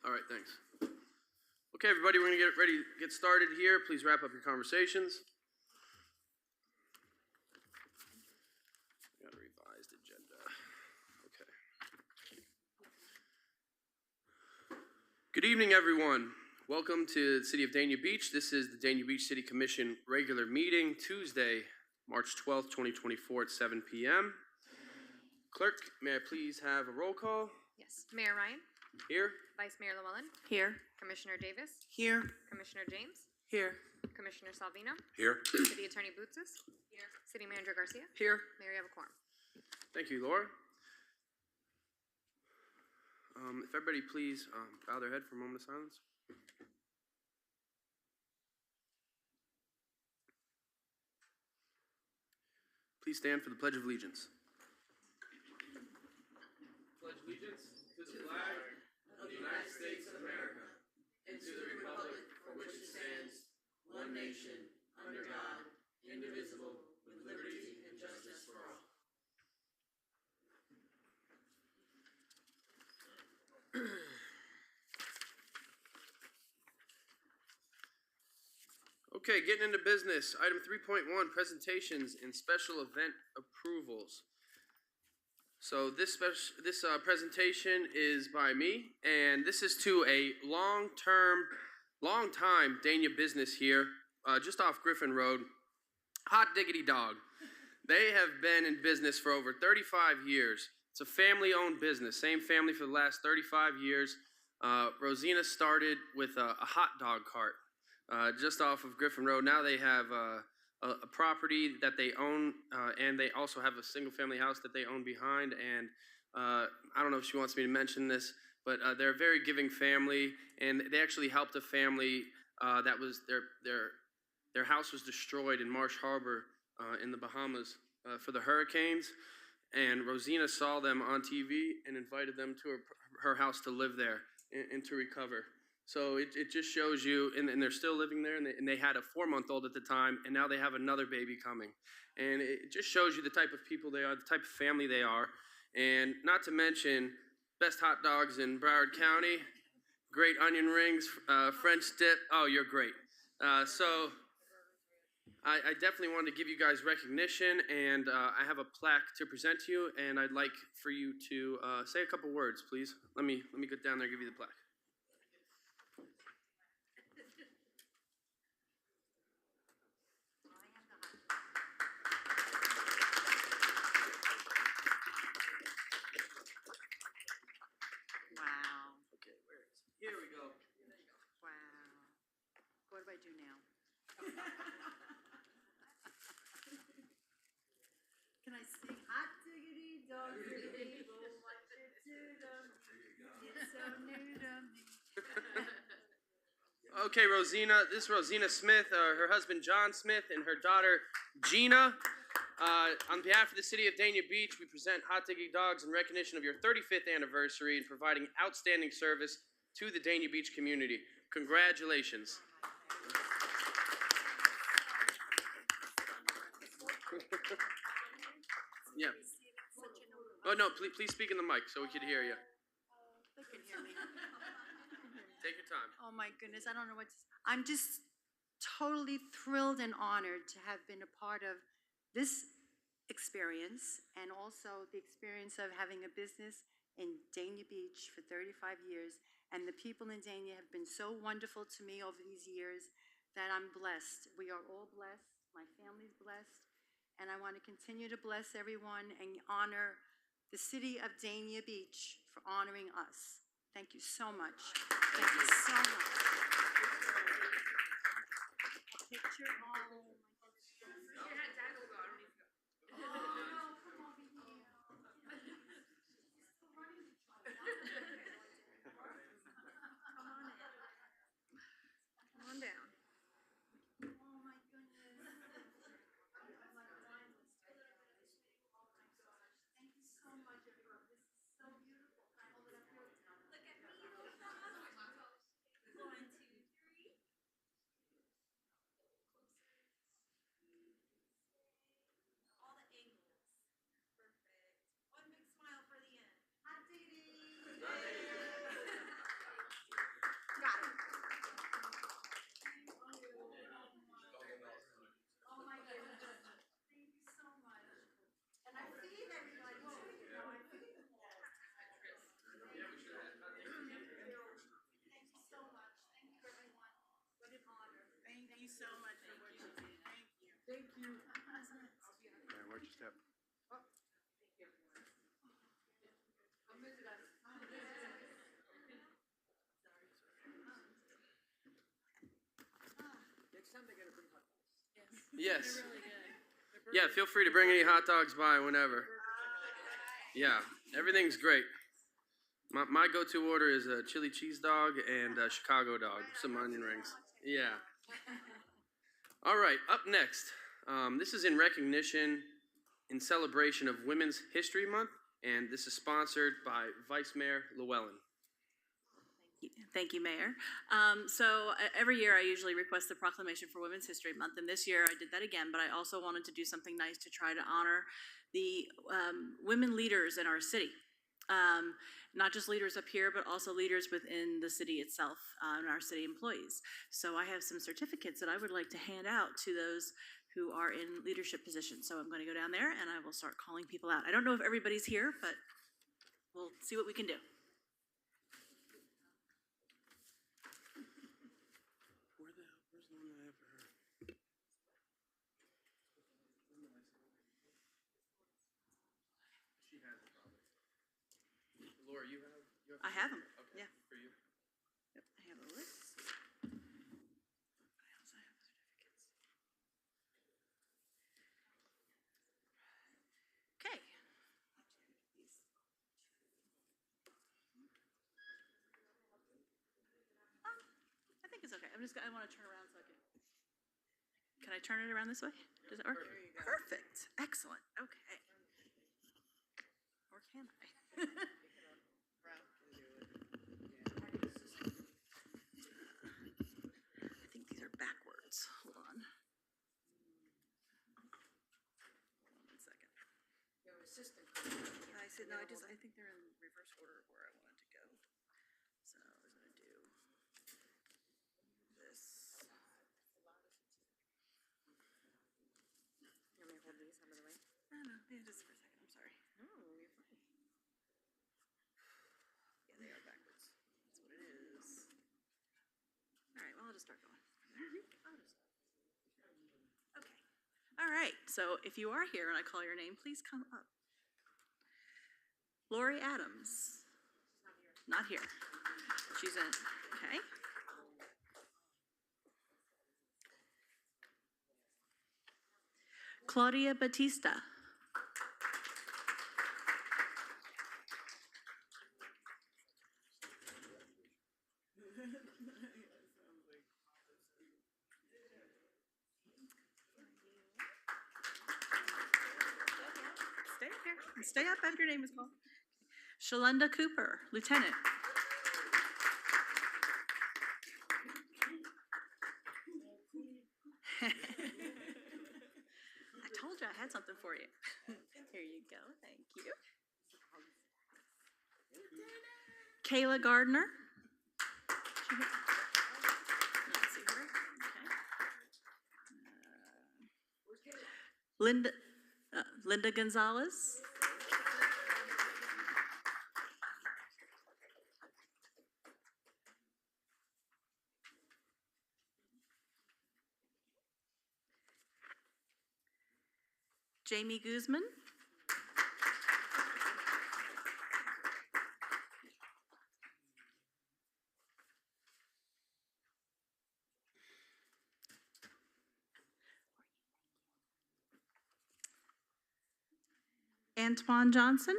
All right, thanks. Okay, everybody, we're going to get ready to get started here. Please wrap up your conversations. Got a revised agenda. Okay. Good evening, everyone. Welcome to the City of Dania Beach. This is the Dania Beach City Commission regular meeting, Tuesday, March 12th, 2024 at 7 p.m. Clerk, may I please have a roll call? Yes. Mayor Ryan. Here. Vice Mayor Llewellyn. Here. Commissioner Davis. Here. Commissioner James. Here. Commissioner Salvino. Here. City Attorney Boutsis. Here. City Manager Garcia. Here. Mayor, you have a quorum. Thank you, Laura. If everybody please bow their head for a moment of silence. Please stand for the Pledge of Allegiance. Pledge allegiance to the flag of the United States of America and to the republic for which it stands, one nation, under God, indivisible, with liberty and justice for all. Okay, getting into business. Item 3.1, presentations and special event approvals. So this presentation is by me, and this is to a long time Dania business here, just off Griffin Road, Hot Diggity Dog. They have been in business for over 35 years. It's a family-owned business, same family for the last 35 years. Rosina started with a hot dog cart just off of Griffin Road. Now they have a property that they own, and they also have a single-family house that they own behind. And I don't know if she wants me to mention this, but they're a very giving family, and they actually helped a family that was their house was destroyed in Marsh Harbor in the Bahamas for the hurricanes. And Rosina saw them on TV and invited them to her house to live there and to recover. So it just shows you, and they're still living there, and they had a 4-month-old at the time, and now they have another baby coming. And it just shows you the type of people they are, the type of family they are. And not to mention, best hot dogs in Broward County, great onion rings, French dip. Oh, you're great. So I definitely wanted to give you guys recognition, and I have a plaque to present to you, and I'd like for you to say a couple words, please. Let me get down there and give you the plaque. Wow. Okay, where is it? Here we go. Wow. What do I do now? Can I sing Hot Diggity Dog Diggity? Oh, what you do to me? It's so new to me. Okay, Rosina. This is Rosina Smith, her husband John Smith, and her daughter Gina. On behalf of the City of Dania Beach, we present Hot Diggity Dogs in recognition of your 35th anniversary and providing outstanding service to the Dania Beach community. Congratulations. Yeah. Oh, no, please speak in the mic so we can hear you. They can hear me. Take your time. Oh my goodness, I don't know what to say. I'm just totally thrilled and honored to have been a part of this experience, and also the experience of having a business in Dania Beach for 35 years. And the people in Dania have been so wonderful to me over these years that I'm blessed. We are all blessed. My family's blessed. And I want to continue to bless everyone and honor the City of Dania Beach for honoring us. Thank you so much. Thank you so much. A picture. Oh, my goodness. Oh, come over here. Come on down. Oh my goodness. Thank you so much, everyone. This is so beautiful. Can I hold it up here? Look at me. Going to Yeah, watch your step. Yes. Yeah, feel free to bring any hot dogs by whenever. Yeah, everything's great. My go-to order is a chili cheese dog and a Chicago dog, some onion rings. Yeah. All right, up next. This is in recognition, in celebration of Women's History Month, and this is sponsored by Vice Mayor Llewellyn. Thank you, Mayor. Every year I usually request the proclamation for Women's History Month, and this year I did that again, but I also wanted to do something nice to try to honor the women leaders in our city. Not just leaders up here, but also leaders within the city itself and our city employees. So I have some certificates that I would like to hand out to those who are in leadership positions. So I'm going to go down there and I will start calling people out. I don't know if everybody's here, but we'll see what we can do. Where's the one that I have for her? She has it probably. Laura, you have? I have them. Okay, Yeah. for you. Yep, I have a list. What else? I have certificates. Okay. I think it's okay. I want to turn around so I can I turn it around this way? Does it work? Perfect. Excellent. Okay. Or can I? I think these are backwards. Hold on. Hold on 1 second. I said, no, I think they're in reverse order of where I wanted to go. So I was gonna do this. You want me to hold these out of the way? No, yeah, just for a second, I'm sorry. No, you're fine. Yeah, they are backwards. That's what it is. All right, well, I'll just start going. Okay. All right, so if you are here and I call your name, please come up. Lori Adams. Not here. She's in, okay. Claudia Batista. Stay up here. Stay up after your name is called. Shalenda Cooper, Lieutenant. I told you I had something for you. Here you go. Thank you. Kayla Gardner. You can see her. Okay. Linda Gonzalez. Jamie Guzman. Antoine Johnson.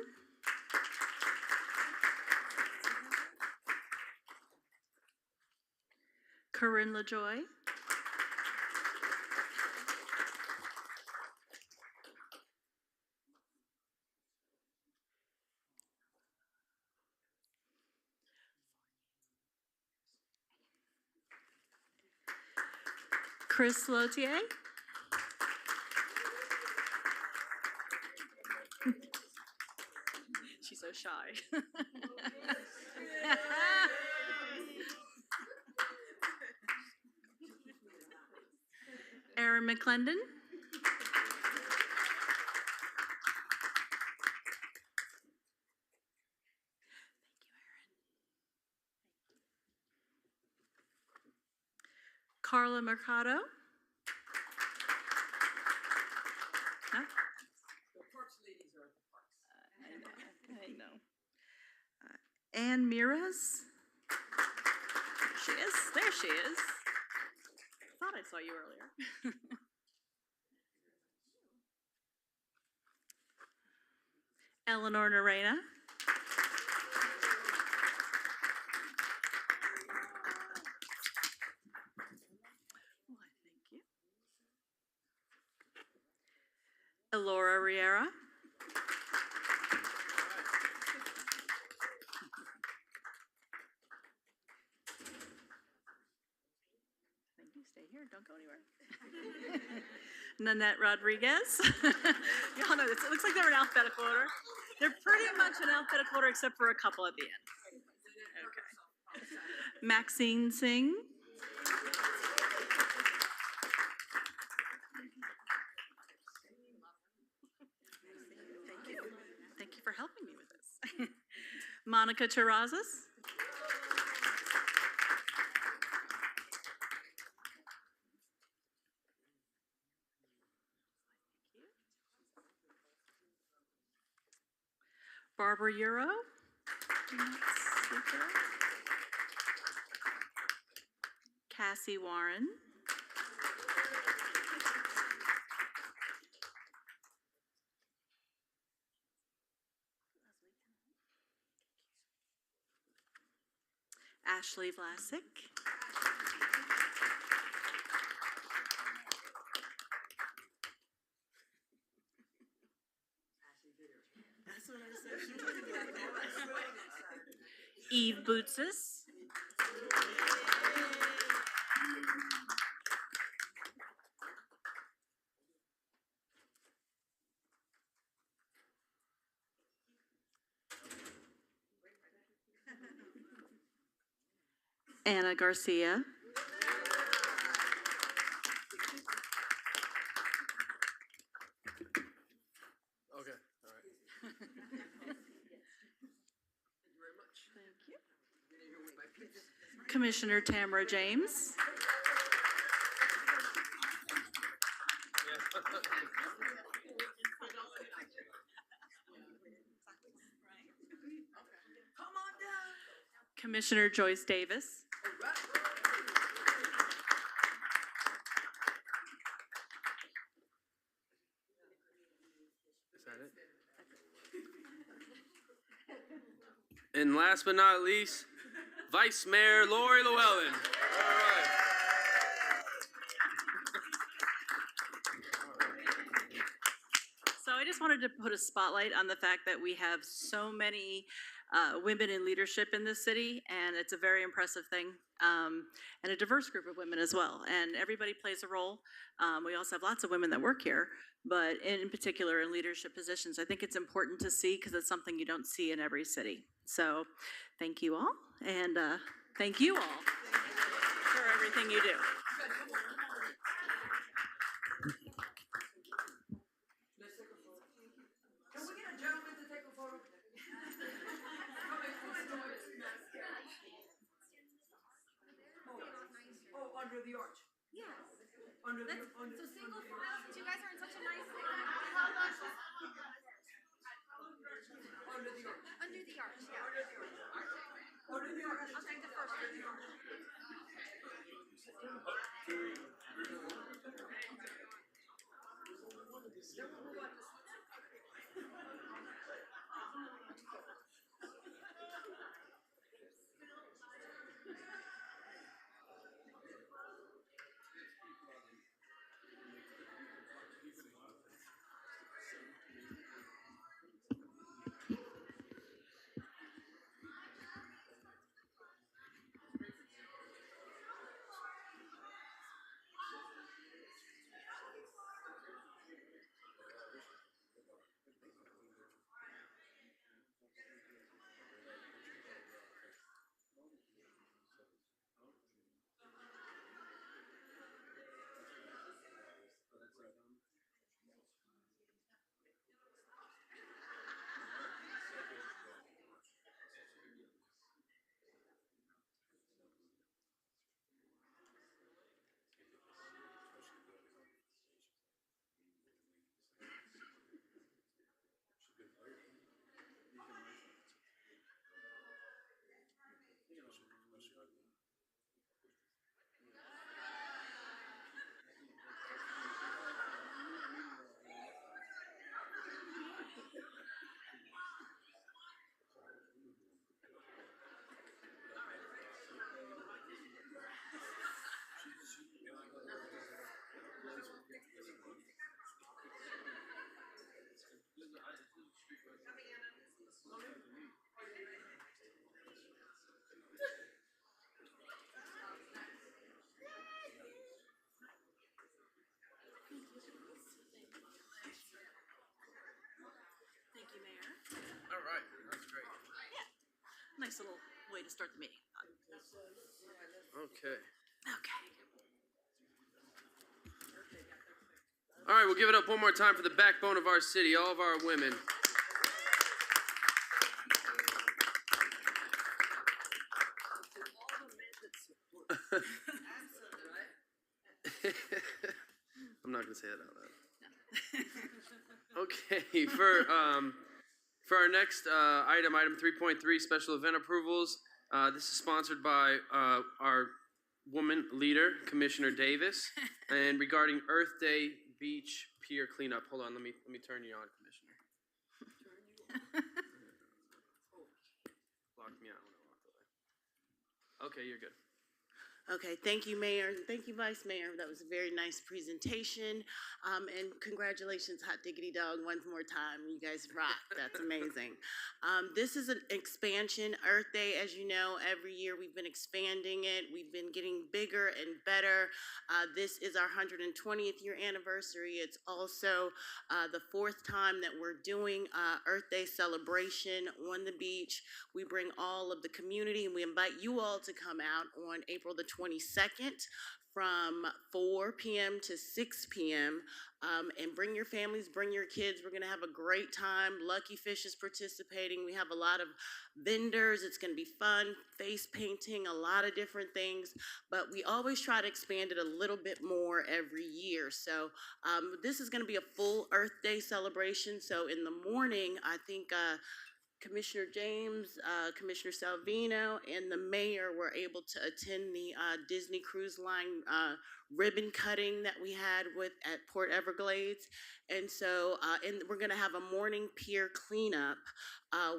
Corinne LaJoy. Chris Lotier. She's so shy. Aaron McClendon. Carla Mercado. Ann Miras. There she is. There she is. Thought I saw you earlier. Eleanor Norena. Why, thank you. Elora Riera. Thank you. Stay here. Don't go anywhere. Nanette Rodriguez. Y'all know this. It looks like they're in alphabetical order. They're pretty much in alphabetical order except for a couple at the end. Okay. Maxine Singh. Thank you. Thank you for helping me with this. Monica Terrazas. Barbara Euro. Cassie Warren. Ashley Vlasic. That's what I said. Eve Bootsis. Anna Garcia. Okay, all right. Thank you very much. Thank you. Commissioner Tamara James. Commissioner Joyce Davis. Is that it? And last but not least, Vice Mayor Lori Llewellyn. All right. So I just wanted to put a spotlight on the fact that we have so many women in leadership in this city, and it's a very impressive thing, and a diverse group of women as well. And everybody plays a role. We also have lots of women that work here, but in particular in leadership positions. I think it's important to see because it's something you don't see in every city. So thank you all, and thank you all for everything you do. Can we get a gentleman to take a photo? Oh, under the arch. Yes. Under the, Let's, under. so single file, you guys are in such a nice. Under the arch. Under the arch, yeah. Under the arch. I'll take the first one. Thank you, Mayor. All right, that's great. Nice little way to start the meeting. Okay. Okay. All right, we'll give it up one more time for the backbone of our city, all of our women. I'm not gonna say that out loud. Okay, for our next item 3.3, special event approvals. This is sponsored by our woman leader, Commissioner Davis, and regarding Earth Day beach pier cleanup. Hold on, let me turn you on, Commissioner. Locked me out when I walked away. Okay, you're good. Okay, thank you, Mayor, and thank you, Vice Mayor. That was a very nice presentation. And congratulations, Hot Diggity Dog, one more time. You guys rock. That's amazing. This is an expansion. Earth Day, as you know, every year we've been expanding it. We've been getting bigger and better. This is our 120th year anniversary. It's also the fourth time that we're doing Earth Day celebration on the beach. We bring all of the community, and we invite you all to come out on April the 22nd from 4 p.m. to 6 p.m. And bring your families, bring your kids. We're gonna have a great time. Lucky Fish is participating. We have a lot of vendors. It's gonna be fun, face painting, a lot of different things. But we always try to expand it a little bit more every year. So this is gonna be a full Earth Day celebration. So in the morning, I think Commissioner James, Commissioner Salvino, and the mayor were able to attend the Disney Cruise Line ribbon cutting that we had at Port Everglades. And so we're going to have a morning pier cleanup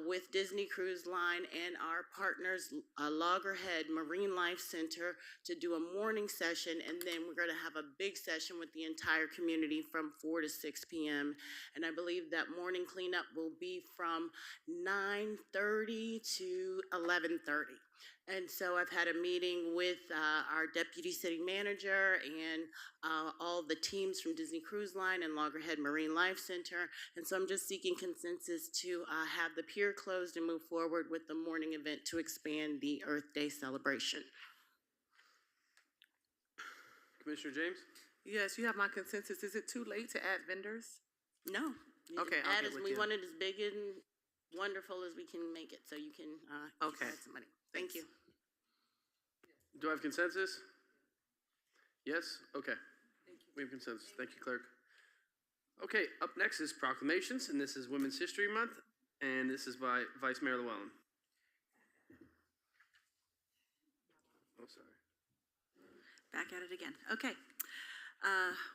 with Disney Cruise Line and our partners, Loggerhead Marine Life Center, to do a morning session. And then we're going to have a big session with the entire community from 4 to 6 p.m. And I believe that morning cleanup will be from 9:30 to 11:30. And so I've had a meeting with our deputy city manager and all the teams from Disney Cruise Line and Loggerhead Marine Life Center. And so I'm just seeking consensus to have the pier closed and move forward with the morning event to expand the Earth Day celebration. Commissioner James? Yes, you have my consensus. Is it too late to add vendors? No. You Okay, can I'll add get as- with we you. want it as big and wonderful as we can make it, so you can Okay. add some money. Thank you. Do I have consensus? Yes? Okay. We have consensus. Thank you, clerk. Okay, up next is proclamations, and this is Women's History Month, and this is by Vice Mayor Llewellyn. Oh, sorry. Back at it again. Okay.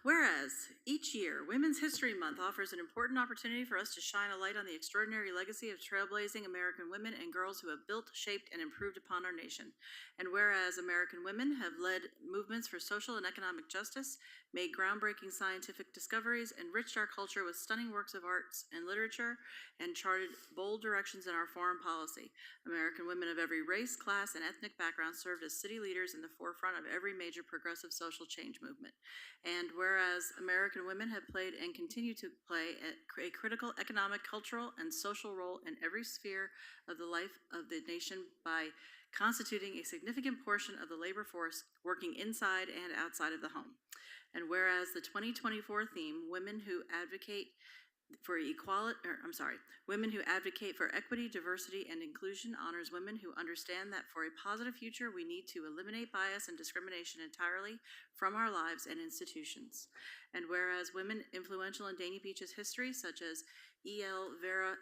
Whereas each year, Women's History Month offers an important opportunity for us to shine a light on the extraordinary legacy of trailblazing American women and girls who have built, shaped, and improved upon our nation. And whereas American women have led movements for social and economic justice, made groundbreaking scientific discoveries, enriched our culture with stunning works of arts and literature, and charted bold directions in our foreign policy. American women of every race, class, and ethnic background served as city leaders in the forefront of every major progressive social change movement. And whereas American women have played and continue to play a critical economic, cultural, and social role in every sphere of the life of the nation by constituting a significant portion of the labor force working inside and outside of the home. And whereas the 2024 theme, Women Who Advocate for equity, diversity, and inclusion, honors women who understand that for a positive future, we need to eliminate bias and discrimination entirely from our lives and institutions. And whereas women influential in Dania Beach's history, such as E.L. Vera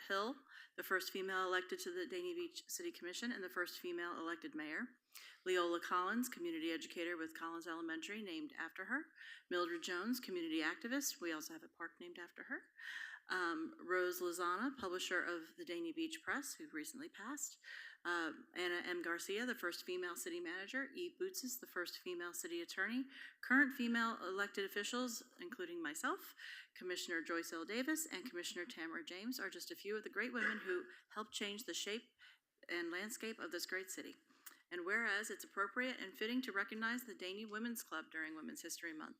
Hill, the first female elected to the Dania Beach City Commission and the first female elected mayor, Leola Collins, community educator with Collins Elementary, named after her. Mildred Jones, community activist. We also have a park named after her. Rose Lozana, publisher of the Dania Beach Press, who recently passed. Anna M. Garcia, the first female city manager, Eve Bootsis, the first female city attorney, current female elected officials, including myself, Commissioner Joyce L. Davis, and Commissioner Tamara James are just a few of the great women who helped change the shape and landscape of this great city. And whereas it's appropriate and fitting to recognize the Dania Women's Club during Women's History Month.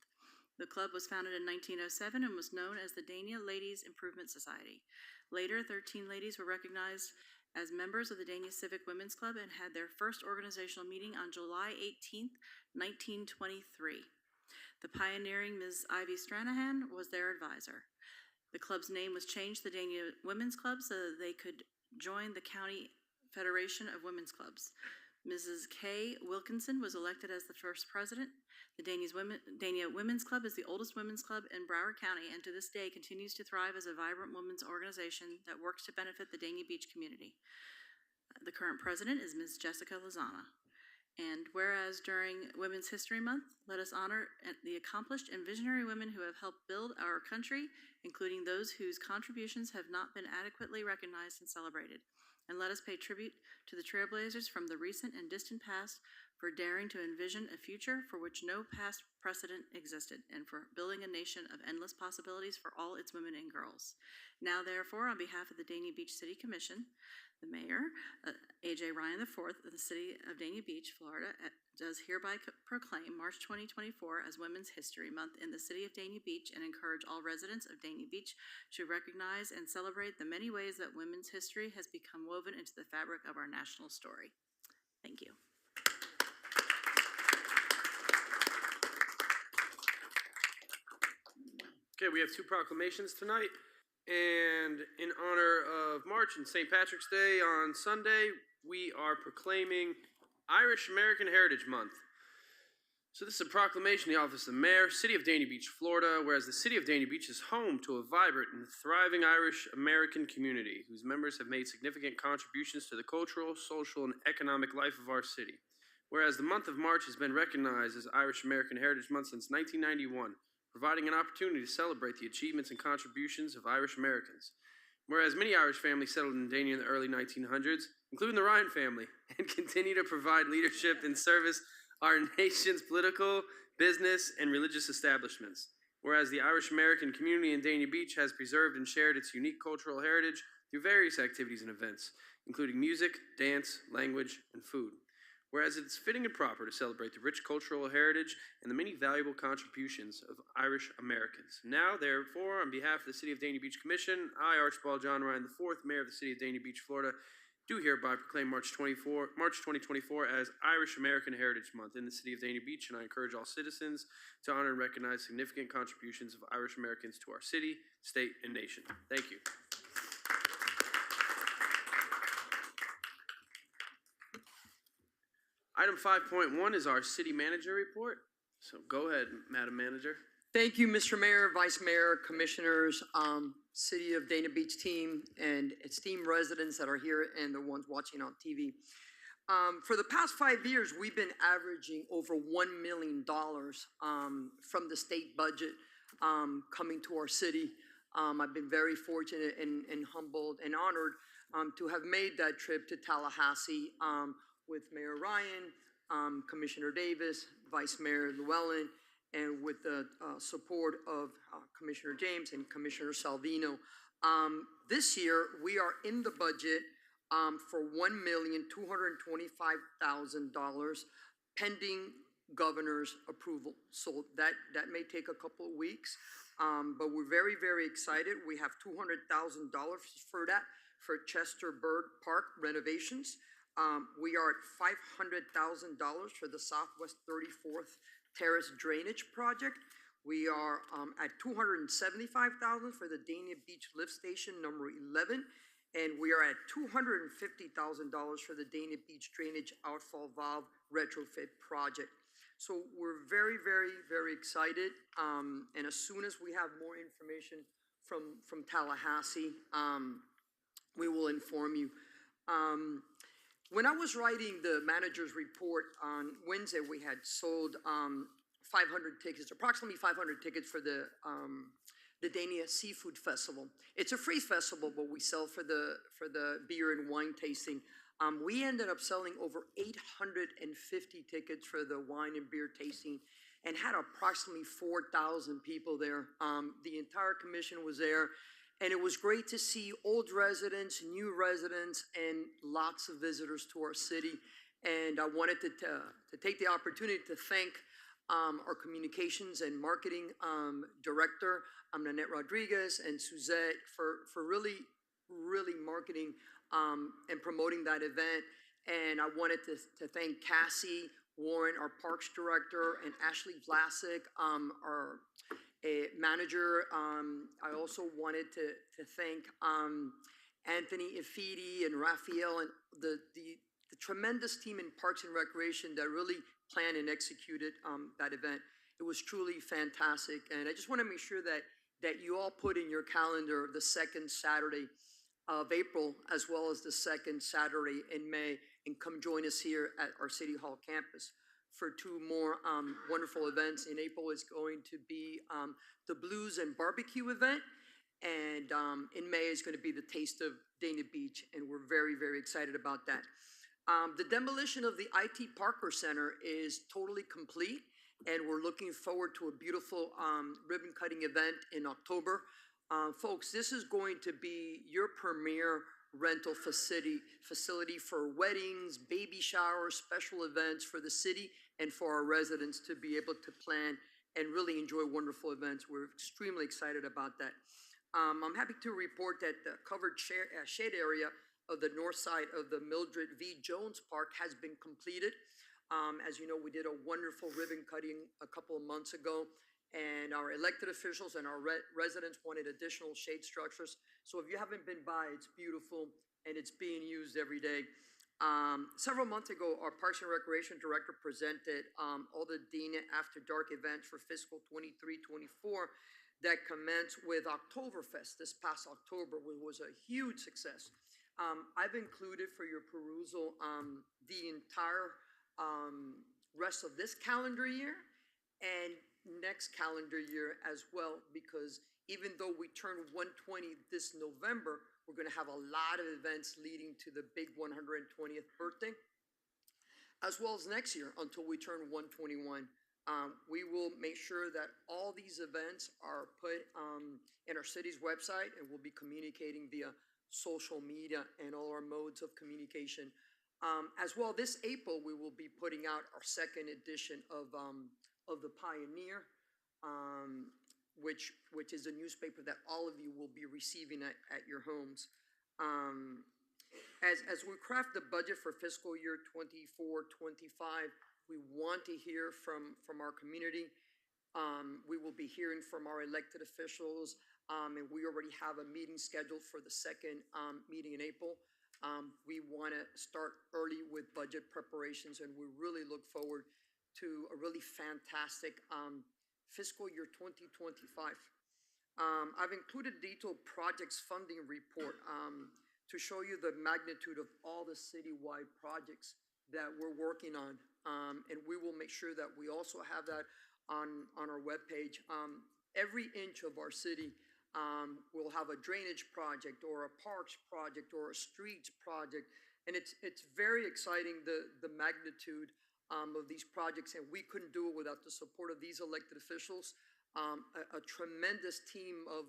The club was founded in 1907 and was known as the Dania Ladies Improvement Society. Later, 13 ladies were recognized as members of the Dania Civic Women's Club and had their first organizational meeting on July 18, 1923. The pioneering Ms. Ivy Stranahan was their advisor. The club's name was changed to the Dania Women's Club so that they could join the County Federation of Women's Clubs. Mrs. Kay Wilkinson was elected as the first president. The Dania Women's Club is the oldest women's club in Broward County and to this day continues to thrive as a vibrant women's organization that works to benefit the Dania Beach community. The current president is Ms. Jessica Lozana. And whereas during Women's History Month, let us honor the accomplished and visionary women who have helped build our country, including those whose contributions have not been adequately recognized and celebrated. And let us pay tribute to the trailblazers from the recent and distant past for daring to envision a future for which no past precedent existed and for building a nation of endless possibilities for all its women and girls. Now, therefore, on behalf of the Dania Beach City Commission, the mayor, A.J. Ryan IV of the city of Dania Beach, Florida, does hereby proclaim March 2024 as Women's History Month in the city of Dania Beach and encourage all residents of Dania Beach to recognize and celebrate the many ways that women's history has become woven into the fabric of our national story. Thank you. Okay, we have two proclamations tonight. And in honor of March and St. Patrick's Day on Sunday, we are proclaiming Irish American Heritage Month. So this is a proclamation in the office of the mayor, City of Dania Beach, Florida, whereas the City of Dania Beach is home to a vibrant and thriving Irish American community whose members have made significant contributions to the cultural, social, and economic life of our city. Whereas the month of March has been recognized as Irish American Heritage Month since 1991, providing an opportunity to celebrate the achievements and contributions of Irish Americans. Whereas many Irish families settled in Dania in the early 1900s, including the Ryan family, and continue to provide leadership and service our nation's political, business, and religious establishments. Whereas the Irish American community in Dania Beach has preserved and shared its unique cultural heritage through various activities and events, including music, dance, language, and food. Whereas it's fitting and proper to celebrate the rich cultural heritage and the many valuable contributions of Irish Americans. Now, therefore, on behalf of the City of Dania Beach Commission, I, Archibald John Ryan IV, Mayor of the City of Dania Beach, Florida, do hereby proclaim March 2024 as Irish American Heritage Month in the City of Dania Beach, and I encourage all citizens to honor and recognize significant contributions of Irish Americans to our city, state, and nation. Thank you. Item 5.1 is our city manager report. So go ahead, Madam Manager. Thank you, Mr. Mayor, Vice Mayor, Commissioners, City of Dania Beach team, and esteemed residents that are here and the ones watching on TV. For the past 5 years, we've been averaging over $1 million from the state budget coming to our city. I've been very fortunate and humbled and honored to have made that trip to Tallahassee with Mayor Ryan, Commissioner Davis, Vice Mayor Llewellyn, and with the support of Commissioner James and Commissioner Salvino. This year, we are in the budget for $1,225,000 pending governor's approval. So that may take a couple of weeks, but we're very, very excited. We have $200,000 for that, for Chester Bird Park renovations. We are at $500,000 for the Southwest 34th Terrace Drainage Project. We are at $275,000 for the Dania Beach Lift Station number 11, and we are at $250,000 for the Dania Beach Drainage Outfall Valve Retrofit Project. So we're very, very, very excited, and as soon as we have more information from Tallahassee, we will inform you. When I was writing the manager's report on Wednesday, we had sold 500 tickets, approximately 500 tickets for the Dania Seafood Festival. It's a free festival, but we sell for the beer and wine tasting We ended up selling over 850 tickets for the wine and beer tasting and had approximately 4,000 people there. The entire commission was there, and it was great to see old residents, new residents, and lots of visitors to our city. And I wanted to take the opportunity to thank our communications and marketing director, Nanette Rodriguez, and Suzette for really marketing and promoting that event. And I wanted to thank Cassie Warren, our parks director, and Ashley Vlasic, our manager. I also wanted to thank Anthony Ifidi and Raphael and the tremendous team in Parks and Recreation that really planned and executed that event. It was truly fantastic. And I just want to make sure that you all put in your calendar the second Saturday of April, as well as the second Saturday in May, and come join us here at our City Hall campus for two more wonderful events. In April is going to be the Blues and Barbecue event, and in May is going to be the Taste of Dana Beach, and we're very, very excited about that. The demolition of the IT Parker Center is totally complete, and we're looking forward to a beautiful ribbon cutting event in October. Folks, this is going to be your premier rental facility for weddings, baby showers, special events for the city and for our residents to be able to plan and really enjoy wonderful events. We're extremely excited about that. I'm happy to report that the covered shade area of the north side of the Mildred V. Jones Park has been completed. As you know, we did a wonderful ribbon cutting a couple of months ago, and our elected officials and our residents wanted additional shade structures. So if you haven't been by, it's beautiful and it's being used every day. Several months ago, our Parks and Recreation Director presented all the Dana After Dark events for fiscal 23-24 that commenced with Oktoberfest this past October, which was a huge success. I've included for your perusal the entire rest of this calendar year and next calendar year as well, because even though we turn 120 this November, we're going to have a lot of events leading to the big 120th birthday, as well as next year until we turn 121. We will make sure that all these events are put in our city's website, and we'll be communicating via social media and all our modes of communication. As well, this April, we will be putting out our second edition of the Pioneer, which is a newspaper that all of you will be receiving at your homes. As we craft the budget for fiscal year 24-25, we want to hear from our community. We will be hearing from our elected officials, and we already have a meeting scheduled for the second meeting in April. We want to start early with budget preparations, and we really look forward to a really fantastic fiscal year 2025. I've included a detailed projects funding report to show you the magnitude of all the citywide projects that we're working on. And we will make sure that we also have that on our webpage. Every inch of our city will have a drainage project or a parks project or a streets project. And it's very exciting, the magnitude of these projects, and we couldn't do it without the support of these elected officials, a tremendous team of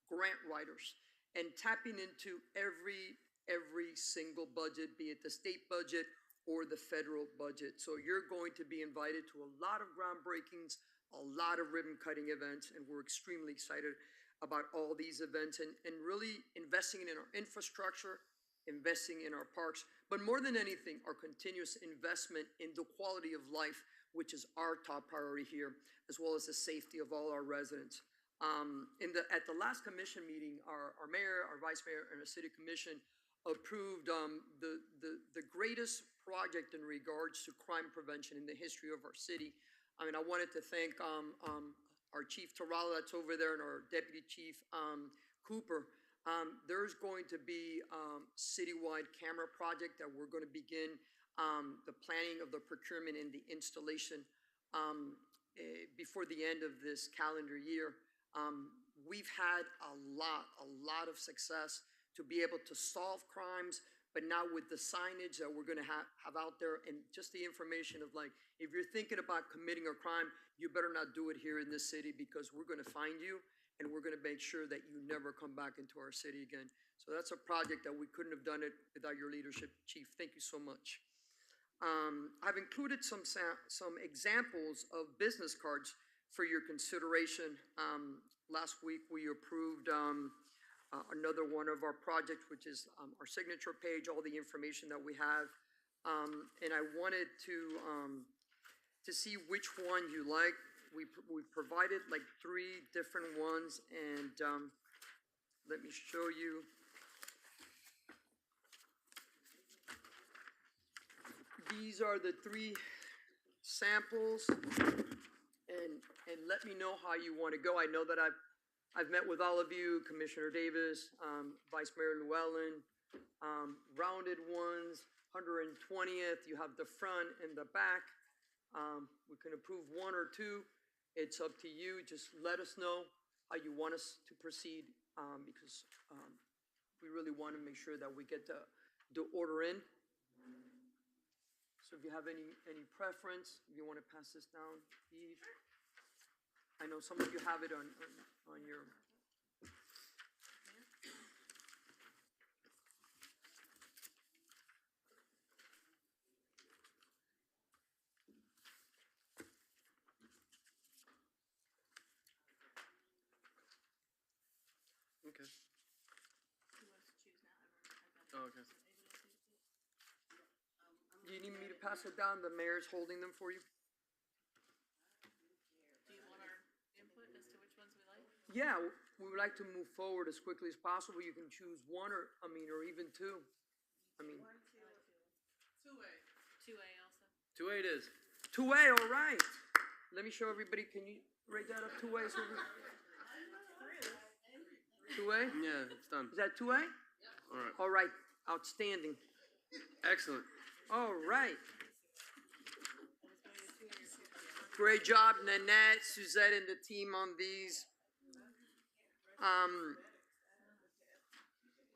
grant writers, and tapping into every single budget, be it the state budget or the federal budget. So you're going to be invited to a lot of groundbreakings, a lot of ribbon cutting events, and we're extremely excited about all these events and really investing in our infrastructure, investing in our parks, but more than anything, our continuous investment in the quality of life, which is our top priority here, as well as the safety of all our residents. At the last commission meeting, our mayor, our vice mayor, and our city commission approved the greatest project in regards to crime prevention in the history of our city. I mean, I wanted to thank our Chief Terrell that's over there and our Deputy Chief Cooper. There's going to be citywide camera project that we're going to begin the planning of the procurement and the installation before the end of this calendar year. We've had a lot of success to be able to solve crimes, but now with the signage that we're gonna have out there and just the information of like, if you're thinking about committing a crime, you better not do it here in this city because we're gonna find you and we're gonna make sure that you never come back into our city again. So that's a project that we couldn't have done it without your leadership, Chief. Thank you so much. I've included some examples of business cards for your consideration. Last week, we approved another one of our projects, which is our signature page, all the information that we have. And I wanted to see which one you like. We provided like 3 different ones, and let me show you. These are the 3 samples, and let me know how you want to go. I know that I've met with all of you, Commissioner Davis, Vice Mayor Llewellyn, rounded ones, 120th, you have the front and the back. We can approve 1 or 2. It's up to you. Just let us know how you want us to proceed, because we really want to make sure that we get the order in. So if you have any preference, if you want to pass this down, Eve. I know some of you have it on your. Okay. Oh, okay. Do you need me to pass it down? The mayor's holding them for you? Do you want our input as to which ones we like? Yeah, we would like to move forward as quickly as possible. You can choose 1 or even 2. I mean. 2A also. 2A it is. 2A, all right. Let me show everybody. Can you write that up 2A? 2A? Yeah, it's done. Is that 2A? All right. All right, outstanding. Excellent. All right. Great job, Nanette, Suzette, and the team on these.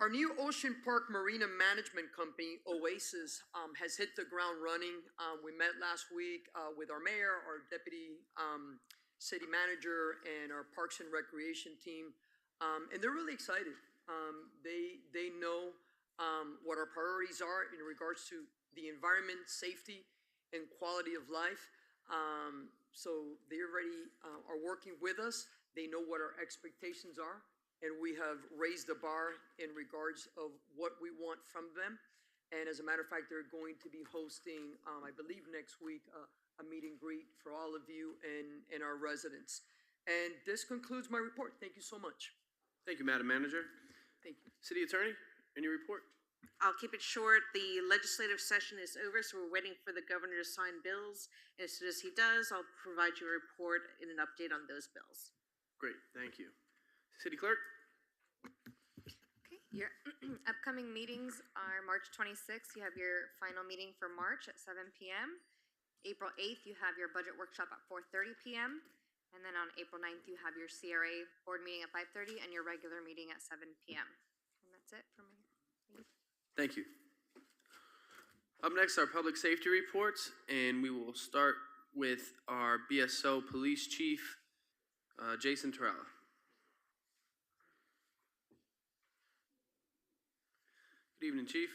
Our new Ocean Park Marina Management Company, Oasis, has hit the ground running. We met last week with our mayor, our deputy city manager, and our Parks and Recreation team, and they're really excited. They know what our priorities are in regards to the environment, safety, and quality of life. So they already are working with us. They know what our expectations are, and we have raised the bar in regards of what we want from them. And as a matter of fact, they're going to be hosting, I believe next week, a meet and greet for all of you and our residents. And this concludes my report. Thank you so much. Thank you, Madam Manager. Thank you. City Attorney, any report? I'll keep it short. The legislative session is over, so we're waiting for the governor to sign bills. And as soon as he does, I'll provide you a report and an update on those bills. Great, thank you. City Clerk? Okay, your upcoming meetings are March 26th. You have your final meeting for March at 7 p.m. April 8th, you have your budget workshop at 4:30 p.m. And then on April 9th, you have your CRA board meeting at 5:30 and your regular meeting at 7 p.m. And that's it for me. Thank you. Up next are public safety reports, and we will start with our BSO Police Chief, Jason Torella. Good evening, Chief.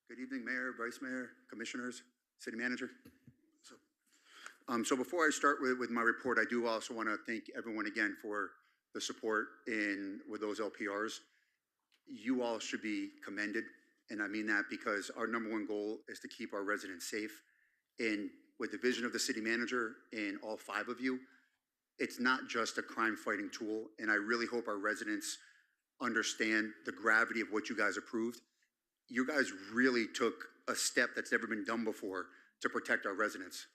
Good evening, Mayor, Vice Mayor, Commissioners, City Manager. So before I start with my report, I do also want to thank everyone again for the support with those LPRs. You all should be commended, and I mean that because our #1 goal is to keep our residents safe. And with the vision of the city manager and all 5 of you, it's not just a crime-fighting tool, and I really hope our residents understand the gravity of what you guys approved. You guys really took a step that's never been done before to protect our residents.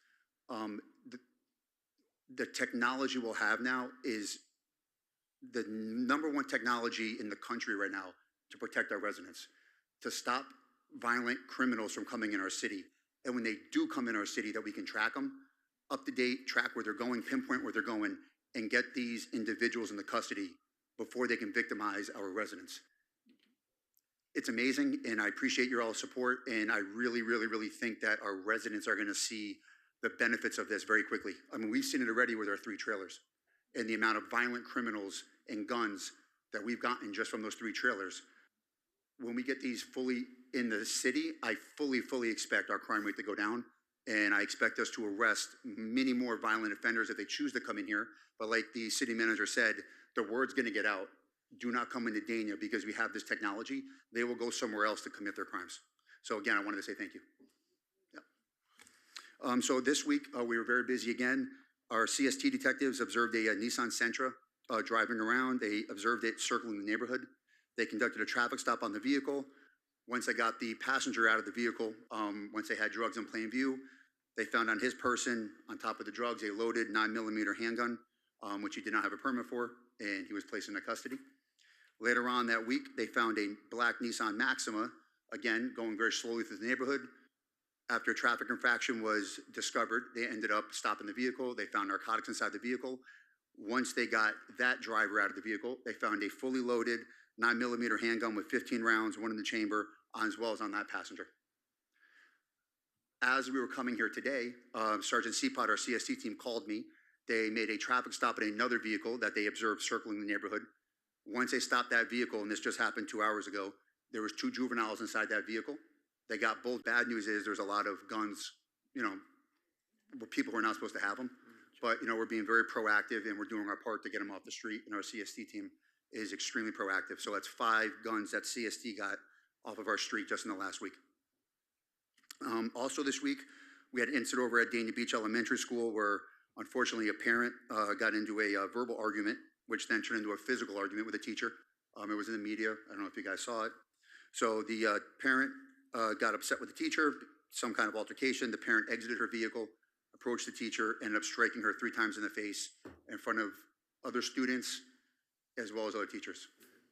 The technology we'll have now is the #1 technology in the country right now to protect our residents, to stop violent criminals from coming in our city. And when they do come in our city, that we can track them, up to date, track where they're going, pinpoint where they're going, and get these individuals into custody before they can victimize our residents. it's amazing, and I appreciate your all support, and I really, really, really think that our residents are gonna see the benefits of this very quickly. I mean, we've seen it already with our 3 trailers, and the amount of violent criminals and guns that we've gotten just from those 3 trailers. When we get these fully in the city, I fully expect our crime rate to go down, and I expect us to arrest many more violent offenders if they choose to come in here. But like the city manager said, the word's gonna get out. Do not come into Dania because we have this technology. They will go somewhere else to commit their crimes. So again, I wanted to say thank you. Yeah. So this week, we were very busy again. Our CST detectives observed a Nissan Sentra driving around. They observed it circling the neighborhood. They conducted a traffic stop on the vehicle. Once they got the passenger out of the vehicle, once they had drugs in plain view, they found on his person, on top of the drugs, a loaded 9mm handgun, which he did not have a permit for, and he was placed into custody. Later on that week, they found a black Nissan Maxima, again, going very slowly through the neighborhood. After a traffic infraction was discovered, they ended up stopping the vehicle. They found narcotics inside the vehicle. Once they got that driver out of the vehicle, they found a fully loaded 9mm handgun with 15 rounds, one in the chamber, as well as on that passenger. As we were coming here today, Sergeant Seapot, our CST team, called me. They made a traffic stop at another vehicle that they observed circling the neighborhood. Once they stopped that vehicle, and this just happened 2 hours ago, there was 2 juveniles inside that vehicle. They got both. Bad news is there's a lot of guns, where people who are not supposed to have them. But, we're being very proactive, and we're doing our part to get them off the street, and our CST team is extremely proactive. So that's 5 guns that CST got off of our street just in the last week. Also this week, we had an incident over at Dania Beach Elementary School where, unfortunately, a parent got into a verbal argument, which then turned into a physical argument with a teacher. It was in the media. I don't know if you guys saw it. So the parent got upset with the teacher, some kind of altercation. The parent exited her vehicle, approached the teacher, ended up striking her 3 times in the face in front of other students as well as other teachers.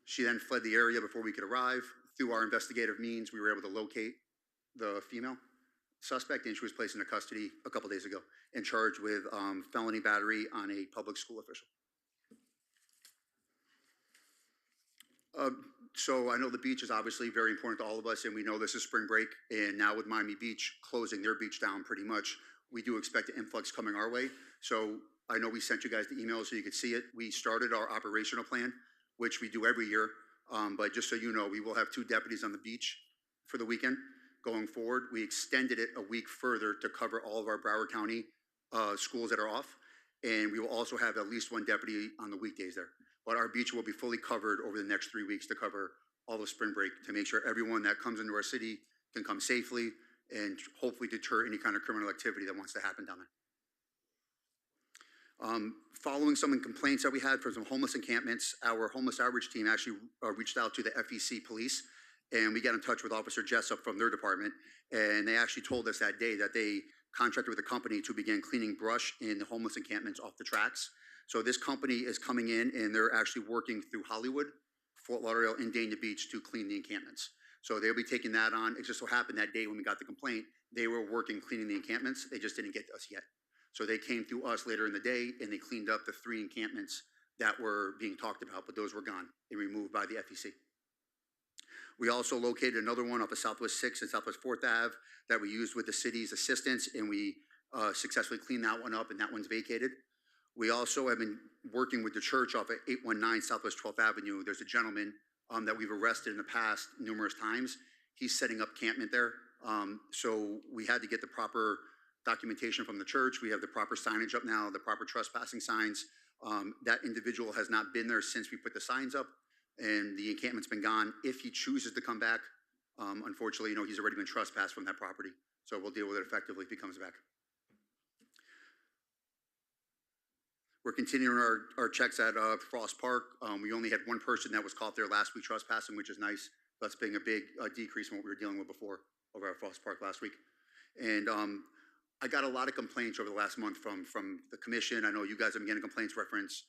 She then fled the area before we could arrive. Through our investigative means, we were able to locate the female suspect, and she was placed into custody a couple days ago and charged with felony battery on a public school official. So I know the beach is obviously very important to all of us, and we know this is spring break, and now with Miami Beach closing their beach down pretty much, we do expect an influx coming our way. So I know we sent you guys the email so you could see it. We started our operational plan, which we do every year, but just so you know, we will have 2 deputies on the beach for the weekend. Going forward, we extended it a week further to cover all of our Broward County schools that are off, and we will also have at least 1 deputy on the weekdays there. But our beach will be fully covered over the next 3 weeks to cover all of spring break, to make sure everyone that comes into our city can come safely and hopefully deter any kind of criminal activity that wants to happen down there. Following some complaints that we had for some homeless encampments, our homeless outreach team actually reached out to the FEC police, and we got in touch with Officer Jessup from their department, and they actually told us that day that they contracted with a company to begin cleaning brush in the homeless encampments off the tracks. So this company is coming in, and they're actually working through Hollywood, Fort Lauderdale, and Dania Beach to clean the encampments. So they'll be taking that on. It just so happened that day when we got the complaint, they were working cleaning the encampments. They just didn't get to us yet. So they came through us later in the day, and they cleaned up the 3 encampments that were being talked about, but those were gone and removed by the FEC. We also located another one off of Southwest 6th and Southwest 4th Ave that we used with the city's assistance, and we successfully cleaned that one up, and that one's vacated. We also have been working with the church off of 819 Southwest 12th Avenue. There's a gentleman that we've arrested in the past numerous times. He's setting up campment there. So we had to get the proper documentation from the church. We have the proper signage up now, the proper trespassing signs. That individual has not been there since we put the signs up, and the encampment's been gone. If he chooses to come back, unfortunately, he's already been trespassed from that property. So we'll deal with it effectively if he comes back. We're continuing our checks at Frost Park. We only had 1 person that was caught there last week trespassing, which is nice. That's being a big decrease from what we were dealing with before over at Frost Park last week. And I got a lot of complaints over the last month from the commission. I know you guys have been getting complaints reference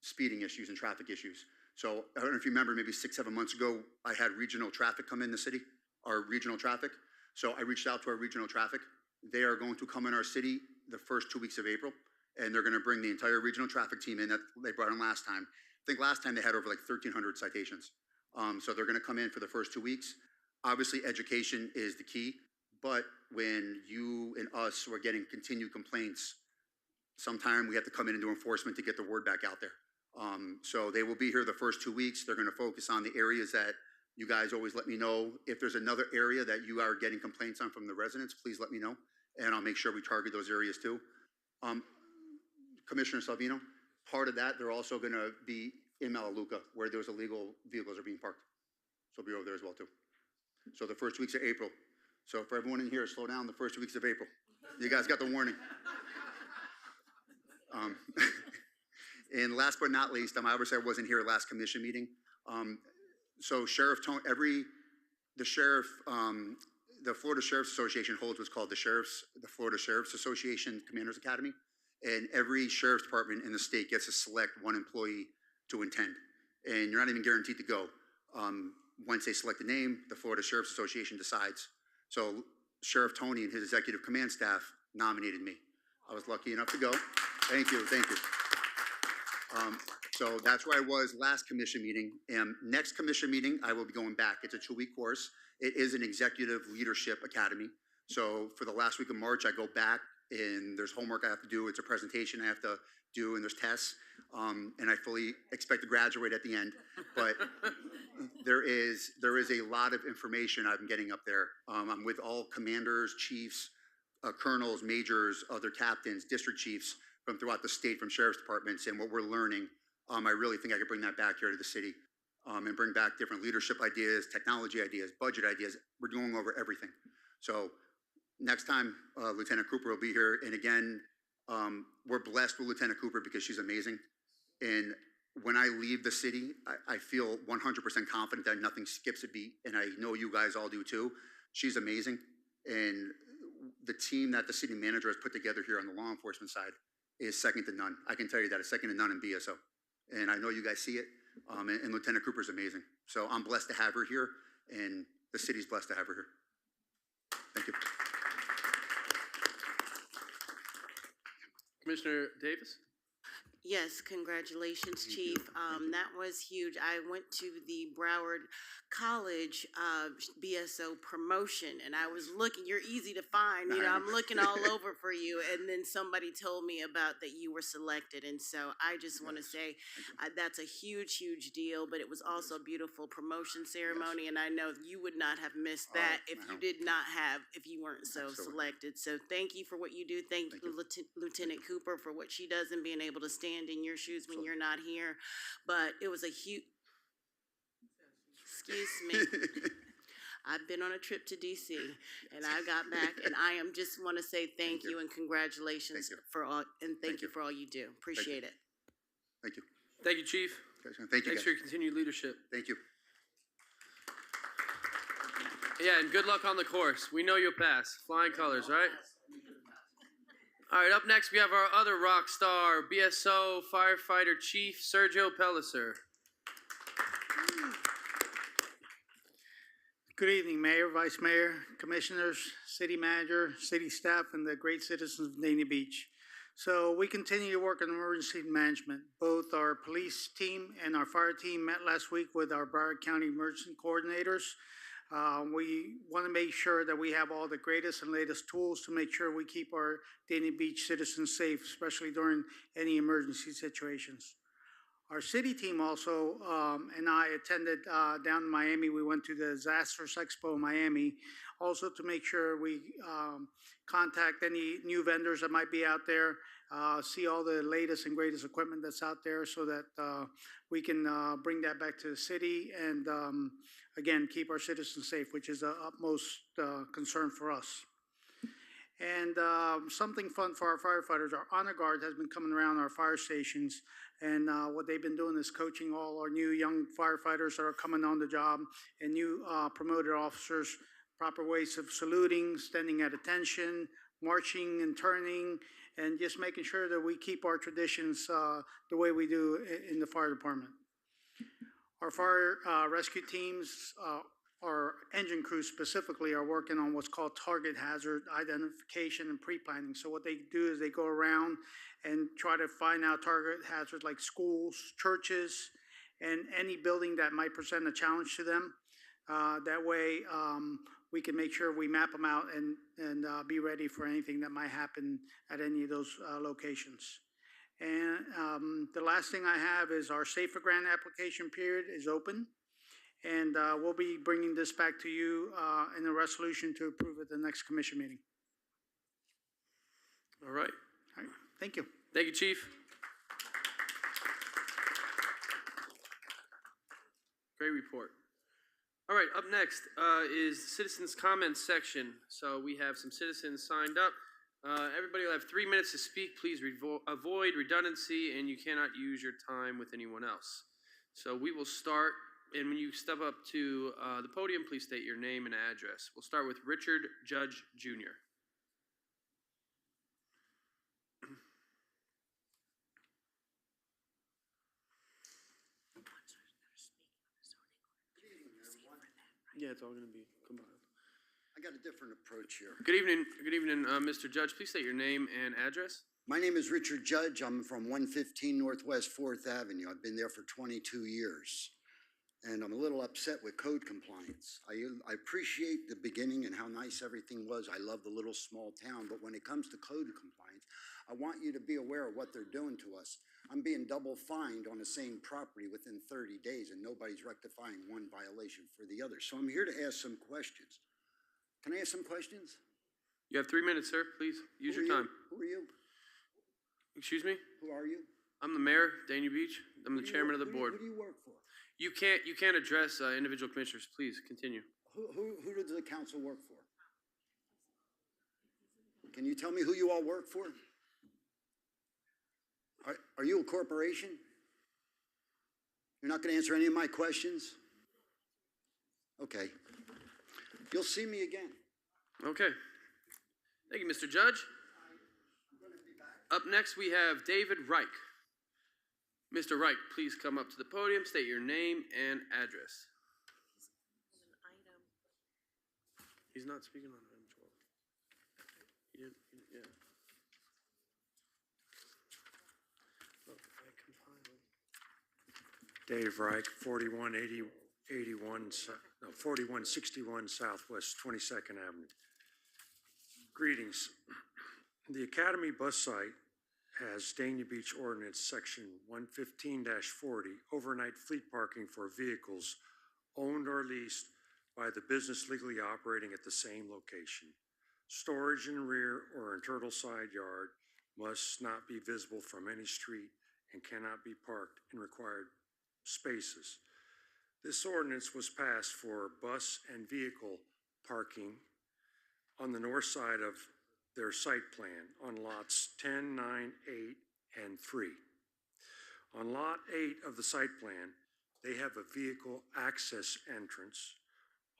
speeding issues and traffic issues. So I don't know if you remember, maybe 6-7 months ago, I had regional traffic come in the city, our regional traffic. So I reached out to our regional traffic. They are going to come in our city the first 2 weeks of April, and they're going to bring the entire regional traffic team in that they brought in last time. I think last time they had over like 1,300 citations. So they're gonna come in for the first 2 weeks. Obviously, education is the key, but when you and us were getting continued complaints, sometime we have to come in and do enforcement to get the word back out there. So they will be here the first 2 weeks. They're gonna focus on the areas that you guys always let me know. If there's another area that you are getting complaints on from the residents, please let me know, and I'll make sure we target those areas too. Commissioner Salvino, part of that, they're also gonna be in Malaluca, where those illegal vehicles are being parked. So be over there as well too. So the first 2 weeks of April. So for everyone in here, slow down the first 2 weeks of April. You guys got the warning. And last but not least, obviously I wasn't here last commission meeting. So Sheriff Tony, the Florida Sheriff's Association holds what's called the Florida Sheriff's Association Commanders Academy. And every sheriff's department in the state gets to select one employee to attend. And you're not even guaranteed to go. Once they select a name, the Florida Sheriff's Association decides. So Sheriff Tony and his executive command staff nominated me. I was lucky enough to go. Thank you, thank you. So that's where I was last commission meeting. And next commission meeting, I will be going back. It's a 2-week course. It is an executive leadership academy. So for the last week of March, I go back and there's homework I have to do. It's a presentation I have to do and there's tests. And I fully expect to graduate at the end. But there is a lot of information I'm getting up there. I'm with all commanders, chiefs, colonels, majors, other captains, district chiefs from throughout the state, from sheriff's departments, and what we're learning. I really think I could bring that back here to the city and bring back different leadership ideas, technology ideas, budget ideas. We're going over everything. So next time, Lieutenant Cooper will be here. And again, we're blessed with Lieutenant Cooper because she's amazing. And when I leave the city, I feel 100% confident that nothing skips a beat. And I know you guys all do too. She's amazing. And the team that the city manager has put together here on the law enforcement side is second to none. I can tell you that it's second to none in BSO. And I know you guys see it. And Lieutenant Cooper is amazing. So I'm blessed to have her here, and the city's blessed to have her here. Thank you. Commissioner Davis? Yes, congratulations, Chief. That was huge. I went to the Broward College BSO promotion, and I was looking. You're easy to find. You know, I'm looking all over for you. And then somebody told me about that you were selected, and so I just want to say that's a huge, huge deal. But it was also a beautiful promotion ceremony, and I know you would not have missed that if you weren't so selected. So thank you for what you do. Thank you, Lieutenant Cooper, for what she does and being able to stand in your shoes when you're not here. But it was a huge, excuse me. I've been on a trip to DC and I got back, and I am just want to say thank you and congratulations for all, and thank you for all you do. Appreciate it. Thank you. Thank you, Chief. Thank you. Thanks for your continued leadership. Thank you. Yeah, and good luck on the course. We know you'll pass. Flying colors, right? All right, up next we have our other rock star, BSO Firefighter Chief Sergio Pellicer. Good evening, Mayor, Vice Mayor, Commissioners, City Manager, City staff, and the great citizens of Dania Beach. So we continue to work on emergency management. Both our police team and our fire team met last week with our Broward County emergency coordinators. We want to make sure that we have all the greatest and latest tools to make sure we keep our Dania Beach citizens safe, especially during any emergency situations. Our city team also and I attended down in Miami. We went to the Disasters Expo in Miami, also to make sure we contact any new vendors that might be out there, see all the latest and greatest equipment that's out there so that we can bring that back to the city and again, keep our citizens safe, which is the utmost concern for us. And something fun for our firefighters, our Honor Guard has been coming around our fire stations, and what they've been doing is coaching all our new young firefighters that are coming on the job and new promoted officers, proper ways of saluting, standing at attention, marching and turning, and just making sure that we keep our traditions the way we do in the fire department. Our fire rescue teams, our engine crews specifically, are working on what's called target hazard identification and pre-planning. So what they do is they go around and try to find out target hazards like schools, churches, and any building that might present a challenge to them. That way, we can make sure we map them out and be ready for anything that might happen at any of those locations. And the last thing I have is our Safer Grant application period is open. And we'll be bringing this back to you in a resolution to approve at the next commission meeting. All right. All right, thank you. Thank you, Chief. Great report. All right, up next is the citizens' comments section. So we have some citizens signed up. Everybody will have 3 minutes to speak. Please avoid redundancy, and you cannot use your time with anyone else. So we will start, and when you step up to the podium, please state your name and address. We'll start with Richard Judge Jr. Yeah, it's all going to be combined. I got a different approach here. Good evening, Mr. Judge. Please state your name and address. My name is Richard Judge. I'm from 115 Northwest 4th Avenue. I've been there for 22 years. And I'm a little upset with code compliance. I appreciate the beginning and how nice everything was. I love the little small town. But when it comes to code compliance, I want you to be aware of what they're doing to us. I'm being double fined on the same property within 30 days, and nobody's rectifying one violation for the other. So I'm here to ask some questions. Can I ask some questions? You have 3 minutes, sir. Please use your time. Who are you? Excuse me? Who are you? I'm the mayor, Dania Beach. I'm the chairman of the board. Who do you work for? You can't address individual commissioners. Please continue. Who does the council work for? Can you tell me who you all work for? Are you a corporation? You're not going to answer any of my questions? Okay. You'll see me again. Okay. Thank you, Mr. Judge. Up next, we have David Reich. Mr. Reich, please come up to the podium, state your name and address. He's not speaking on item 12. Yeah. Dave Reich, 4161 Southwest 22nd Avenue. Greetings. The Academy bus site has Dania Beach Ordinance Section 115-40, overnight fleet parking for vehicles owned or leased by the business legally operating at the same location. Storage in rear or internal side yard must not be visible from any street and cannot be parked in required spaces. This ordinance was passed for bus and vehicle parking on the north side of their site plan on lots 10, 9, 8, and 3. On lot 8 of the site plan, they have a vehicle access entrance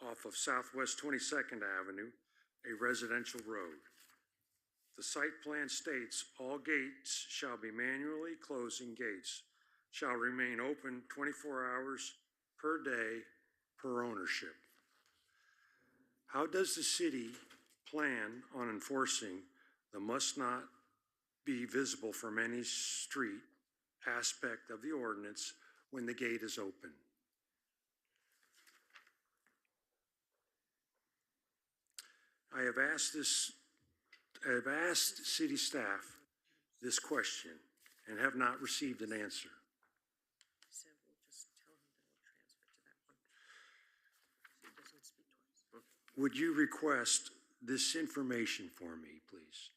off of Southwest 22nd Avenue, a residential road. The site plan states all gates shall be manually closing gates, shall remain open 24 hours per day per ownership. How does the city plan on enforcing the must not be visible from any street aspect of the ordinance when the gate is open? I have asked city staff this question and have not received an answer. So we'll just tell him that we'll transfer to that one. So he doesn't speak twice. Would you request this information for me, please?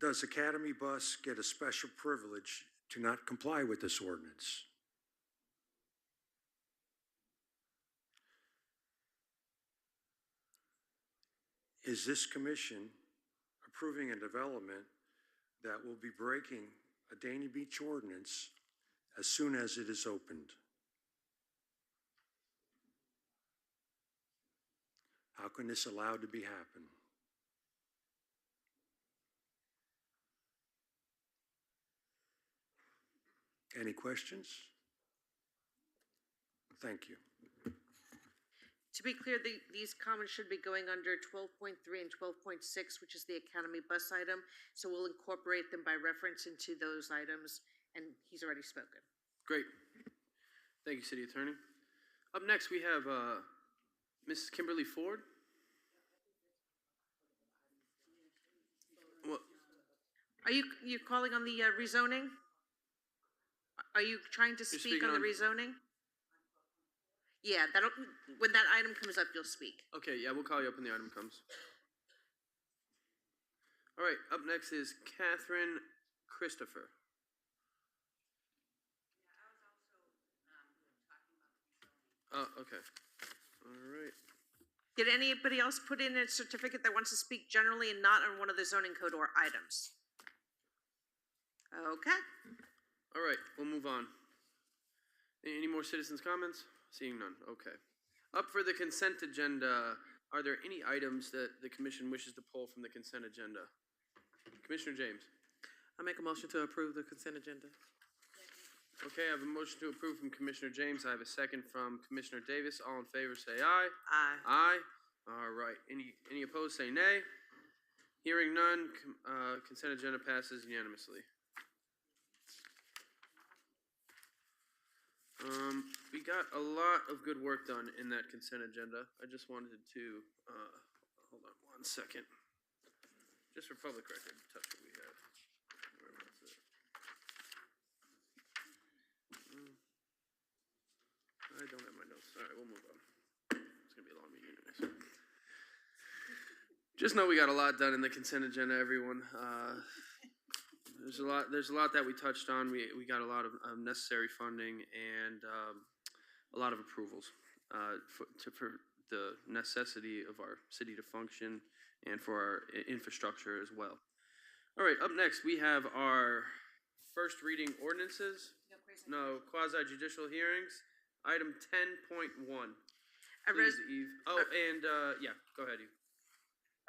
Does Academy Bus get a special privilege to not comply with this ordinance? Is this commission approving a development that will be breaking a Dania Beach ordinance as soon as it is opened? How can this allow to be happen? Any questions? Thank you. To be clear, these comments should be going under 12.3 and 12.6, which is the Academy bus item. So we'll incorporate them by reference into those items, and he's already spoken. Great. Thank you, City Attorney. Up next, we have Mrs. Kimberly Ford. Well, Are you calling on the rezoning? Are you trying to speak speaking on the on- rezoning? Yeah, when that item comes up, you'll speak. okay, yeah, we'll call you up when the item comes. All right, up next is Catherine Christopher. Oh, okay. All right. Did anybody else put in a certificate that wants to speak generally and not on one of the zoning code or items? Okay. All right, we'll move on. Any more citizens' comments? Seeing none, okay. Up for the consent agenda, are there any items that the commission wishes to pull from the consent agenda? Commissioner James. I make a motion to approve the consent agenda. Okay, I have a motion to approve from Commissioner James. I have a second from Commissioner Davis. All in favor, say aye. Aye. Aye. All right. Any opposed, say nay. Hearing none, consent agenda passes unanimously. We got a lot of good work done in that consent agenda. I just wanted to, hold on one second. Just for public record, touch what we have. Where was it? I don't have my notes. All right, we'll move on. It's gonna be a long meeting anyways. Just know we got a lot done in the consent agenda, everyone. There's a lot that we touched on. We got a lot of necessary funding and a lot of approvals for the necessity of our city to function and for our infrastructure as well. All right, up next we have our first reading ordinances. No quasi judicial hearings. Item 10.1. Please, Eve. Oh, and yeah, go ahead, Eve.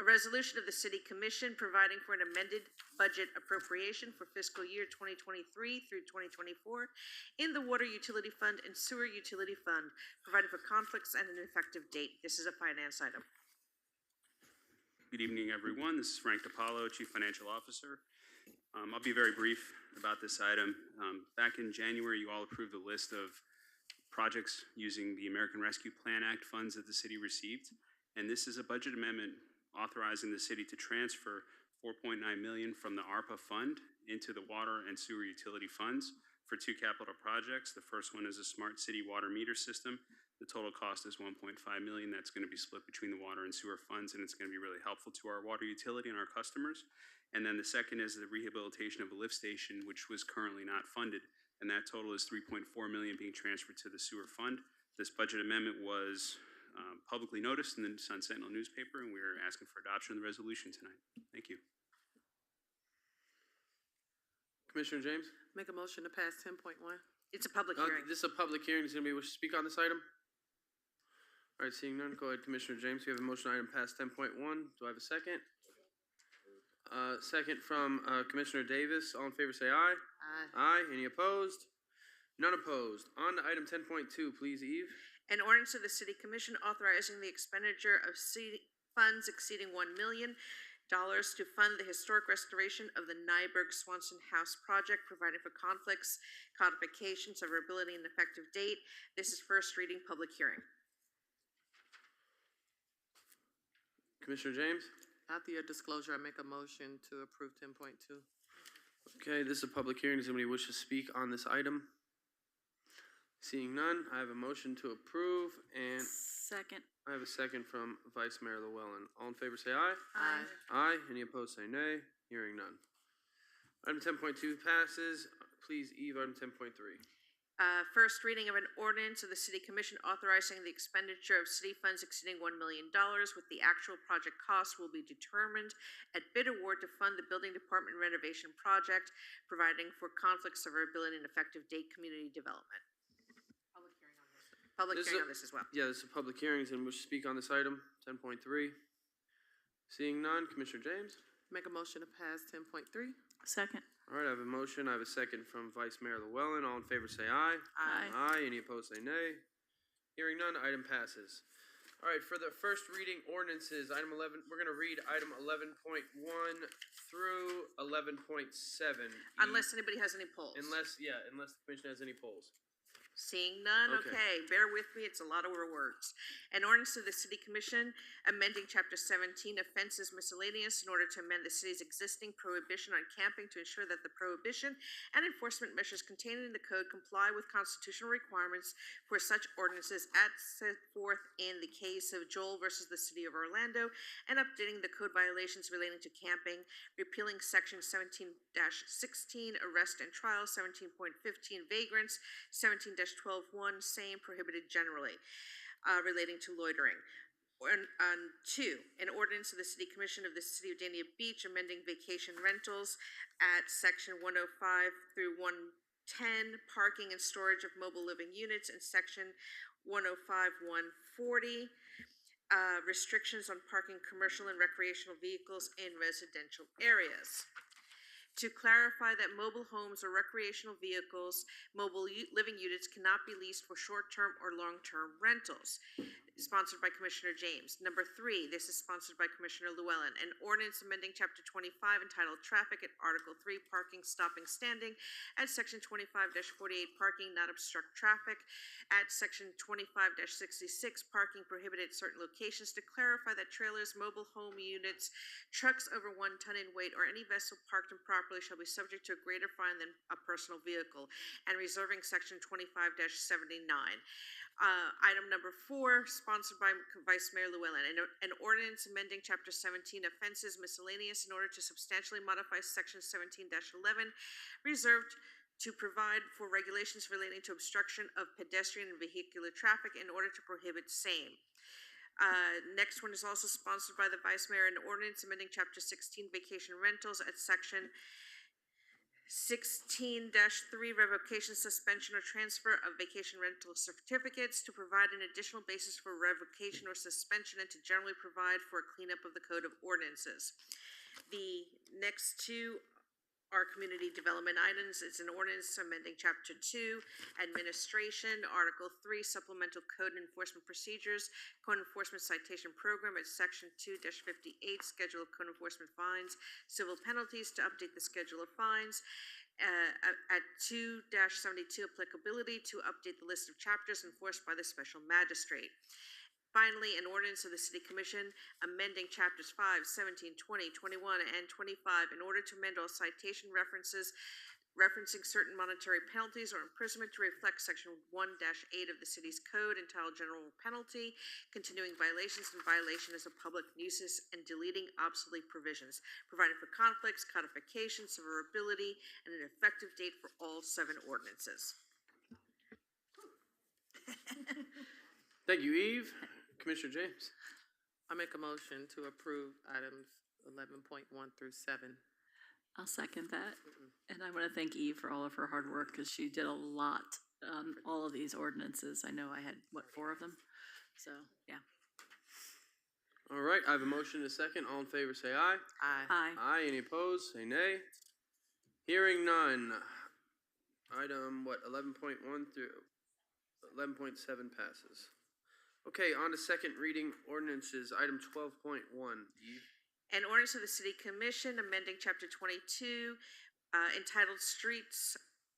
A resolution of the City Commission providing for an amended budget appropriation for fiscal year 2023 through 2024 in the Water Utility Fund and Sewer Utility Fund, providing for conflicts and an effective date. This is a finance item. Good evening, everyone. This is Frank DiPaolo, Chief Financial Officer. I'll be very brief about this item. Back in January, you all approved a list of projects using the American Rescue Plan Act funds that the city received, and this is a budget amendment authorizing the city to transfer $4.9 million from the ARPA fund into the water and sewer utility funds for two capital projects. The first one is a smart city water meter system. The total cost is $1.5 million. That's going to be split between the water and sewer funds, and it's going to be really helpful to our water utility and our customers. And then the second is the rehabilitation of a lift station, which was currently not funded, and that total is $3.4 million being transferred to the sewer fund. This budget amendment was publicly noticed in the Sun Sentinel newspaper, and we are asking for adoption of the resolution tonight. Thank you. Commissioner James? Make a motion to pass 10.1. It's a public hearing. This is a public hearing. Is anybody wish to speak on this item? All right, seeing none, go ahead, Commissioner James. We have a motion item pass 10.1. Do I have a second? Second from Commissioner Davis. All in favor say aye. Aye. Aye. Any opposed? None opposed. On to item 10.2, please, Eve. An ordinance of the City Commission authorizing the expenditure of funds exceeding $1 million to fund the historic restoration of the Nyberg Swanson House project, providing for conflicts, codification, severability, and effective date. This is first reading, public hearing. Commissioner James? After your disclosure, I make a motion to approve 10.2. Okay, this is a public hearing. Does anybody wish to speak on this item? Seeing none, I have a motion to approve, and Second. I have a second from Vice Mayor Llewellyn. All in favor say aye. Aye. Aye. Any opposed say nay. Hearing none. Item 10.2 passes. Please, Eve, item 10.3. First reading of an ordinance of the City Commission authorizing the expenditure of city funds exceeding $1 million with the actual project cost will be determined at bid award to fund the building department renovation project, providing for conflict, severability, and effective date community development. Public hearing on this as well. Yeah, this is a public hearing. Does anyone wish to speak on this item? 10.3. Seeing none, Commissioner James? Make a motion to pass 10.3. Second. All right, I have a motion. I have a second from Vice Mayor Llewellyn. All in favor say aye. Aye. Aye. Any opposed say nay. Hearing none, item passes. All right, for the first reading ordinances, item 11, we're gonna read item 11.1 through 11.7. Unless anybody has any polls. Unless the commission has any polls. Seeing none, Okay. okay, bear with me, it's a lot of words. An ordinance of the city commission amending chapter 17 offenses miscellaneous in order to amend the city's existing prohibition on camping to ensure that the prohibition and enforcement measures contained in the code comply with constitutional requirements for such ordinances as set forth in the case of Joel versus the city of Orlando, and updating the code violations relating to camping, repealing section 17-16 arrest and trial, 17.15 vagrants, 17-12-1 same prohibited generally, relating to loitering. On 2, an ordinance of the City Commission of the City of Dania Beach amending vacation rentals at section 105 through 110, parking and storage of mobile living units, and section 105-140, restrictions on parking commercial and recreational vehicles in residential areas. To clarify that mobile homes or recreational vehicles, living units cannot be leased for short-term or long-term rentals. Sponsored by Commissioner James. Number 3, this is sponsored by Commissioner Llewellyn. An ordinance amending Chapter 25 entitled Traffic at Article 3, Parking, Stopping, Standing, at Section 25-48, Parking, Not Obstruct Traffic, at Section 25-66, Parking Prohibited at Certain Locations, to clarify that trailers, mobile home units, trucks over 1 ton in weight, or any vessel parked improperly shall be subject to a greater fine than a personal vehicle, and reserving Section 25-79. Item number 4, sponsored by Vice Mayor Llewellyn, an ordinance amending Chapter 17 offenses miscellaneous in order to substantially modify Section 17-11, reserved to provide for regulations relating to obstruction of pedestrian and vehicular traffic in order to prohibit same. Next one is also sponsored by the Vice Mayor, an ordinance amending Chapter 16 vacation rentals at Section 16-3, revocation, suspension, or transfer of vacation rental certificates, to provide an additional basis for revocation or suspension, and to generally provide for a cleanup of the Code of Ordinances. The next 2 are community development items. It's an ordinance amending Chapter 2, Administration, Article 3, Supplemental Code Enforcement Procedures, Code Enforcement Citation Program at Section 2-58, Schedule of Code Enforcement Fines, Civil Penalties, to update the schedule of fines. At 2-72, Applicability, to update the list of chapters enforced by the special magistrate. Finally, an ordinance of the City Commission amending Chapters 5, 17, 20, 21, and 25 in order to amend all citation referencing certain monetary penalties or imprisonment to reflect Section 1-8 of the city's code entitled General Penalty, continuing violations and violation as a public nuisance, and deleting obsolete provisions, providing for conflicts, codification, severability, and an effective date for all 7 ordinances. Thank you, Eve. Commissioner James. I make a motion to approve items 11.1 through 7. I'll second that. And I want to thank Eve for all of her hard work, because she did a lot on all of these ordinances. I know I had, 4 of them? So, yeah. All right, I have a motion and a second. All in favor, say aye. Aye. Aye. Aye. Any opposed, say nay. Hearing none. Item, 11.1 through 11.7 passes. Okay, on to second reading ordinances. Item 12.1. Eve. An ordinance of the City Commission amending Chapter 22 entitled Streets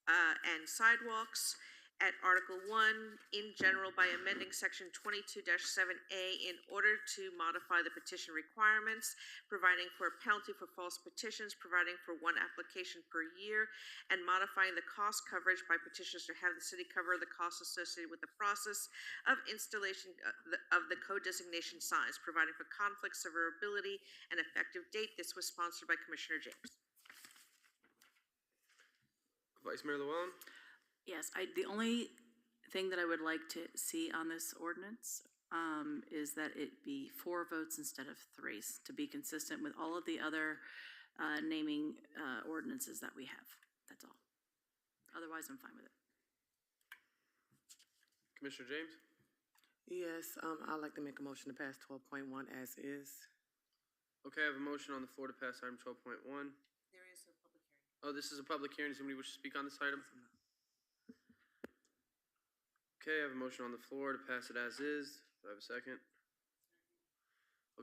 and Sidewalks at Article 1 in general by amending Section 22-7A in order to modify the petition requirements, providing for a penalty for false petitions, providing for 1 application per year, and modifying the cost coverage by petitioners to have the city cover the costs associated with the process of installation of the code designation signs, providing for conflict, severability, and effective date. This was sponsored by Commissioner James. Vice Mayor Llewellyn. Yes, the only thing that I would like to see on this ordinance is that it be 4 votes instead of 3, to be consistent with all of the other naming ordinances that we have. That's all. Otherwise, I'm fine with it. Commissioner James. Yes, I'd like to make a motion to pass 12.1 as is. Okay, I have a motion on the floor to pass item 12.1. There is a public hearing. Oh, this is a public hearing. Does anybody wish to speak on this item? Okay, I have a motion on the floor to pass it as is. Do I have a second?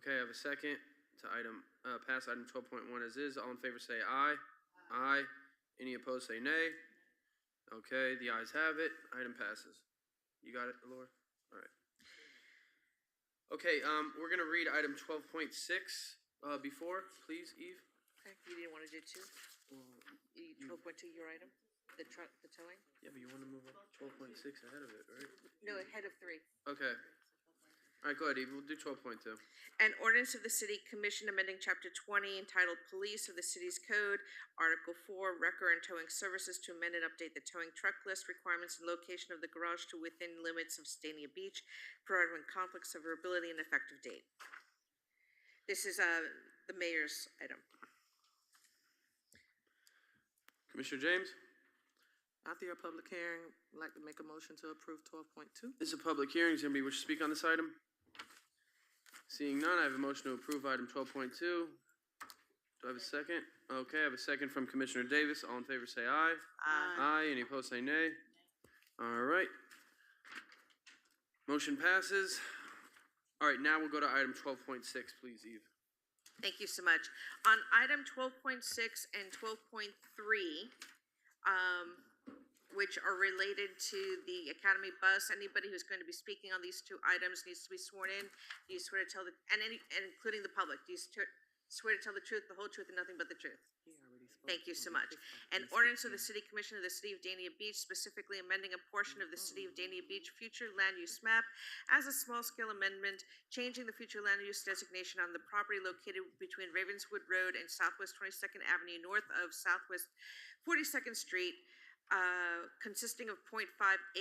Okay, I have a second to pass item 12.1 as is. All in favor say aye. Aye. Any opposed say nay. Okay, the ayes have it. Item passes. You got it, Laura? All right. Okay, we're gonna read item 12.6 before, please, Eve. Okay, you didn't want to do two? You 12.2 your item? The towing? Yeah, but you want to move up 12.6 ahead of it, right? No, ahead of 3. Okay. All right, go ahead, Eve. We'll do 12.2. An ordinance of the City Commission amending Chapter 20 entitled Police of the City's Code, Article 4, Wrecker and Towing Services to amend and update the towing truck list requirements and location of the garage to within limits of Stania Beach, providing conflict severability and effective date. This is the mayor's item. Commissioner James? After your public hearing, I'd like to make a motion to approve 12.2. This is a public hearing. Is there anybody wish to speak on this item? Seeing none, I have a motion to approve item 12.2. Do I have a second? Okay, I have a second from Commissioner Davis. All in favor say aye. Aye. Any opposed say nay. All right. Motion passes. All right, now we'll go to item 12.6, please, Eve. Thank you so much. On item 12.6 and 12.3, which are related to the Academy bus, anybody who's going to be speaking on these two items needs to be sworn in. Do you swear to tell and including the public, do you swear to tell the truth, the whole truth, and nothing but the truth? Thank you so much. An ordinance of the City Commission of the City of Dania Beach, specifically amending a portion of the City of Dania Beach future land use map as a small-scale amendment, changing the future land use designation on the property located between Ravenswood Road and Southwest 22nd Avenue, north of Southwest 42nd Street, consisting of 0.5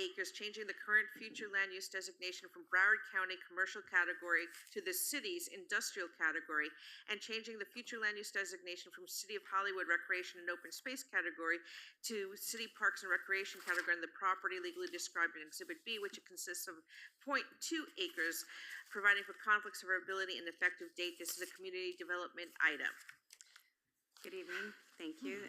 acres, changing the current future land use designation from Broward County commercial category to the city's industrial category, and changing the future land use designation from City of Hollywood recreation and open space category to City Parks and Recreation category on the property legally described in Exhibit B, which consists of 0.2 acres, providing for conflict severability and effective date. This is a community development item. Good evening. Thank you.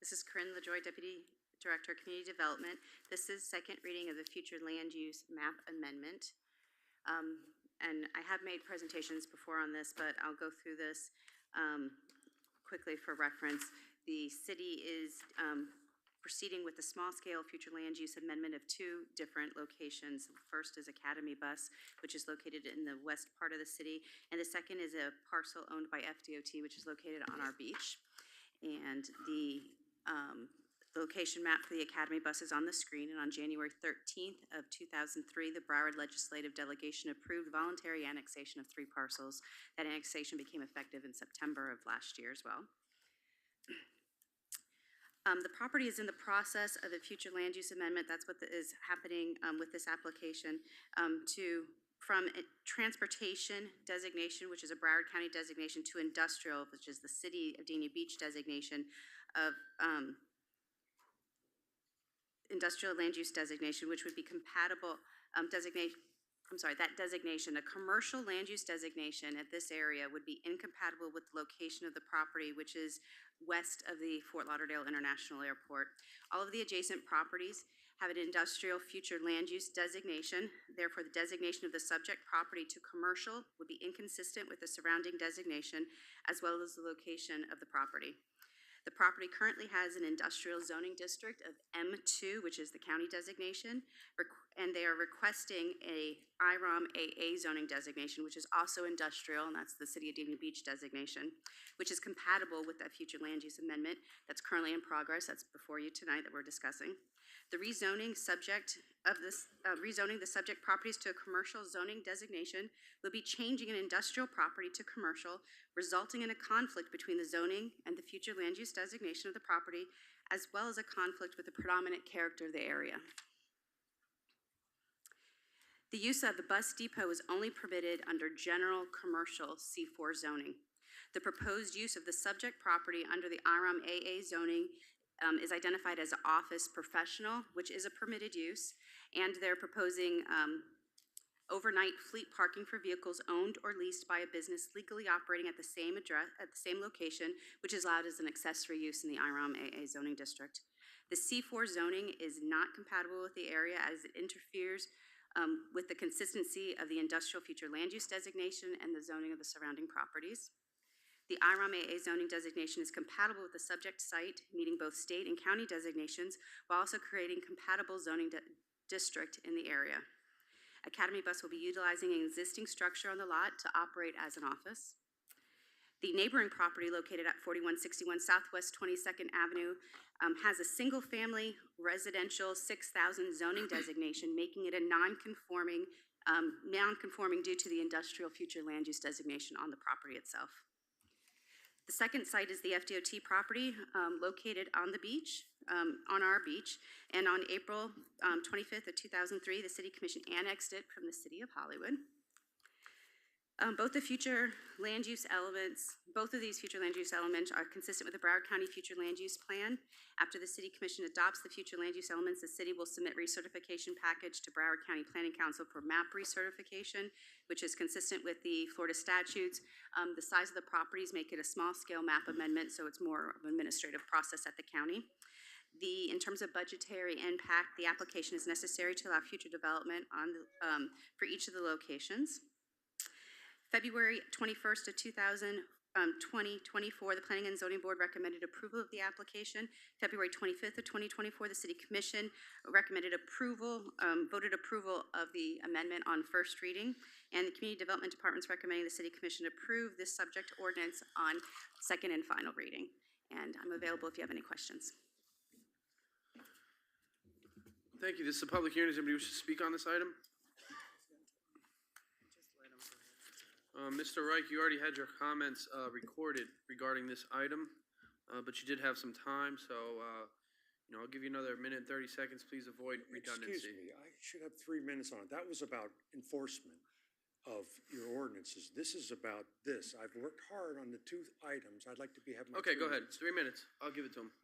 This is Corinne LaJoy, Deputy Director of Community Development. This is second reading of the future land use map amendment. And I have made presentations before on this, but I'll go through this quickly for reference. The city is proceeding with the small-scale future land use amendment of two different locations. The first is Academy Bus, which is located in the west part of the city, and the second is a parcel owned by FDOT, which is located on our beach. And the location map for the Academy Bus is on the screen, and on January 13th of 2003, the Broward Legislative Delegation approved voluntary annexation of 3 parcels. That annexation became effective in September of last year as well. The property is in the process of a future land use amendment. That's what is happening with this application from a transportation designation, which is a Broward County designation, to industrial, which is the City of Dania Beach designation of industrial land use designation, which would be compatible, that designation, a commercial land use designation at this area would be incompatible with the location of the property, which is west of the Fort Lauderdale International Airport. All of the adjacent properties have an industrial future land use designation. Therefore, the designation of the subject property to commercial would be inconsistent with the surrounding designation, as well as the location of the property. The property currently has an industrial zoning district of M2, which is the county designation, and they are requesting a IROM AA zoning designation, which is also industrial, and that's the City of Dania Beach designation, which is compatible with that future land use amendment that's currently in progress. That's before you tonight that we're discussing. The rezoning rezoning the subject properties to a commercial zoning designation will be changing an industrial property to commercial, resulting in a conflict between the zoning and the future land use designation of the property, as well as a conflict with the predominant character of the area. The use of the bus depot is only permitted under general commercial C4 zoning. The proposed use of the subject property under the IROM AA zoning is identified as office professional, which is a permitted use, and they're proposing overnight fleet parking for vehicles owned or leased by a business legally operating at the same address, at the same location, which is allowed as an accessory use in the IROM AA zoning district. The C4 zoning is not compatible with the area as it interferes with the consistency of the industrial future land use designation and the zoning of the surrounding properties. The IROM AA zoning designation is compatible with the subject site, meeting both state and county designations, while also creating compatible zoning district in the area. Academy Bus will be utilizing an existing structure on the lot to operate as an office. The neighboring property located at 4161 Southwest 22nd Avenue has a single-family residential 6,000 zoning designation, making it a non-conforming due to the industrial future land use designation on the property itself. The second site is the FDOT property located on the beach, on our beach, and on April 25th of 2003, the City Commission annexed it from the City of Hollywood. Both of these future land use elements are consistent with the Broward County Future Land Use Plan. After the City Commission adopts the future land use elements, the city will submit recertification package to Broward County Planning Council for map recertification, which is consistent with the Florida statutes. The size of the properties make it a small-scale map amendment, so it's more of an administrative process at the county. In terms of budgetary impact, the application is necessary to allow future development for each of the locations. February 21st of 2024, the Planning and Zoning Board recommended approval of the application. February 25th of 2024, the City Commission recommended approval, voted approval of the amendment on first reading, and the Community Development Department is recommending the City Commission approve this subject ordinance on second and final reading. And I'm available if you have any questions. Thank you. This is a public hearing. Does anybody wish to speak on this item? Mr. Reich, you already had your comments recorded regarding this item, but you did have some time, so I'll give you another minute and 30 seconds. Please avoid redundancy. Excuse me, I should have 3 minutes on it. That was about enforcement of your ordinances. This is about this. I've worked hard on the 2 items. I'd like to have my Okay, 3 go ahead. minutes. It's 3 minutes. I'll give it to him.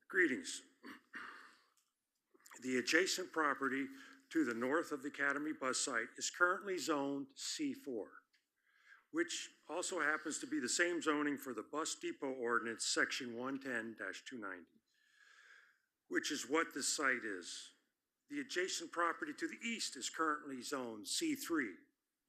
Greetings. The adjacent property to the north of the Academy Bus site is currently zoned C4, which also happens to be the same zoning for the Bus Depot Ordinance, Section 110-290, which is what this site is. The adjacent property to the east is currently zoned C3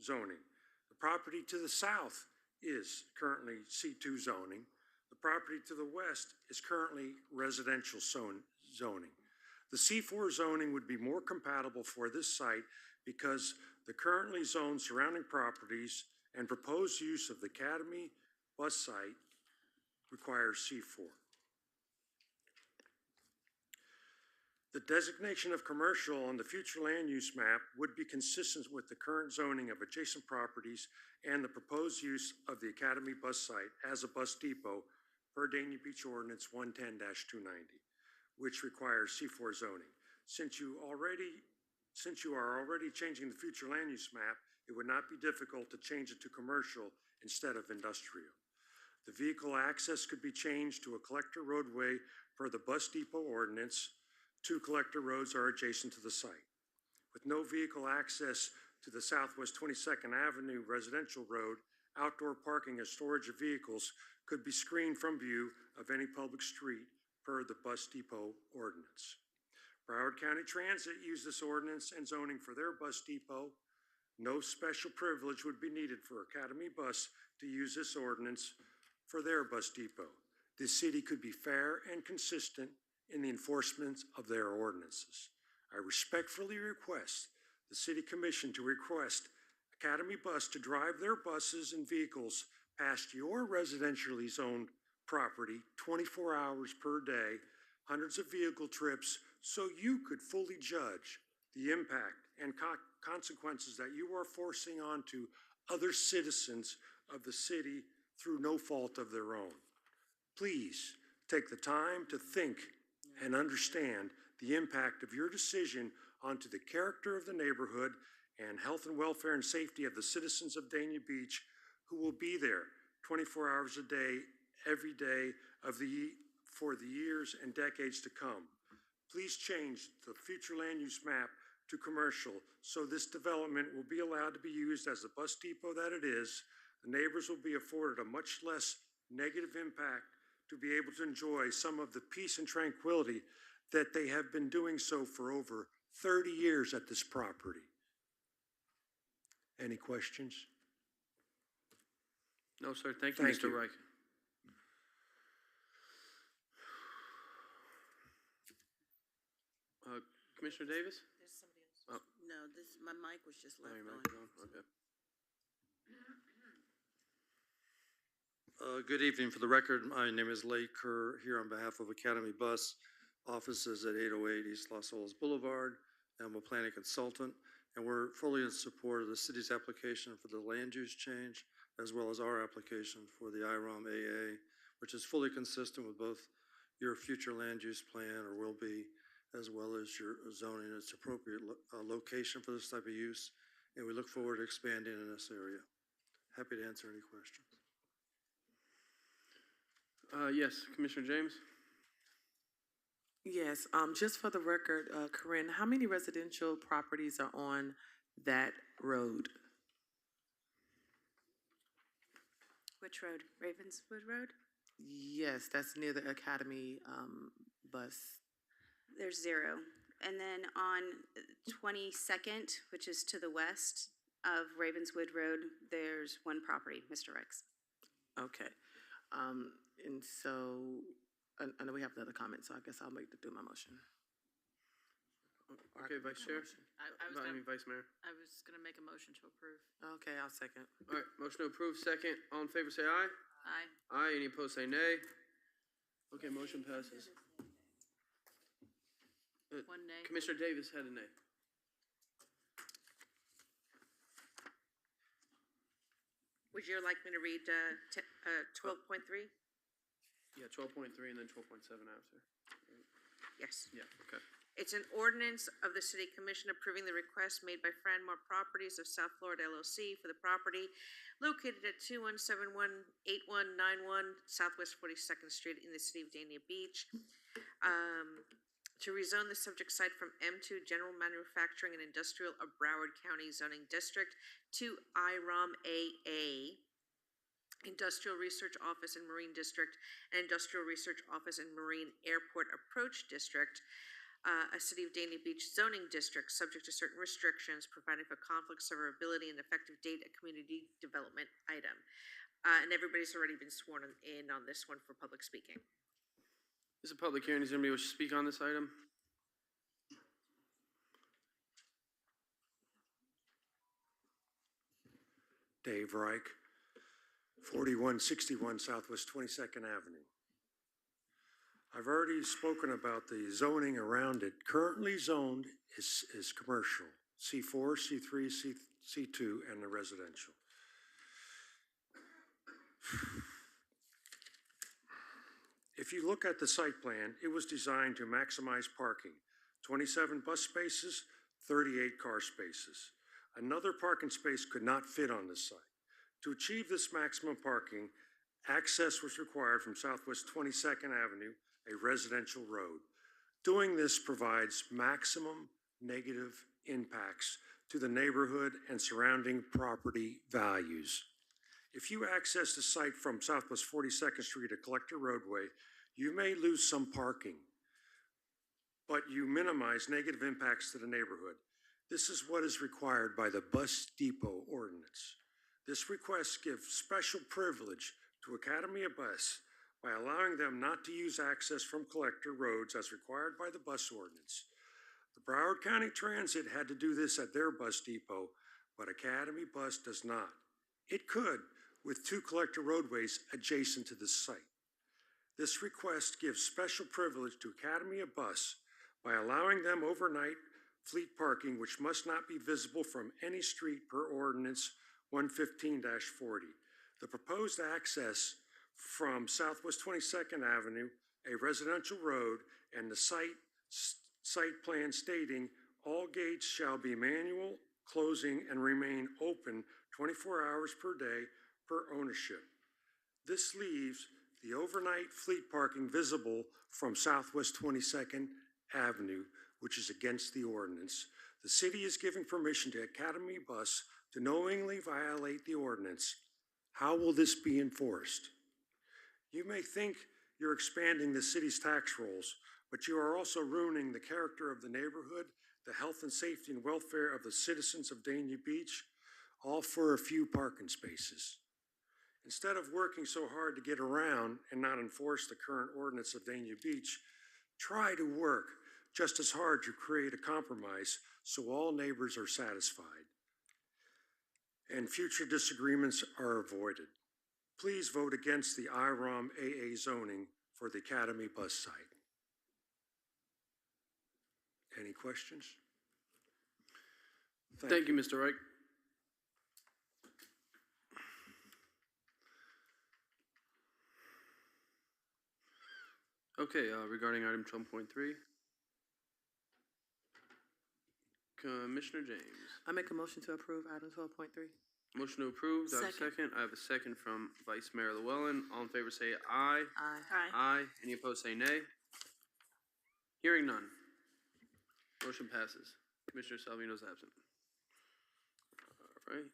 zoning. The property to the south is currently C2 zoning. The property to the west is currently residential zoning. The C4 zoning would be more compatible for this site because the currently zoned surrounding properties and proposed use of the Academy Bus site requires C4. The designation of commercial on the future land use map would be consistent with the current zoning of adjacent properties and the proposed use of the Academy Bus site as a bus depot per Dania Beach Ordinance 110-290, which requires C4 zoning. Since you are already changing the future land use map, it would not be difficult to change it to commercial instead of industrial. The vehicle access could be changed to a collector roadway per the Bus Depot Ordinance. 2 collector roads are adjacent to the site. With no vehicle access to the Southwest 22nd Avenue residential road, outdoor parking and storage of vehicles could be screened from view of any public street per the Bus Depot Ordinance. Broward County Transit used this ordinance and zoning for their bus depot. No special privilege would be needed for Academy Bus to use this ordinance for their bus depot. The city could be fair and consistent in the enforcement of their ordinances. I respectfully request the City Commission to request Academy Bus to drive their buses and vehicles past your residentially zoned property 24 hours per day, hundreds of vehicle trips, so you could fully judge the impact and consequences that you are forcing onto other citizens of the city through no fault of their own. Please take the time to think and understand the impact of your decision onto the character of the neighborhood and health and welfare and safety of the citizens of Dania Beach who will be there 24 hours a day, every day for the years and decades to come. Please change the future land use map to commercial so this development will be allowed to be used as the bus depot that it is. The neighbors will be afforded a much less negative impact to be able to enjoy some of the peace and tranquility that they have been doing so for over 30 years at this property. Any questions? No, sir. Thank you, Thank Mr. you. Reich. Commissioner Davis? There's somebody else. Oh. No, my mic was just Oh, left your going. mic on? Okay. Good evening. For the record, my name is Lay Kerr, here on behalf of Academy Bus. Offices at 808 East Los Olas Boulevard. I'm a planning consultant, and we're fully in support of the city's application for the land use change, as well as our application for the IROM AA, which is fully consistent with both your future land use plan, or will be, as well as your zoning. It's appropriate location for this type of use, and we look forward to expanding in this area. Happy to answer any questions. Yes, Commissioner James? Yes, just for the record, Corinne, how many residential properties are on that road? Which road? Ravenswood Road? Yes, that's near the Academy, bus. There's 0. And then on 22nd, which is to the west of Ravenswood Road, there's 1 property, Mr. Rex. Okay, and so, I know we have another comment, so I guess I'll do my motion. Okay, Vice Chair? Vice Mayor. I was gonna make a motion to approve. Okay, I'll second. All right, motion to approve, second. All in favor, say aye. Aye. Aye. Any opposed, say nay. Okay, motion passes. One nay. Commissioner Davis had a nay. Would you like me to read 12.3? Yeah, 12.3 and then 12.7 after. Yes. Yeah, okay. It's an ordinance of the City Commission approving the request made by Franmore Properties of South Florida LLC for the property located at 2171-8191 Southwest 42nd Street in the city of Dania Beach, to rezone the subject site from M2 General Manufacturing and Industrial of Broward County Zoning District to IROM AA, Industrial Research Office and Marine District, and Industrial Research Office and Marine Airport Approach District, a City of Dania Beach zoning district, subject to certain restrictions, providing for conflict severability and effective date, a community development item. And everybody's already been sworn in on this one for public speaking. This is a public hearing. Does anybody wish to speak on this item? Dave Reich, 4161 Southwest 22nd Avenue. I've already spoken about the zoning around it. Currently zoned is commercial, C4, C3, C2, and the residential. If you look at the site plan, it was designed to maximize parking. 27 bus spaces, 38 car spaces. Another parking space could not fit on this site. To achieve this maximum parking, access was required from Southwest 22nd Avenue, a residential road. Doing this provides maximum negative impacts to the neighborhood and surrounding property values. If you access the site from Southwest 42nd Street to Collector Roadway, you may lose some parking, but you minimize negative impacts to the neighborhood. This is what is required by the Bus Depot ordinance. This request gives special privilege to Academy of Bus by allowing them not to use access from collector roads as required by the bus ordinance. The Broward County Transit had to do this at their bus depot, but Academy Bus does not. It could, with 2 collector roadways adjacent to the site. This request gives special privilege to Academy of Bus by allowing them overnight fleet parking, which must not be visible from any street per ordinance 115-40. The proposed access from Southwest 22nd Avenue, a residential road, and the site plan stating all gates shall be manual, closing, and remain open 24 hours per day per ownership. This leaves the overnight fleet parking visible from Southwest 22nd Avenue, which is against the ordinance. The city is giving permission to Academy Bus to knowingly violate the ordinance. How will this be enforced? You may think you're expanding the city's tax rolls, but you are also ruining the character of the neighborhood, the health and safety and welfare of the citizens of Dania Beach. all for a few parking spaces. Instead of working so hard to get around and not enforce the current ordinance of Dania Beach, try to work just as hard to create a compromise so all neighbors are satisfied and future disagreements are avoided. Please vote against the IROM AA zoning for the Academy bus site. Any questions? Thank you, Mr. Reich. Okay, regarding item 12.3. Commissioner James. I make a motion to approve item 12.3. Motion to approve. Do I have a second? I have a second from Vice Mayor Llewellyn. All in favor say aye. Aye. Aye. Any opposed say nay. Hearing none. Motion passes. Commissioner Salvino is absent. All right.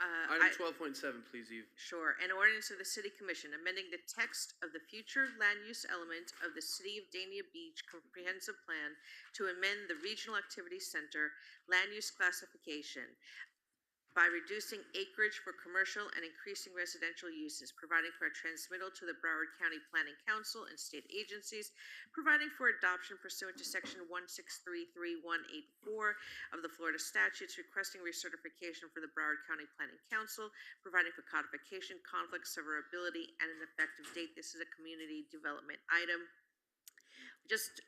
Item 12.7, please, Eve. Sure. An ordinance of the City Commission amending the text of the future land use element of the City of Dania Beach Comprehensive Plan to amend the Regional Activity Center land use classification by reducing acreage for commercial and increasing residential uses, providing for a transmittal to the Broward County Planning Council and state agencies, providing for adoption pursuant to Section 1633184 of the Florida statutes, requesting recertification for the Broward County Planning Council, providing for codification, conflict, severability, and an effective date. This is a community development item. Just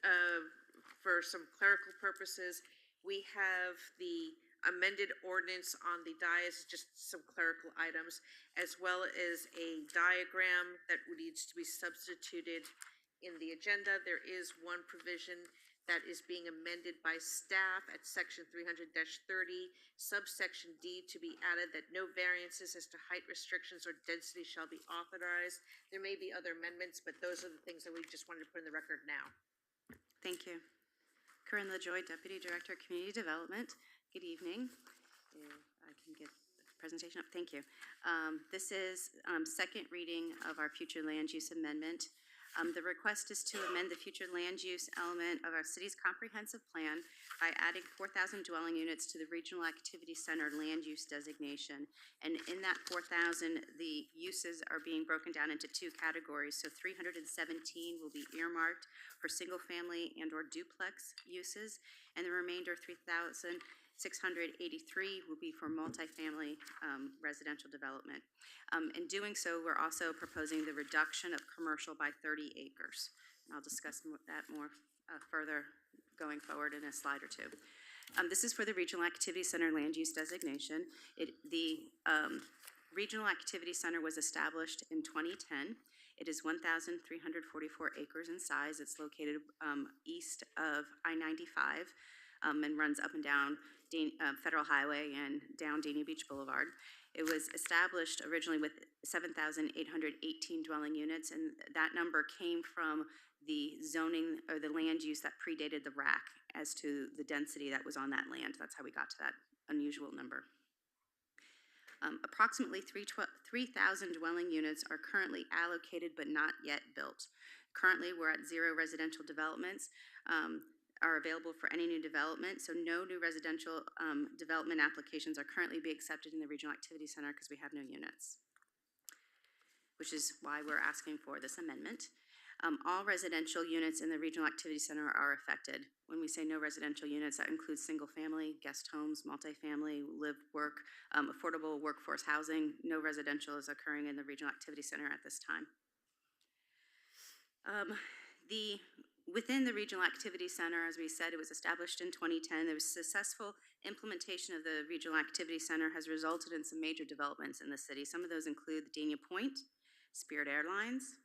for some clerical purposes, we have the amended ordinance on the dais, just some clerical items, as well as a diagram that needs to be substituted in the agenda. There is one provision that is being amended by staff at section 300-30, subsection D, to be added that no variances as to height restrictions or density shall be authorized. There may be other amendments, but those are the things that we just wanted to put in the record now. Thank you. Corinne LaJoy, Deputy Director, Community Development. Good evening. If I can get the presentation up. Thank you. This is second reading of our future land use amendment. The request is to amend the future land use element of our city's comprehensive plan by adding 4,000 dwelling units to the Regional Activity Center land use designation. And in that 4,000, the uses are being broken down into two categories. So 317 will be earmarked for single-family and/or duplex uses, and the remainder 3,683 will be for multifamily residential development. In doing so, we're also proposing the reduction of commercial by 30 acres. And I'll discuss that more further going forward in a slide or two. This is for the Regional Activity Center land use designation. The Regional Activity Center was established in 2010. It is 1,344 acres in size. It's located east of I-95 and runs up and down Federal Highway and down Dania Beach Boulevard. It was established originally with 7,818 dwelling units, and that number came from the zoning or the land use that predated the RAC as to the density that was on that land. That's how we got to that unusual number. Approximately 3,000 dwelling units are currently allocated but not yet built. Currently, we're at 0 residential developments are available for any new development, so no new residential development applications are currently being accepted in the Regional Activity Center because we have no units, which is why we're asking for this amendment. All residential units in the Regional Activity Center are affected. When we say no residential units, that includes single-family, guest homes, multifamily, live, work, affordable workforce housing. No residential is occurring in the Regional Activity Center at this time. Within the Regional Activity Center, as we said, it was established in 2010. The successful implementation of the Regional Activity Center has resulted in some major developments in the city. Some of those include the Dania Point, Spirit Airlines.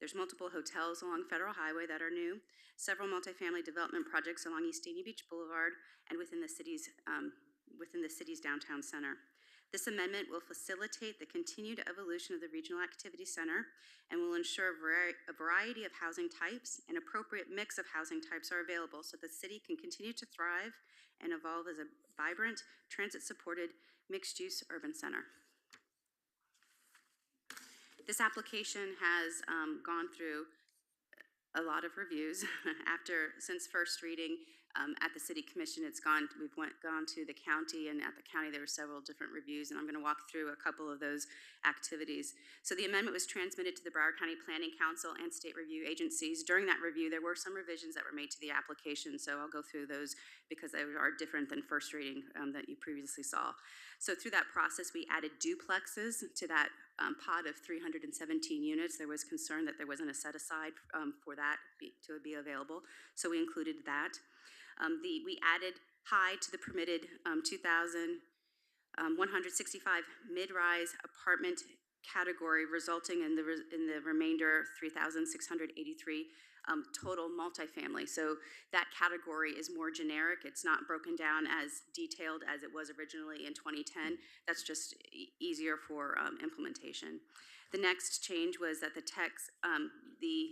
There's multiple hotels along Federal Highway that are new, several multifamily development projects along East Dania Beach Boulevard and within the city's downtown center. This amendment will facilitate the continued evolution of the Regional Activity Center and will ensure a variety of housing types and appropriate mix of housing types are available so the city can continue to thrive and evolve as a vibrant, transit-supported, mixed-use urban center. This application has gone through a lot of reviews. Since first reading, At the city commission, gone to the county, and at the county, there were several different reviews, and I'm gonna walk through a couple of those activities. So the amendment was transmitted to the Broward County Planning Council and state review agencies. During that review, there were some revisions that were made to the application, so I'll go through those because they are different than first reading that you previously saw. So through that process, we added duplexes to that pot of 317 units. There was concern that there wasn't a set aside for that to be available, so we included that. We added high to the permitted 2,165 mid-rise apartment category, resulting in the remainder 3,683 total multifamily. So that category is more generic. It's not broken down as detailed as it was originally in 2010. That's just easier for implementation. The next change was that the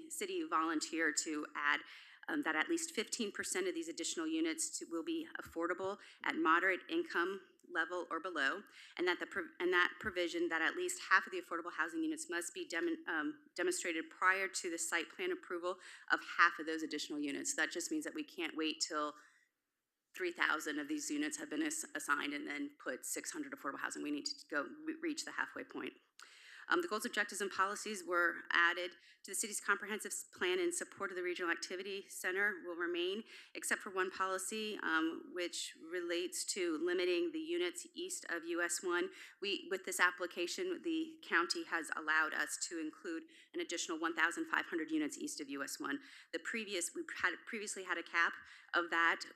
city volunteered to add that at least 15% of these additional units will be affordable at moderate income level or below, and that provision that at least half of the affordable housing units must be demonstrated prior to the site plan approval of half of those additional units. That just means that we can't wait till 3,000 of these units have been assigned and then put 600 affordable housing. We need to reach the halfway point. The goals, objectives, and policies were added to the city's comprehensive plan in support of the Regional Activity Center will remain, except for one policy, which relates to limiting the units east of US 1. With this application, the county has allowed us to include an additional 1,500 units east of US 1. We previously had a cap of that,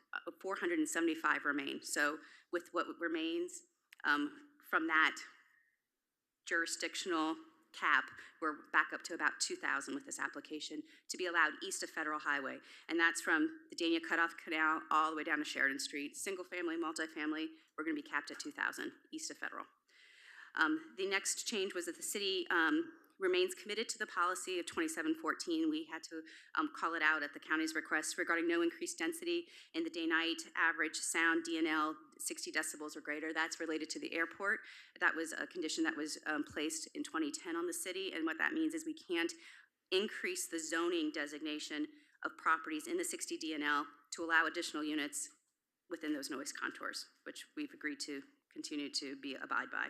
475 remain. So with what remains from that jurisdictional cap, we're back up to about 2,000 with this application to be allowed east of Federal Highway. And that's from the Dania Cutoff Canal all the way down to Sheridan Street. Single family, multifamily, we're gonna be capped at 2,000 east of Federal. The next change was that the city remains committed to the policy of 2714. We had to call it out at the county's request regarding no increased density in the day-night average sound DNL 60 decibels or greater. That's related to the airport. That was a condition that was placed in 2010 on the city, and what that means is we can't increase the zoning designation of properties in the 60 DNL to allow additional units within those noise contours, which we've agreed to continue to abide by.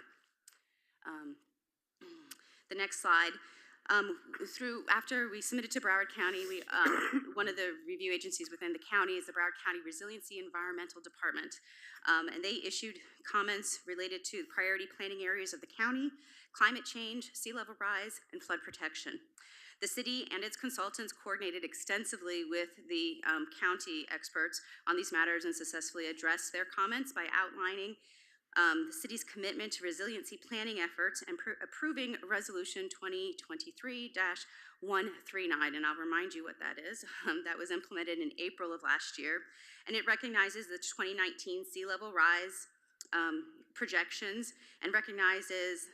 The next slide. After we submitted to Broward County, one of the review agencies within the county is the Broward County Resiliency Environmental Department. And they issued comments related to priority planning areas of the county, climate change, sea level rise, and flood protection. The city and its consultants coordinated extensively with the county experts on these matters and successfully addressed their comments by outlining the city's commitment to resiliency planning efforts and approving Resolution 2023-139. And I'll remind you what that is. That was implemented in April of last year. And it recognizes the 2019 sea level rise projections and recognizes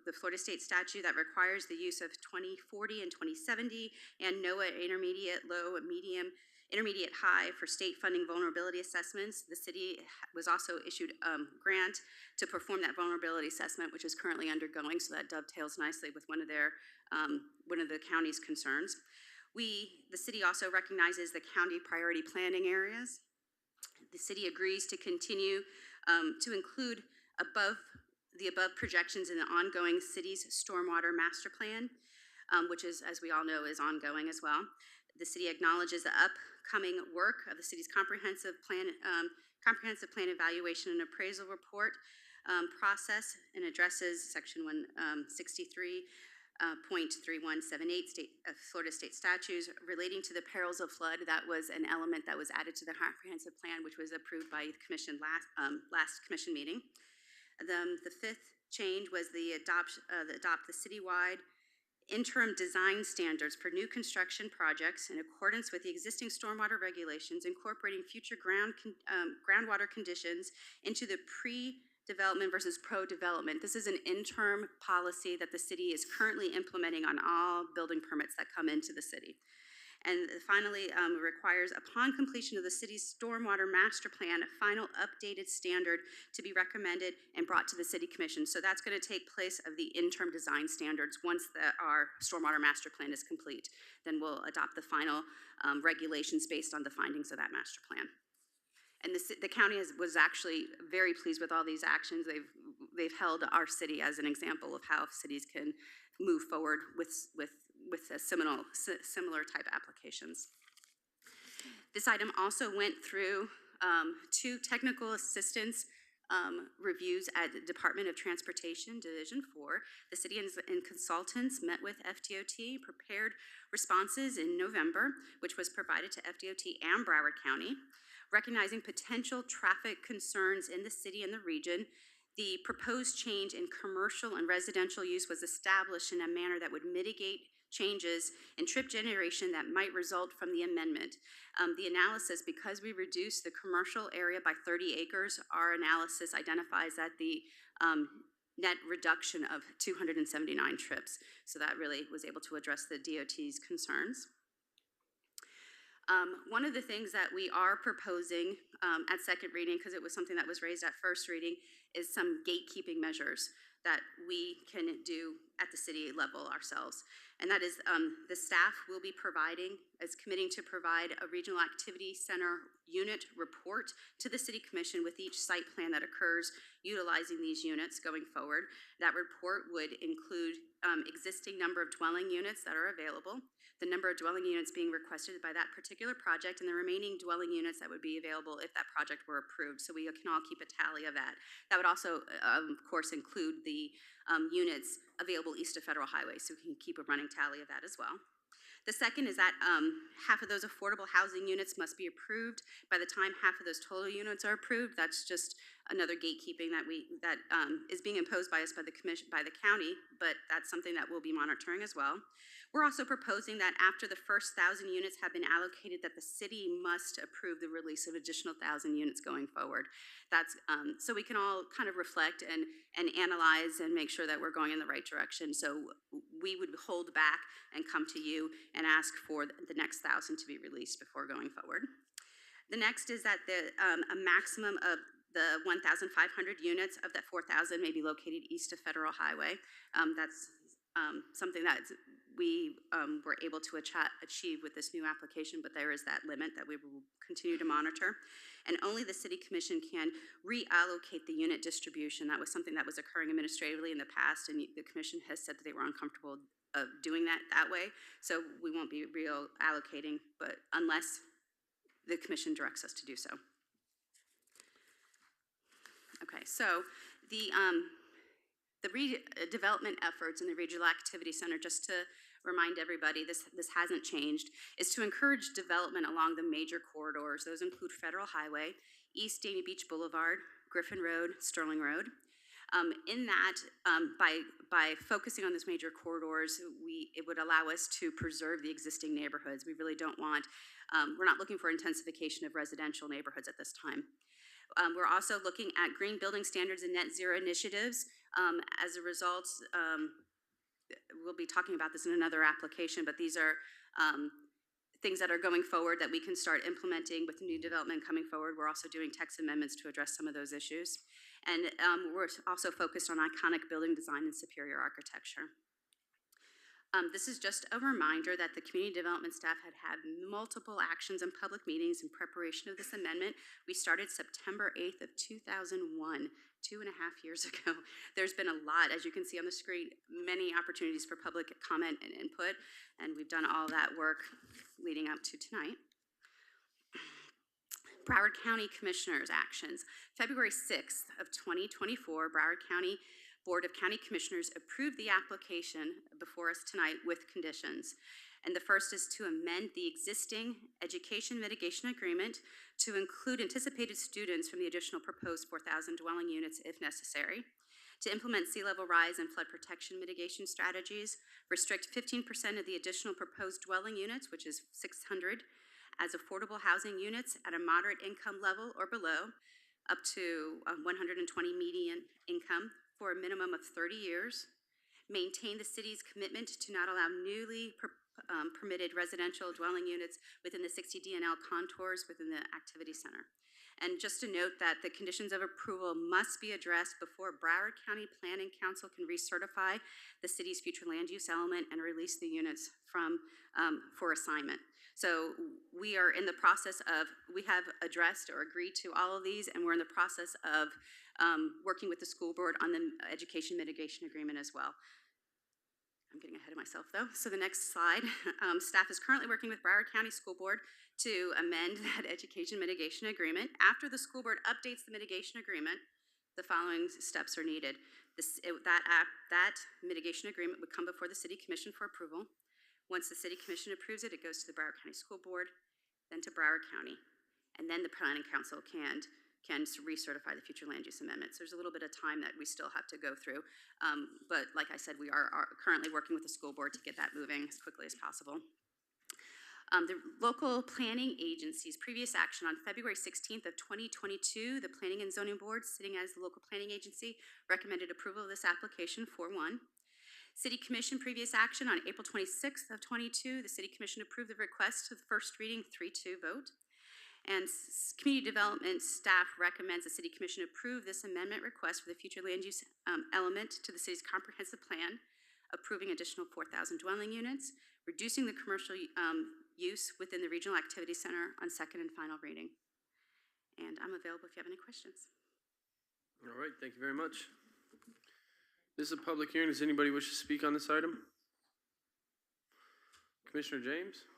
the Florida state statute that requires the use of 2040 and 2070 and NOAA intermediate, low, medium, intermediate high for state funding vulnerability assessments. The city was also issued a grant to perform that vulnerability assessment, which is currently undergoing, so that dovetails nicely with one of the county's concerns. The city also recognizes the county priority planning areas. The city agrees to continue to include the above projections in the ongoing city's stormwater master plan, which is, as we all know, is ongoing as well. The city acknowledges the upcoming work of the city's comprehensive plan evaluation and appraisal report process and addresses Section 163.3178 Florida state statutes relating to the perils of flood. That was an element that was added to the comprehensive plan, which was approved by the commission last commission meeting. The fifth change was the adopt the citywide interim design standards for new construction projects in accordance with the existing stormwater regulations, incorporating future groundwater conditions into the pre-development versus pro-development. This is an interim policy that the city is currently implementing on all building permits that come into the city. And finally, requires, upon completion of the city's stormwater master plan, a final updated standard to be recommended and brought to the city commission. So that's going to take place of the interim design standards. Once our stormwater master plan is complete, then we'll adopt the final regulations based on the findings of that master plan. And the county was actually very pleased with all these actions. They've held our city as an example of how cities can move forward with a similar type applications. This item also went through 2 technical assistance reviews at the Department of Transportation, Division 4. The city and consultants met with FDOT, prepared responses in November, which was provided to FDOT and Broward County. Recognizing potential traffic concerns in the city and the region, the proposed change in commercial and residential use was established in a manner that would mitigate changes in trip generation that might result from the amendment. The analysis, because we reduced the commercial area by 30 acres, our analysis identifies that the net reduction of 279 trips. So that really was able to address the DOT's concerns. One of the things that we are proposing at second reading, because it was something that was raised at first reading, is some gatekeeping measures that we can do at the city level ourselves. And that is the staff will be committing to provide a regional activity center unit report to the city commission with each site plan that occurs utilizing these units going forward. That report would include existing number of dwelling units that are available, the number of dwelling units being requested by that particular project, and the remaining dwelling units that would be available if that project were approved. So we can all keep a tally of that. That would also, of course, include the units available east of Federal Highway, so we can keep a running tally of that as well. The second is that half of those affordable housing units must be approved. By the time half of those total units are approved, that's just another gatekeeping that is being imposed by us by the county, but that's something that we'll be monitoring as well. We're also proposing that after the first 1,000 units have been allocated, that the city must approve the release of additional 1,000 units going forward. That's so we can all kind of reflect and analyze and make sure that we're going in the right direction. So we would hold back and come to you and ask for the next 1,000 to be released before going forward. The next is that a maximum of the 1,500 units of that 4,000 may be located east of Federal Highway. That's something that we were able to achieve with this new application, but there is that limit that we will continue to monitor. And only the city commission can reallocate the unit distribution. That was something that was occurring administratively in the past, and the commission has said that they were uncomfortable doing that way. So we won't be reallocating, but unless the commission directs us to do so. Okay, so the redevelopment efforts in the Regional Activity Center, just to remind everybody, this hasn't changed, is to encourage development along the major corridors. Those include Federal Highway, East Dania Beach Boulevard, Griffin Road, Sterling Road. In that, by focusing on those major corridors, it would allow us to preserve the existing neighborhoods. We really don't want, we're not looking for intensification of residential neighborhoods at this time. We're also looking at green building standards and net zero initiatives. As a result, we'll be talking about this in another application, but these are things that are going forward that we can start implementing with new development coming forward. We're also doing text amendments to address some of those issues. And we're also focused on iconic building design and superior architecture. This is just a reminder that the community development staff had multiple actions and public meetings in preparation of this amendment. We started September 8th of 2001, 2.5 years ago. There's been a lot, as you can see on the screen, many opportunities for public comment and input, and we've done all that work leading up to tonight. Broward County Commissioners' actions. February 6th of 2024, Broward County Board of County Commissioners approved the application before us tonight with conditions. And the first is to amend the existing education mitigation agreement to include anticipated students from the additional proposed 4,000 dwelling units if necessary, to implement sea level rise and flood protection mitigation strategies, restrict 15% of the additional proposed dwelling units, which is 600, as affordable housing units at a moderate income level or below, up to 120 median income for a minimum of 30 years, maintain the city's commitment to not allow newly permitted residential dwelling units within the 60 DNL contours within the activity center. And just to note that the conditions of approval must be addressed before Broward County Planning Council can recertify the city's future land use element and release the units for assignment. So we are in the process of, we have addressed or agreed to all of these, and we're in the process of working with the school board on the education mitigation agreement as well. I'm getting ahead of myself though. So the next slide, staff is currently working with Broward County School Board to amend that education mitigation agreement. After the school board updates the mitigation agreement, the following steps are needed. That mitigation agreement would come before the City Commission for approval. Once the City Commission approves it, it goes to the Broward County School Board, then to Broward County, and then the Planning Council can recertify the future land use amendments. There's a little bit of time that we still have to go through, but like I said, we are currently working with the school board to get that moving as quickly as possible. The local planning agency's previous action on February 16th of 2022, the Planning and Zoning Board, sitting as the local planning agency, recommended approval of this application 4-1. City Commission previous action on April 26th of 22, the City Commission approved the request to the first reading 3-2 vote. And Community Development staff recommends the City Commission approve this amendment request for the future land use element to the city's comprehensive plan, approving additional 4,000 dwelling units, reducing the commercial use within the Regional Activity Center on second and final reading. And I'm available if you have any questions. All right, thank you very much. This is a public hearing. Does anybody wish to speak on this item? Commissioner James?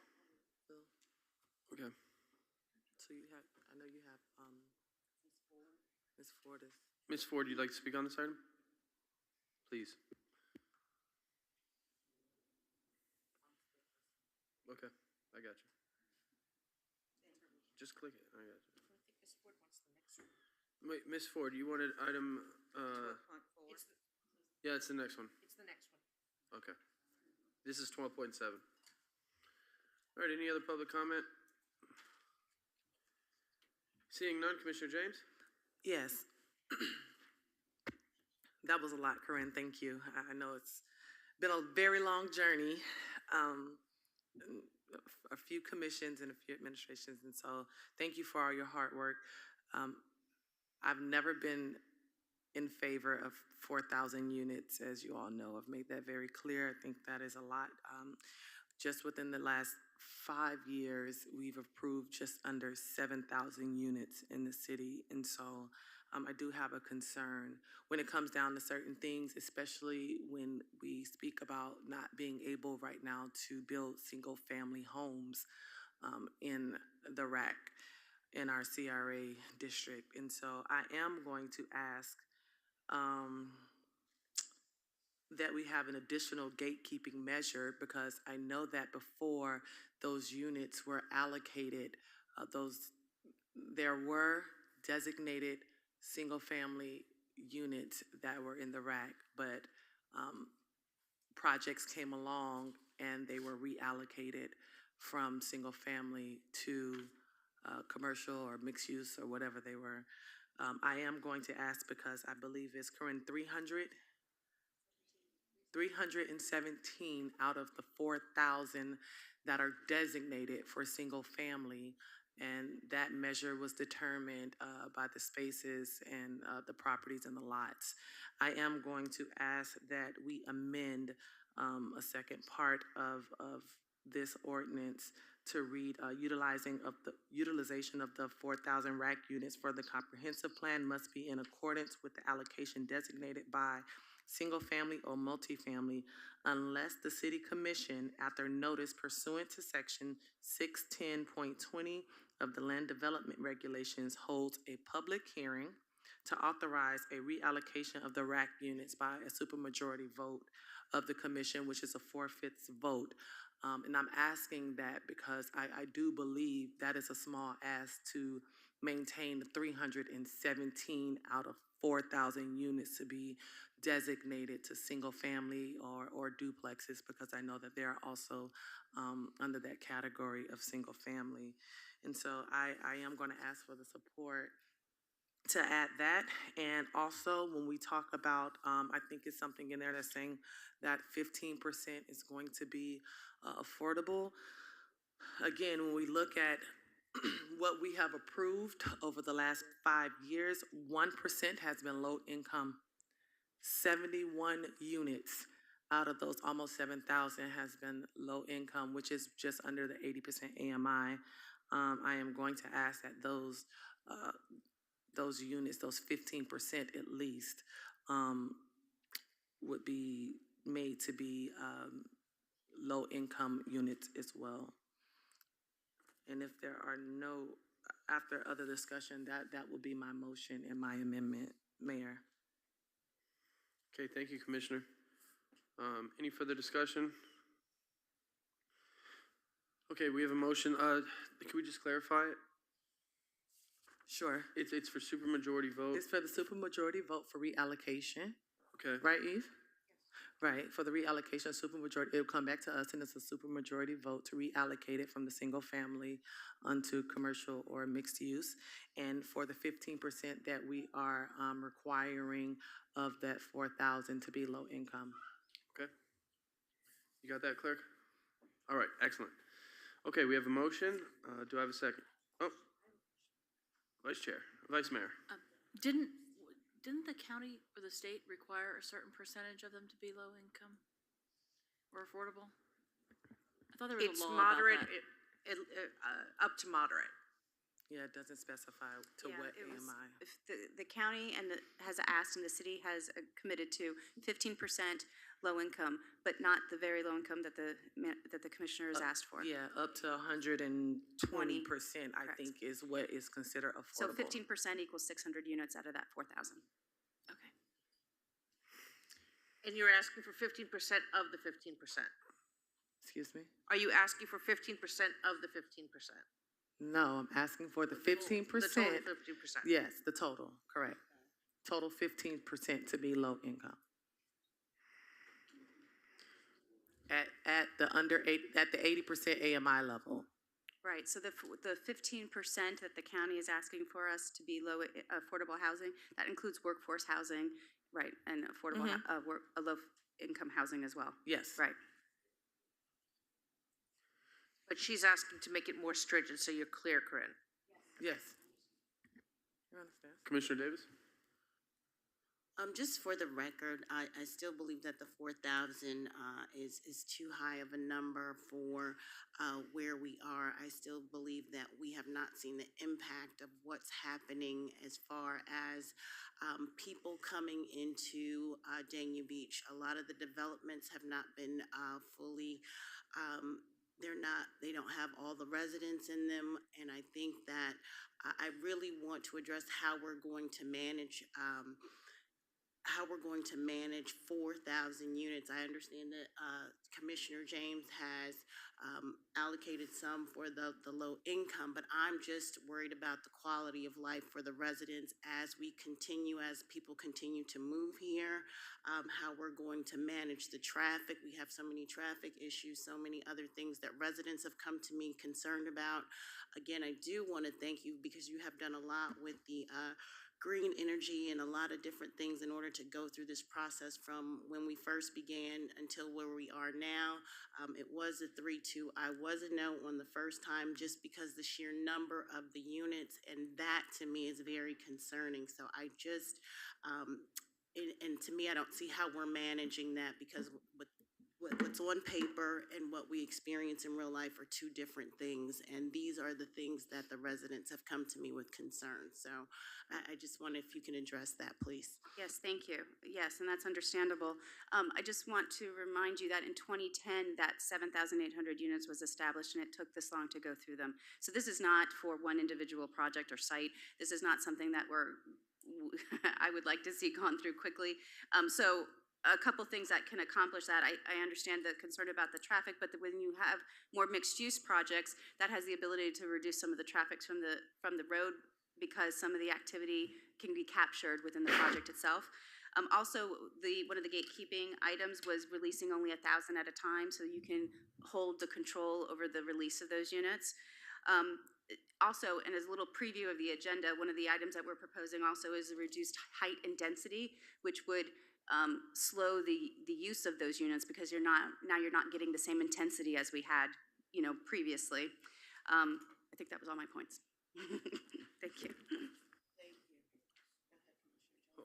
Okay. So you have, I know you have, Ms. Ford is. Ms. Ford, you'd like to speak on this item? Please. Okay, I got you. Just click it, I got you. Wait, Ms. Ford, you wanted item, yeah, it's the next one. It's the next one. Okay. This is 12.7. All right, any other public comment? Seeing none, Commissioner James? Yes. That was a lot, Corinne, thank you. I know it's been a very long journey. A few commissions and a few administrations, and so thank you for all your hard work. I've never been in favor of 4,000 units, as you all know. I've made that very clear. I think that is a lot. Just within the last 5 years, we've approved just under 7,000 units in the city, and so I do have a concern when it comes down to certain things, especially when we speak about not being able right now to build single-family homes in the RAC, in our CRA district. And so I am going to ask that we have an additional gatekeeping measure, because I know that before those units were allocated, there were designated single-family units that were in the RAC, but projects came along and they were reallocated from single-family to commercial or mixed use or whatever they were. I am going to ask, because I believe it's Corinne, 317 out of the 4,000 that are designated for single family, and that measure was determined by the spaces and the properties and the lots. I am going to ask that we amend a second part of this ordinance to read utilization of the 4,000 RAC units for the comprehensive plan must be in accordance with the allocation designated by single family or multifamily, unless the city commission, after notice pursuant to section 610.20 of the land development regulations, holds a public hearing to authorize a reallocation of the RAC units by a supermajority vote of the commission, which is a 4/5 vote. And I'm asking that because I do believe that is a small ask to maintain the 317 out of 4,000 units to be designated to single family or duplexes, because I know that they are also under that category of single family. And so I am going to ask for the support to add that. And also when we talk about, I think it's something in there that's saying that 15% is going to be affordable. Again, when we look at what we have approved over the last 5 years, 1% has been low income. 71 units out of those almost 7,000 has been low income, which is just under the 80% AMI. I am going to ask that those units, those 15% at least, would be made to be low income units as well. And if there are no, after other discussion, that will be my motion and my amendment, Mayor. Okay, thank you, Commissioner. Any further discussion? Okay, we have a motion. Can we just clarify it? Sure. It's for supermajority vote. It's for the supermajority vote for reallocation, Okay. right, Eve? Right, for the reallocation of supermajority, it'll come back to us and it's a supermajority vote to reallocate it from the single family onto commercial or mixed use. And for the 15% that we are requiring of that 4,000 to be low income. Okay. You got that, Clerk? All right, excellent. Okay, we have a motion. Do I have a second? Oh, Vice Mayor. Didn't the county or the state require a certain percentage of them to be low income or affordable? I thought there was It's a law about moderate, that. up to moderate. Yeah, it doesn't specify to Yeah, what it was- AMI. If the county has asked and the city has committed to 15% low income, but not the very low income that the commissioner has asked for. Yeah, up to 120%, I Correct. think, is what is considered affordable. So 15% equals 600 units out of that 4,000. Okay. And you're asking for 15% of the 15%. Excuse me? Are you asking for 15% of the 15%? No, I'm asking for the The 15%. total 15%. Yes, the total, correct. Total 15% to be low income. At the 80% AMI level. Right, so the 15% that the county is asking for us to be low affordable housing, that includes workforce housing, right, and affordable, low income housing as well. Yes. Right. But she's asking to make it more stringent, so you're clear, Corinne. Yes. You understand? Commissioner Davis? Just for the record, I still believe that the 4,000 is too high of a number for where we are. I still believe that we have not seen the impact of what's happening as far as people coming into Dania Beach. A lot of the developments have not been fully. They don't have all the residents in them, and I think that I really want to address how we're going to manage 4,000 units. I understand that Commissioner James has allocated some for the low income, but I'm just worried about the quality of life for the residents as people continue to move here, how we're going to manage the traffic. We have so many traffic issues, so many other things that residents have come to me concerned about. Again, I do want to thank you because you have done a lot with the green energy and a lot of different things in order to go through this process from when we first began until where we are now. It was a 3-2. I was a no on the first time just because the sheer number of the units, and that to me is very concerning. So I just, and to me, I don't see how we're managing that because what's on paper and what we experience in real life are two different things. And these are the things that the residents have come to me with concerns. So I just wonder if you can address that, please. Yes, thank you. Yes, and that's understandable. I just want to remind you that in 2010, that 7,800 units was established, and it took this long to go through them. So this is not for one individual project or site. This is not something that I would like to see gone through quickly. So a couple things that can accomplish that. I understand the concern about the traffic, but when you have more mixed-use projects, that has the ability to reduce some of the traffic from the road because some of the activity can be captured within the project itself. Also, one of the gatekeeping items was releasing only 1,000 at a time, so you can hold the control over the release of those units. Also, and as a little preview of the agenda, one of the items that we're proposing also is a reduced height and density, which would slow the use of those units because you're not getting the same intensity as we had, previously. I think that was all my points. Thank you.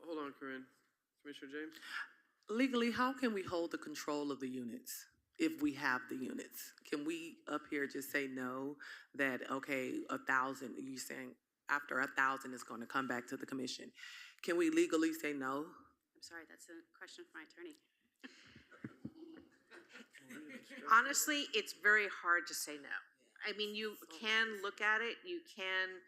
Hold on, Corinne. Commissioner James? Legally, how can we hold the control of the units if we have the units? Can we up here just say no, that, okay, 1,000, you saying after 1,000 is going to come back to the commission? Can we legally say no? I'm sorry, that's a question for my attorney. Honestly, it's very hard to say no. I mean, you can look at it, you can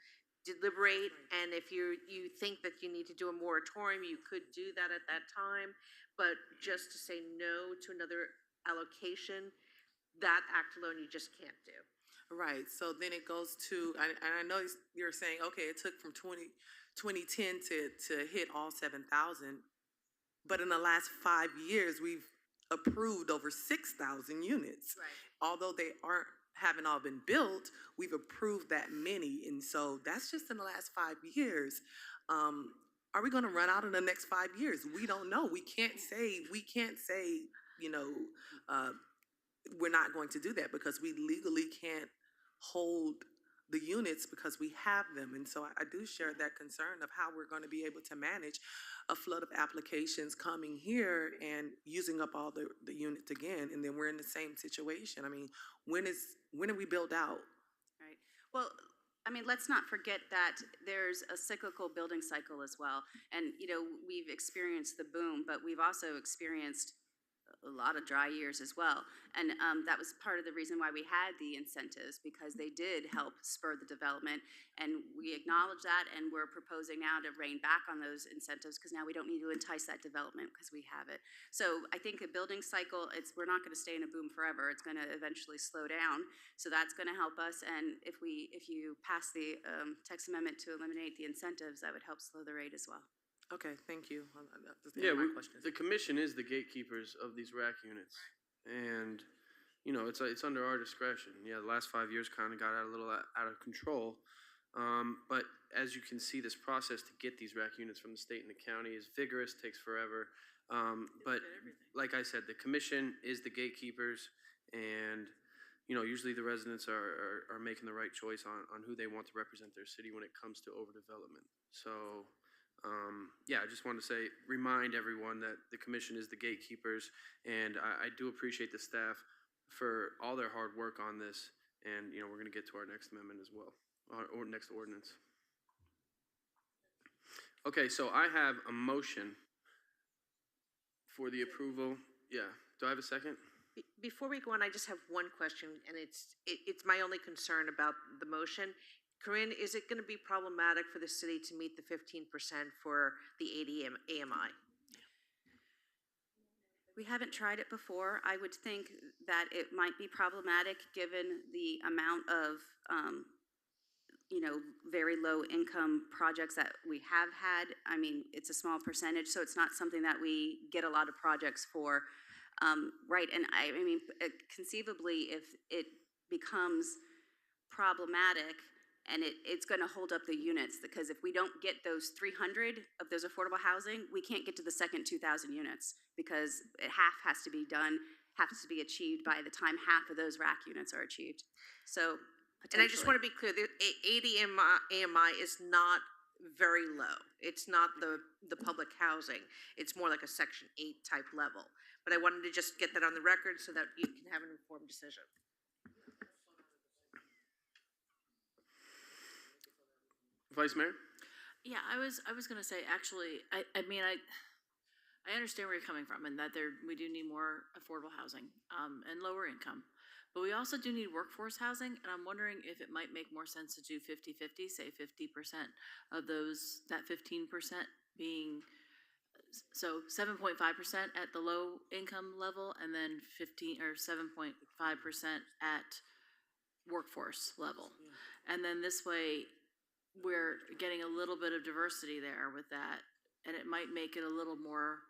deliberate, and if you think that you need to do a moratorium, you could do that at that time. But just to say no to another allocation, that act alone, you just can't do. Right, so then it goes to, and I know you're saying, okay, it took from 2010 to hit all 7,000, but in the last 5 years, we've approved over 6,000 units. Right. Although they haven't all been built, we've approved that many, and so that's just in the last 5 years. Are we gonna run out in the next 5 years? We don't know. We can't say, you know, we're not going to do that because we legally can't hold the units because we have them. And so I do share that concern of how we're going to be able to manage a flood of applications coming here and using up all the units again. And then we're in the same situation. I mean, when are we built out? Right. Well, I mean, let's not forget that there's a cyclical building cycle as well. And, you know, we've experienced the boom, but we've also experienced a lot of dry years as well. And that was part of the reason why we had the incentives, because they did help spur the development. And we acknowledge that, and we're proposing now to rein back on those incentives because now we don't need to entice that development because we have it. So I think a building cycle, we're not going to stay in a boom forever. It's going to eventually slow down. So that's going to help us. And if you pass the text amendment to eliminate the incentives, that would help slow the rate as well. Okay, thank you. That's Yeah, my questions. the commission is the gatekeepers of these rack units. And, you know, it's under our discretion. Yeah, the last 5 years kind of got a little out of control. But as you can see, this process to get these rack units from the state and the county is vigorous, takes forever. But like I said, the commission is the gatekeepers, and, you know, usually the residents are making the right choice on who they want to represent their city when it comes to overdevelopment. So, yeah, I just want to remind everyone that the commission is the gatekeepers, and I do appreciate the staff for all their hard work on this. And, you know, we're going to get to our next amendment as well, or next ordinance. Okay, so I have a motion for the approval. Yeah, do I have a second? Before we go on, I just have one question, and it's my only concern about the motion. Corinne, is it going to be problematic for the city to meet the 15% for the 80 AMI? We haven't tried it before. I would think that it might be problematic given the amount of, you know, very low income projects that we have had. I mean, it's a small percentage, so it's not something that we get a lot of projects for. Right, and I mean, conceivably, if it becomes problematic, and it's going to hold up the units, because if we don't get those 300 of those affordable housing, we can't get to the second 2,000 units, because half has to be done, has to be achieved by the time half of those rack units are achieved. So, And I just want to be clear, the 80 AMI is not very low. It's not the public housing. It's more like a Section 8 type level. But I wanted to just get that on the record so that you can have an informed decision. Vice Mayor? Yeah, I was gonna say, actually, I mean, I understand where you're coming from, and that we do need more affordable housing, and lower income. But we also do need workforce housing, and I'm wondering if it might make more sense to do 50-50, say 50% of that 15% being, so 7.5% at the low income level, and then 7.5% at workforce level. And then this way, we're getting a little bit of diversity there with that, and it might make it a little more,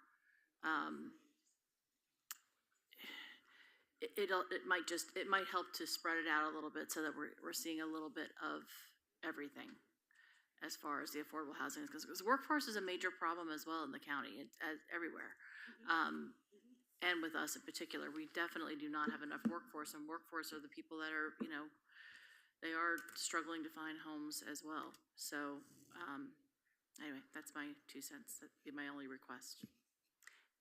it might help to spread it out a little bit so that we're seeing a little bit of everything as far as the affordable housing is concerned. Because workforce is a major problem as well in the county, everywhere. And with us in particular, we definitely do not have enough workforce, and workforce are the people that are, you know, they are struggling to find homes as well. So, anyway, that's my 2 cents. That'd be my only request.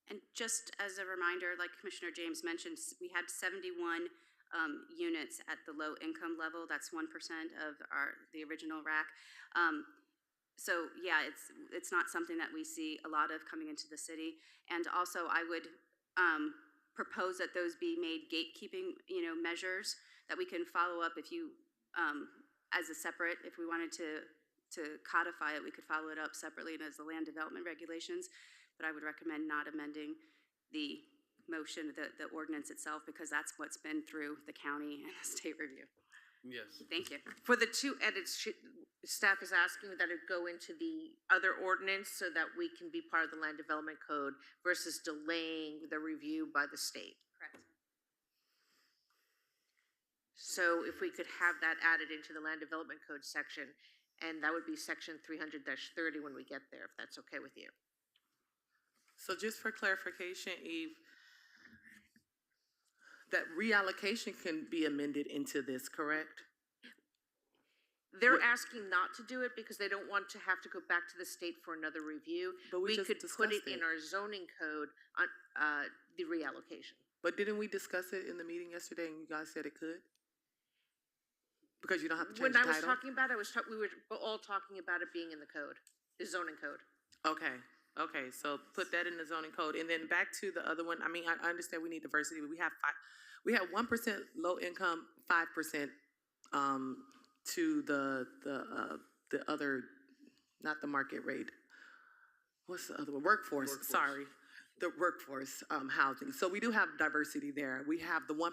And just as a reminder, like Commissioner James mentioned, we had 71 units at the low income level. That's 1% of the original rack. So yeah, it's not something that we see a lot of coming into the city. And also, I would propose that those be made gatekeeping, measures that we can follow up if you, as a separate, if we wanted to codify it, we could follow it up separately and as the land development regulations. But I would recommend not amending the motion, the ordinance itself, because that's what's been through the county and the state review. Yes. Thank you. For the two edits, staff is asking that it go into the other ordinance so that we can be part of the land development code versus delaying the review by the state. Correct. So if we could have that added into the land development code section, and that would be section 300-30 when we get there, if that's okay with you. So just for clarification, Eve, that reallocation can be amended into this, correct? They're asking not to do it because they don't want to have to go back to the state for another review. But we just could put it discussed in it. our zoning code on the reallocation. But didn't we discuss it in the meeting yesterday and you guys said it could? Because you don't have to change When the I was title? talking about it, we were all talking about it being in the code, the zoning code. Okay, so put that in the zoning code. And then back to the other one, I mean, I understand we need diversity, but we have 1% low income, 5% to the other, not the market rate. What's the other one? Workforce. Sorry. The workforce housing. So we do have diversity there. We have the 1%,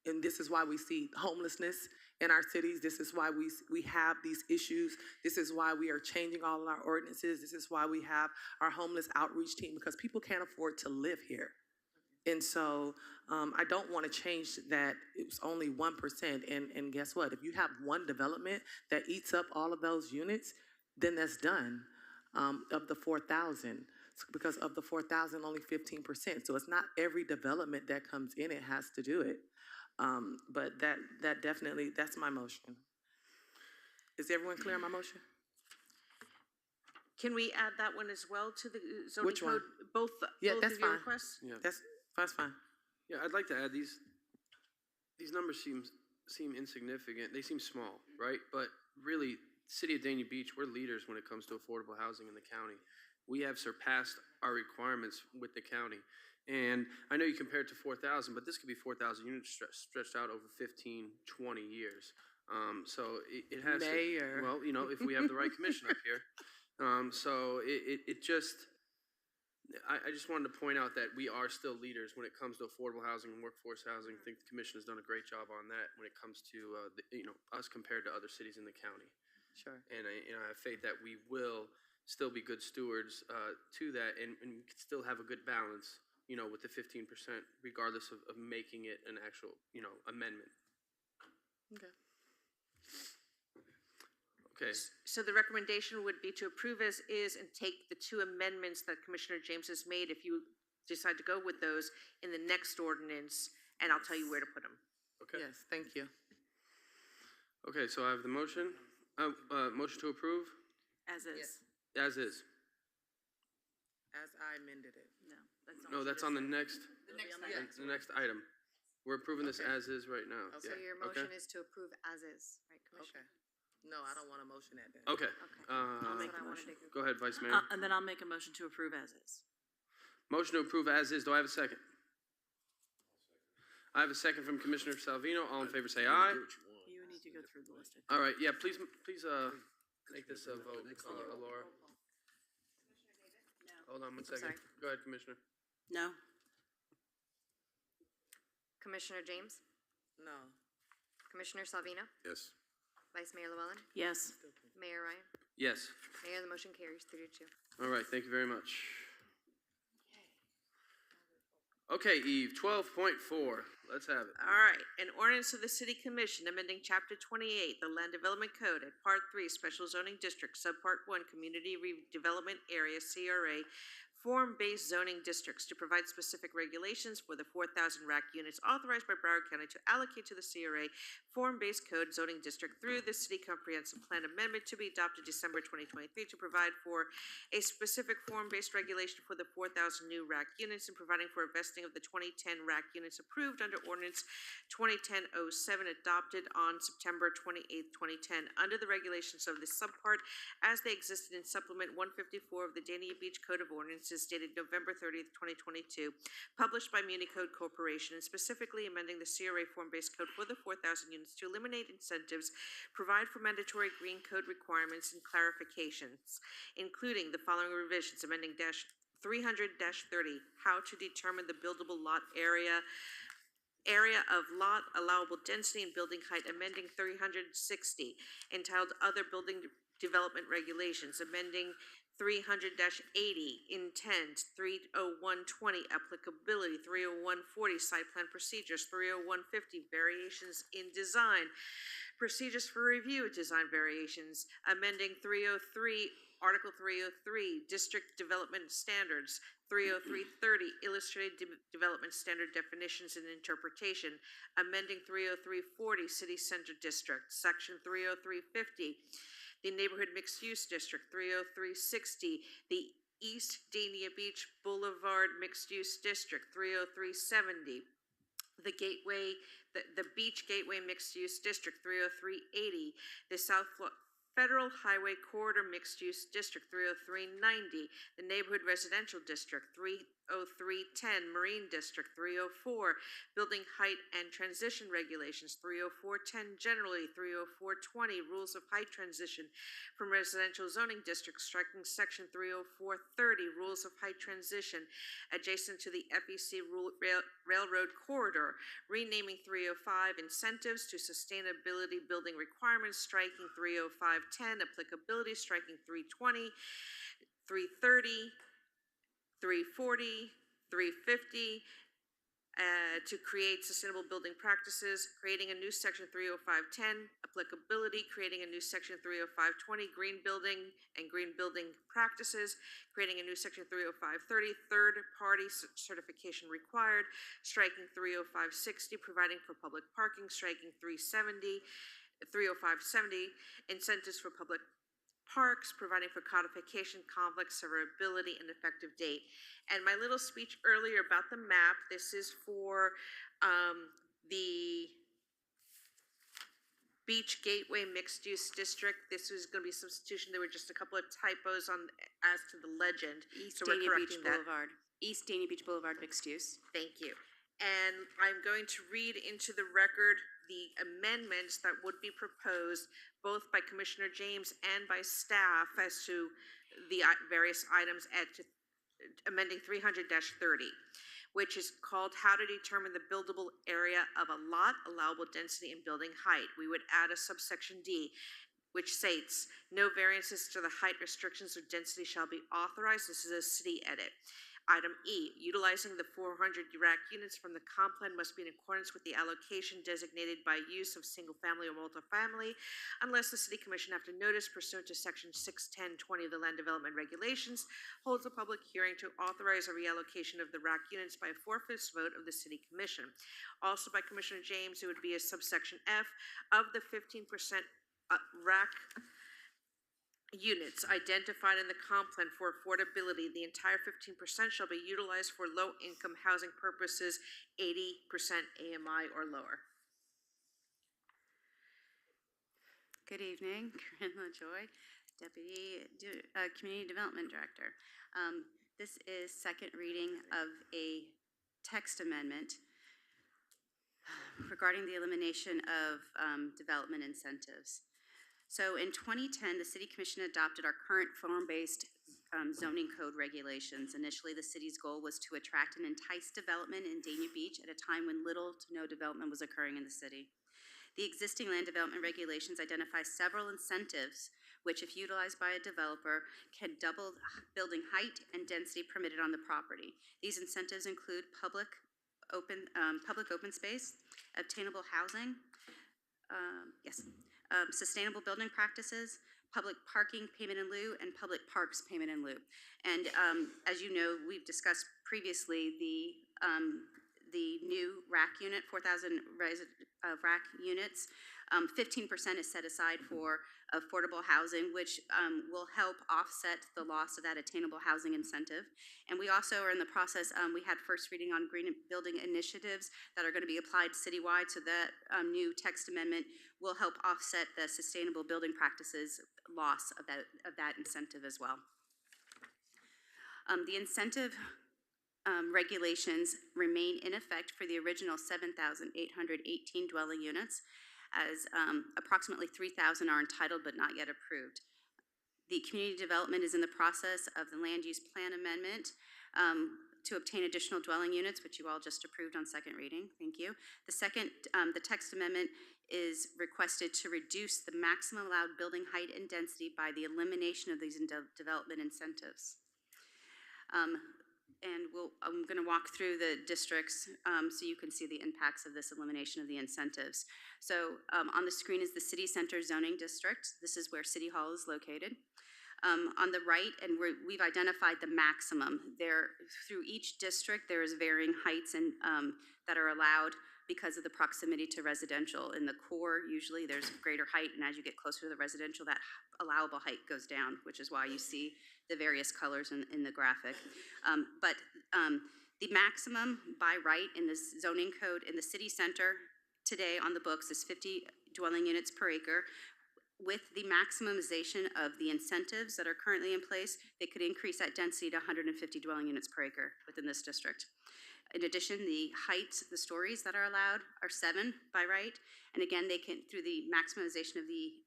and this is why we see homelessness in our cities. This is why we have these issues. This is why we are changing all of our ordinances. This is why we have our homeless outreach team, because people can't afford to live here. And so I don't want to change that. It's only 1%. And guess what? If you have one development that eats up all of those units, then that's done of the 4,000. Because of the 4,000, only 15%. So it's not every development that comes in, it has to do it. But that definitely, that's my motion. Is everyone clear on my motion? Can we add that one as well to the zoning Which one? code? Both Yeah, both that's of your fine. requests? Yeah. That's fine. Yeah, I'd like to add these numbers seem insignificant. They seem small, right? But really, City of Dania Beach, we're leaders when it comes to affordable housing in the county. We have surpassed our requirements with the county. And I know you compared to 4,000, but this could be 4,000 units stretched out over 15, 20 years. So it has Mayor. to, well, if we have the right commission up here. So it just, I just wanted to point out that we are still leaders when it comes to affordable housing and workforce housing. I think the commission has done a great job on that when it comes to, us compared to other cities in the county. Sure. And I have faith that we will still be good stewards to that, and we can still have a good balance, with the 15%, regardless of making it an actual, amendment. Okay. Okay. So the recommendation would be to approve as is and take the two amendments that Commissioner James has made, if you decide to go with those, in the next ordinance, and I'll tell you where to put them. Okay. Yes, thank you. Okay, so I have the motion. Motion to approve As is. as is. As I amended it. No, that's on the next. The next The next item. We're approving this as is right now. So Yeah. your Okay. motion is to approve as is, right, Commissioner? No, I don't want to motion that then. Okay. I'll make That's a what I wanted motion. to- Go ahead, Vice Mayor. And then I'll make a motion to approve as is. Motion to approve as is. Do I have a second? I have a second from Commissioner Salvino. All in favor say aye. You need to go through the list. All right, yeah, please make this a vote, Laura. Hold on one second. sorry. Go ahead, Commissioner. No? Commissioner James? No. Commissioner Salvino? Yes. Vice Mayor Llewellyn? Yes. Mayor Ryan? Yes. Mayor, the motion carries 3-2. All right, thank you very much. Okay, Eve, 12.4. Let's have it. All right, an ordinance of the City Commission amending Chapter 28, the Land Development Code at Part 3, Special Zoning District, Subpart 1, Community Redevelopment Area, CRA, form-based zoning districts to provide specific regulations for the 4,000 rack units authorized by Broward County to allocate to the CRA form-based code zoning district through the city comprehensive plan amendment to be adopted December 2023 to provide for a specific form-based regulation for the 4,000 new rack units and providing for a vesting of the 2010 rack units approved under ordinance 2010-07 adopted on September 28, 2010 under the regulations of this subpart as they existed in supplement 154 of the Dania Beach Code of Ordinances dated November 30th, 2022, published by Municode Corporation, and specifically amending the CRA form-based code for the 4,000 units to eliminate incentives, provide for mandatory green code requirements and clarifications, including the following revisions, amending 300-30, how to determine the buildable lot area of lot allowable density and building height, amending 360, entitled Other Building Development Regulations, amending 300-80, intent, 30120, applicability, 30140, site plan procedures, 30150, variations in design, procedures for review of design variations, amending 303, Article 303, district development standards, 30330, illustrated development standard definitions and interpretation, amending 30340, city center district, section 30350, the Neighborhood Mixed Use District, 30360, the East Dania Beach Boulevard Mixed Use District, 30370, the Beach Gateway Mixed Use District, 30380, the Federal Highway Corridor Mixed Use District, 30390, the Neighborhood Residential District, 30310, Marine District, 304, Building Height and Transition Regulations, 30410 generally, 30420, Rules of Height Transition from Residential Zoning Districts, striking Section 30430, Rules of Height Transition adjacent to the FEC Railroad Corridor, renaming 305 Incentives to Sustainability Building Requirements, striking 30510, Applicability, striking 320, 330, 340, 350, to create sustainable building practices, creating a new section 30510, applicability, creating a new section 30520, green building and green building practices, creating a new section 30530, third-party certification required, striking 30560, providing for public parking, striking 30570, incentives for public parks, providing for codification, conflict, severability, and effective date. And my little speech earlier about the map, this is for the Beach Gateway Mixed Use District. This is going to be substitution. There were just a couple of typos as to the legend. East So we're Dania Beach correcting that. Boulevard. East Dania Beach Boulevard mixed use. Thank you. And I'm going to read into the record the amendments that would be proposed both by Commissioner James and by staff as to the various items amending 300-30, which is called How to Determine the Buildable Area of a Lot, Allowable Density, and Building Height. We would add a subsection D, which states, no variances to the height restrictions or density shall be authorized. This is a city edit. Item E, utilizing the 400 rack units from the comp plan must be in accordance with the allocation designated by use of single-family or multifamily, unless the city commission, after notice pursuant to section 61020 of the Land Development Regulations, holds a public hearing to authorize a reallocation of the rack units by a 4/5 vote of the city commission. Also by Commissioner James, it would be a subsection F of the 15% rack units identified in the comp plan for affordability. The entire 15% shall be utilized for low-income housing purposes, 80% AMI or lower. Good evening, Corinne LaJoy, Community Development Director. This is second reading of a text amendment regarding the elimination of development incentives. So in 2010, the City Commission adopted our current form-based zoning code regulations. Initially, the city's goal was to attract and entice development in Dania Beach at a time when little to no development was occurring in the city. The existing land development regulations identify several incentives which, if utilized by a developer, can double building height and density permitted on the property. These incentives include public open space, obtainable housing, sustainable building practices, public parking payment in lieu, and public parks payment in lieu. And as you know, we've discussed previously the new rack unit, 4,000 rack units. 15% is set aside for affordable housing, which will help offset the loss of that attainable housing incentive. And we also are in the process, we had first reading on green building initiatives that are going to be applied citywide, so that new text amendment will help offset the sustainable building practices loss of that incentive as well. The incentive regulations remain in effect for the original 7,818 dwelling units, as approximately 3,000 are entitled but not yet approved. The community development is in the process of the land use plan amendment to obtain additional dwelling units, which you all just approved on second reading. Thank you. The text amendment is requested to reduce the maximum allowed building height and density by the elimination of these development incentives. I'm going to walk through the districts so you can see the impacts of this elimination of the incentives. So on the screen is the City Center zoning district. This is where City Hall is located. On the right, and we've identified the maximum. Through each district, there is varying heights and that are allowed because of the proximity to residential. In the core, usually there's greater height, and as you get closer to the residential, that allowable height goes down, which is why you see the various colors in the graphic. The maximum by right in the zoning code in the city center today on the books is 50 dwelling units per acre. With the maximization of the incentives that are currently in place, they could increase that density to 150 dwelling units per acre within this district. In addition, the heights, the stories that are allowed are 7 by right. And again, they can, through the maximization of the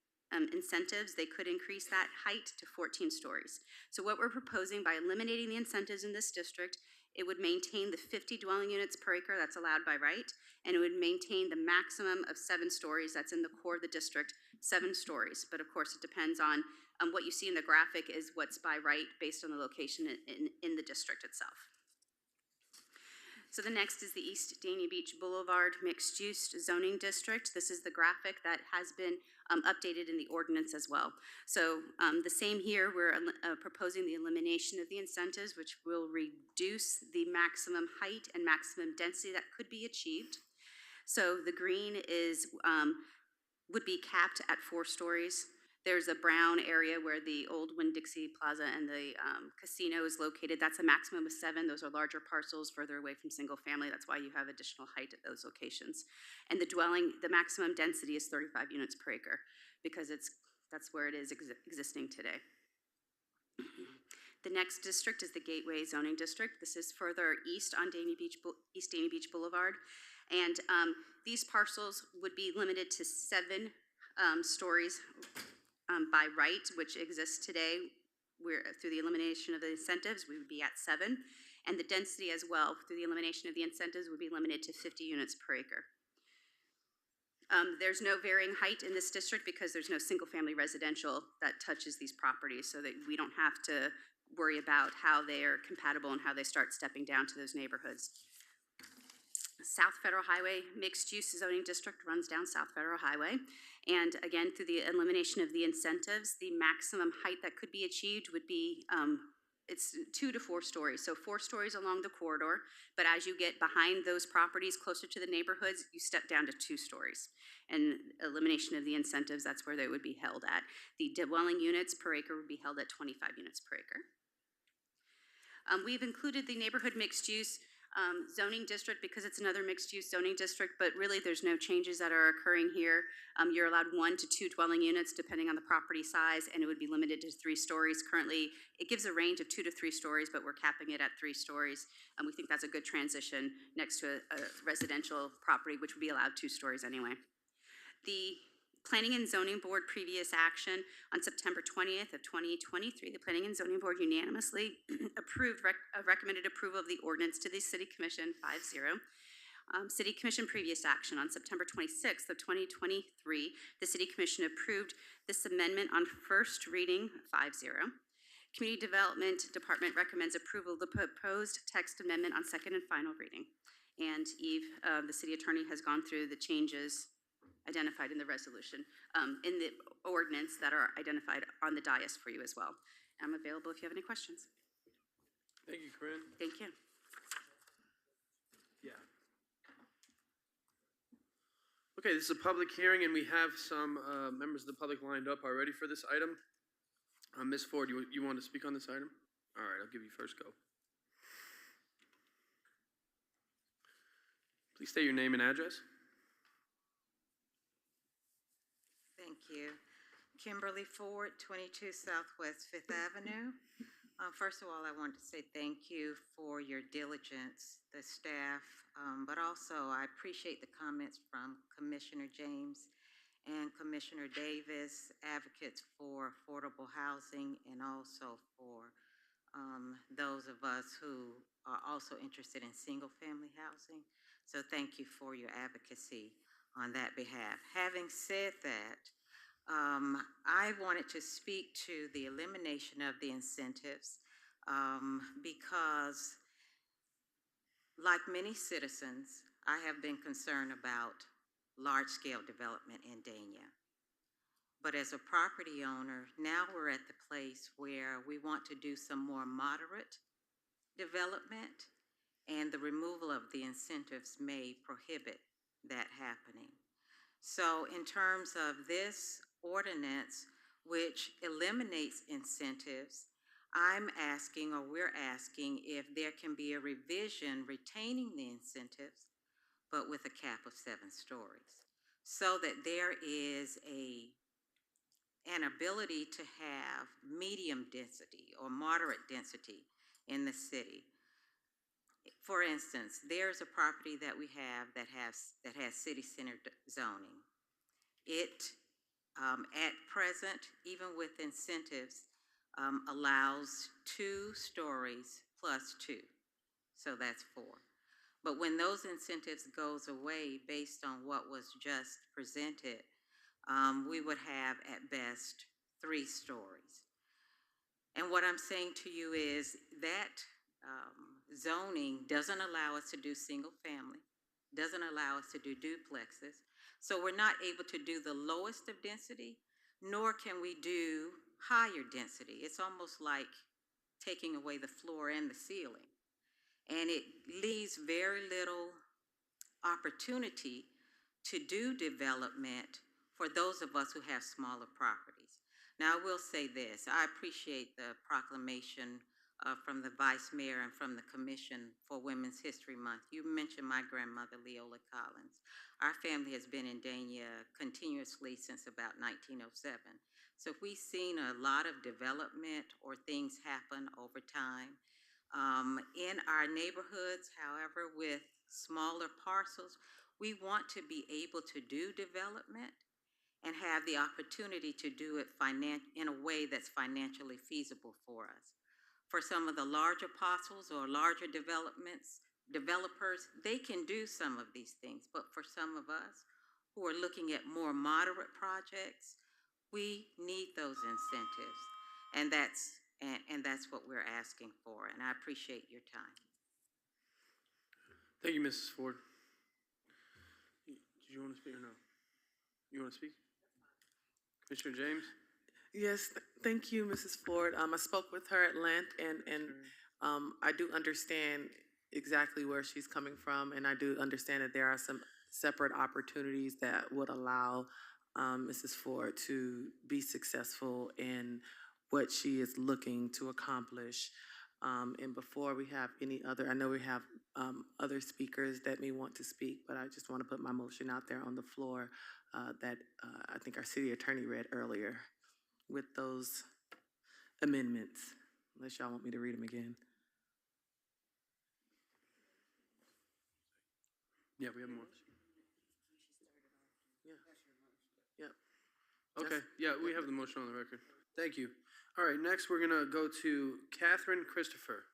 incentives, they could increase that height to 14 stories. So what we're proposing by eliminating the incentives in this district, it would maintain the 50 dwelling units per acre that's allowed by right, and it would maintain the maximum of 7 stories that's in the core of the district, 7 stories. But of course, it depends on what you see in the graphic is what's by right based on the location in the district itself. So the next is the East Dania Beach Boulevard Mixed Use Zoning District. This is the graphic that has been updated in the ordinance as well. So the same here, we're proposing the elimination of the incentives, which will reduce the maximum height and maximum density that could be achieved. So the green is would be capped at 4 stories. There's a brown area where the old Winn-Dixie Plaza and the casino is located. That's a maximum of 7. Those are larger parcels further away from single family. That's why you have additional height at those locations. And the maximum density is 35 units per acre because that's where it is existing today. The next district is the Gateway Zoning District. This is further east on East Dania Beach Boulevard. And these parcels would be limited to 7 stories by right, which exists today. Through the elimination of the incentives, we would be at 7. And the density as well, through the elimination of the incentives, would be limited to 50 units per acre. There's no varying height in this district because there's no single-family residential that touches these properties, so that we don't have to worry about how they are compatible and how they start stepping down to those neighborhoods. South Federal Highway Mixed Use Zoning District runs down South Federal Highway. And again, through the elimination of the incentives, the maximum height that could be achieved would be, it's 2 to 4 stories. So 4 stories along the corridor, but as you get behind those properties closer to the neighborhoods, you step down to 2 stories. And elimination of the incentives, that's where they would be held at. The dwelling units per acre would be held at 25 units per acre. We've included the neighborhood mixed use zoning district because it's another mixed-use zoning district, but really there's no changes that are occurring here. You're allowed 1 to 2 dwelling units depending on the property size, and it would be limited to 3 stories. Currently, it gives a range of 2 to 3 stories, but we're capping it at 3 stories. We think that's a good transition next to a residential property, which would be allowed 2 stories anyway. The Planning and Zoning Board previous action on September 20th of 2023, the Planning and Zoning Board unanimously recommended approval of the ordinance to the City Commission 5-0. City Commission previous action on September 26th of 2023, the City Commission approved this amendment on first reading 5-0. Community Development Department recommends approval of the proposed text amendment on second and final reading. And Eve, the City Attorney, has gone through the changes identified in the resolution, in the ordinance that are identified on the dais for you as well. I'm available if you have any questions. Thank you, Corinne. Thank you. Yeah. Okay, this is a public hearing, and we have some members of the public lined up already for this item. Ms. Ford, you want to speak on this item? All right, I'll give you first go. Please state your name and address. Thank you. Kimberly Ford, 22 Southwest Fifth Avenue. First of all, I want to say thank you for your diligence, the staff, but also I appreciate the comments from Commissioner James and Commissioner Davis, advocates for affordable housing, and also for those of us who are also interested in single-family housing. So thank you for your advocacy on that behalf. Having said that, I wanted to speak to the elimination of the incentives because, like many citizens, I have been concerned about large-scale development in Dania. But as a property owner, now we're at the place where we want to do some more moderate development, and the removal of the incentives may prohibit that happening. So in terms of this ordinance, which eliminates incentives, I'm asking, or we're asking, if there can be a revision retaining the incentives, but with a cap of 7 stories, so that there is an ability to have medium density or moderate density in the city. For instance, there's a property that we have that has city center zoning. It, at present, even with incentives, allows 2 stories plus 2, so that's 4. But when those incentives goes away based on what was just presented, we would have at best 3 stories. And what I'm saying to you is that zoning doesn't allow us to do single family, doesn't allow us to do duplexes. So we're not able to do the lowest of density, nor can we do higher density. It's almost like taking away the floor and the ceiling. And it leaves very little opportunity to do development for those of us who have smaller properties. Now, I will say this. I appreciate the proclamation from the Vice Mayor and from the Commission for Women's History Month. You mentioned my grandmother, Leola Collins. Our family has been in Dania continuously since about 1907. So we've seen a lot of development or things happen over time. In our neighborhoods, however, with smaller parcels, we want to be able to do development and have the opportunity to do it in a way that's financially feasible for us. For some of the larger parcels or larger developers, they can do some of these things. But for some of us who are looking at more moderate projects, we need those incentives. And that's what we're asking for. And I appreciate your time. Thank you, Mrs. Ford. Did you want to speak or no? You want to speak? Commissioner James? Yes, thank you, Mrs. Ford. I spoke with her at length, and I do understand exactly where she's coming from, and I do understand that there are some separate opportunities that would allow Mrs. Ford to be successful in what she is looking to accomplish. And before we have any other, I know we have other speakers that may want to speak, but I just want to put my motion out there on the floor that I think our city attorney read earlier with those amendments, unless y'all want me to read them again. Yeah, we have more. Yeah. Yep. Okay, yeah, we have the motion on the record. Thank you. All right, next we're gonna go to Catherine Christopher.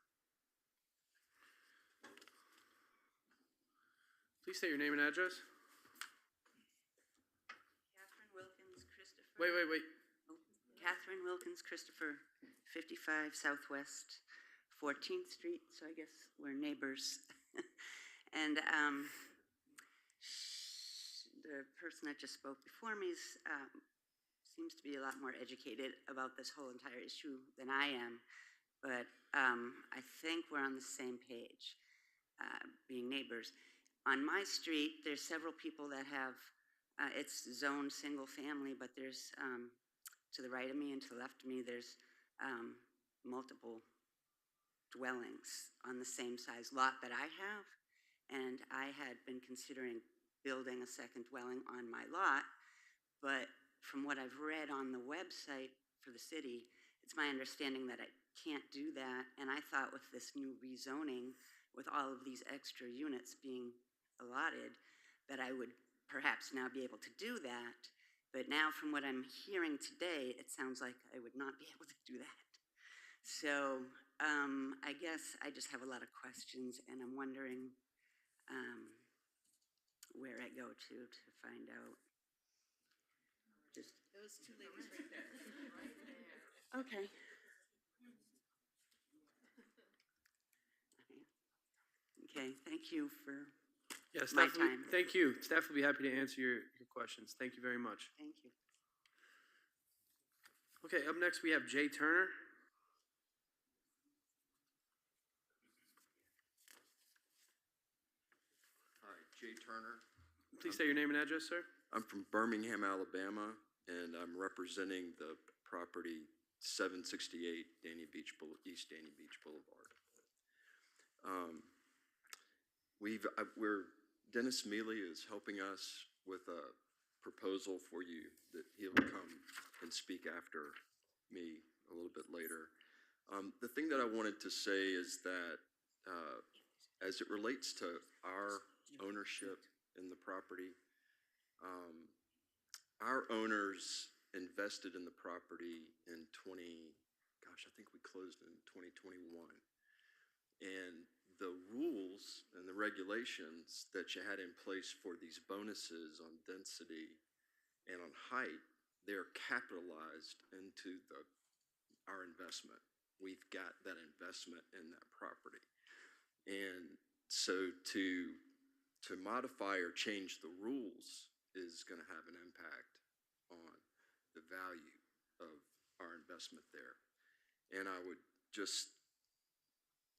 Please state your name and address. Catherine Wilkins Christopher. Wait. Catherine Wilkins Christopher, 55 Southwest 14th Street, so I guess we're neighbors. And the the person that just spoke before me seems to be a lot more educated about this whole entire issue than I am, but I think we're on the same page, being neighbors. On my street, there's several people that have, it's zoned single family, but there's, to the right of me and to the left of me, there's multiple dwellings on the same size lot that I have. And I had been considering building a second dwelling on my lot, but from what I've read on the website for the city, it's my understanding that I can't do that. And I thought with this new rezoning, with all of these extra units being allotted, that I would perhaps now be able to do that. But now from what I'm hearing today, it sounds like I would not be able to do that. So I guess I just have a lot of questions, and I'm wondering where I go to find out. Just Those two ladies right there. okay. Okay, thank you for Yes, my staff will be- time. thank you. Staff will be happy to answer your questions. Thank you very much. Thank you. Okay, up next we have Jay Turner. Hi, Jay Turner. Please state your name and address, sir. I'm from Birmingham, Alabama, and I'm representing the property 768 East Danny Beach Boulevard. Dennis Mealy is helping us with a proposal for you that he'll come and speak after me a little bit later. The thing that I wanted to say is that as it relates to our ownership in the property, our owners invested in the property in I think we closed in 2021. And the rules and the regulations that you had in place for these bonuses on density and on height, they're capitalized into our investment. We've got that investment in that property. And so to modify or change the rules is going to have an impact on the value of our investment there. And I would just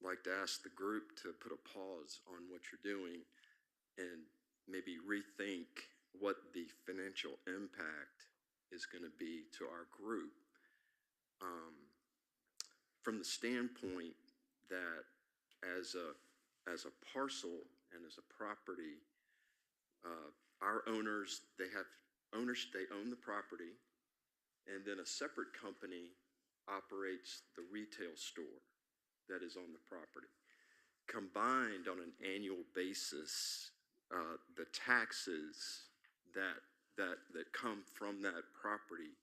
like to ask the group to put a pause on what you're doing and maybe rethink what the financial impact is going to be to our group, from the standpoint that as a parcel and as a property, our owners, they own the property, and then a separate company operates the retail store that is on the property. Combined on an annual basis, the taxes that come from that property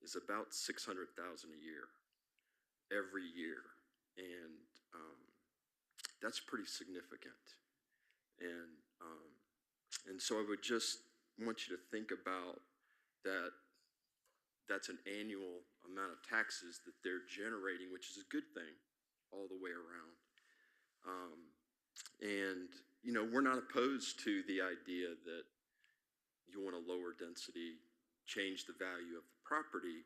is about $600,000 a year, every year, and that's pretty significant. And so I would just want you to think about that. That's an annual amount of taxes that they're generating, which is a good thing all the way around. And, we're not opposed to the idea that you want a lower density, change the value of the property.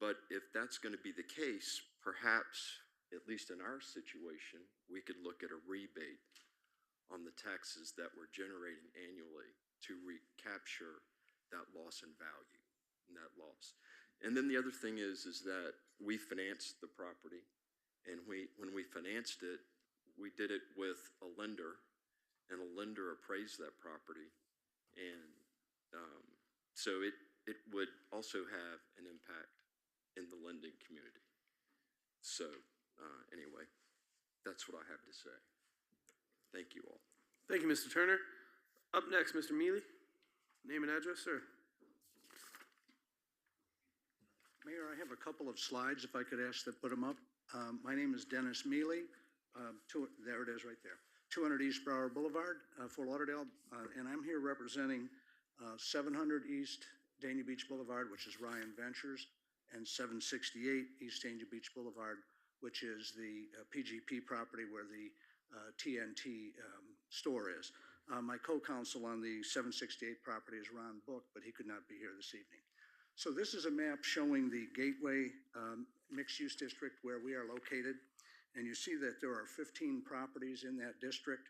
But if that's going to be the case, perhaps, at least in our situation, we could look at a rebate on the taxes that we're generating annually to recapture that loss in value and that loss. And then the other thing is that we financed the property. And when we financed it, we did it with a lender, and a lender appraised that property. And so it would also have an impact in the lending community. So anyway, that's what I have to say. Thank you all. Thank you, Mr. Turner. Up next, Mr. Mealy. Name and address, sir. Mayor, I have a couple of slides, if I could ask to put them up. My name is Dennis Mealy. There it is right there. 200 East Broward Boulevard, Fort Lauderdale. And I'm here representing 700 East Dania Beach Boulevard, which is Ryan Ventures, and 768 East Dania Beach Boulevard, which is the PGP property where the TNT store is. My co-counsel on the 768 property is Ron Book, but he could not be here this evening. So this is a map showing the Gateway mixed-use district where we are located. And you see that there are 15 properties in that district.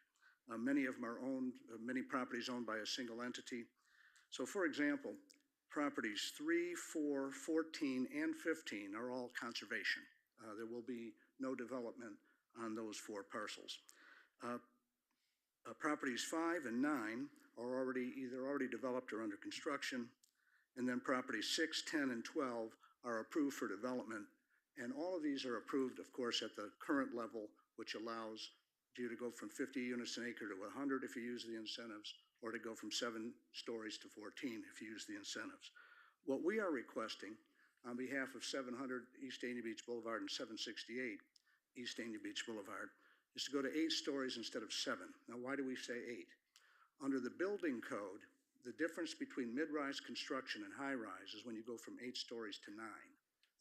Many of them are owned, many properties owned by a single entity. So for example, properties 3, 4, 14, and 15 are all conservation. There will be no development on those 4 parcels. Properties 5 and 9 are either already developed or under construction. And then properties 6, 10, and 12 are approved for development. And all of these are approved, of course, at the current level, which allows you to go from 50 units an acre to 100 if you use the incentives, or to go from 7 stories to 14 if you use the incentives. What we are requesting on behalf of 700 East Dania Beach Boulevard and 768 East Dania Beach Boulevard is to go to 8 stories instead of 7. Now, why do we say 8? Under the building code, the difference between mid-rise construction and high-rise is when you go from 8 stories to 9.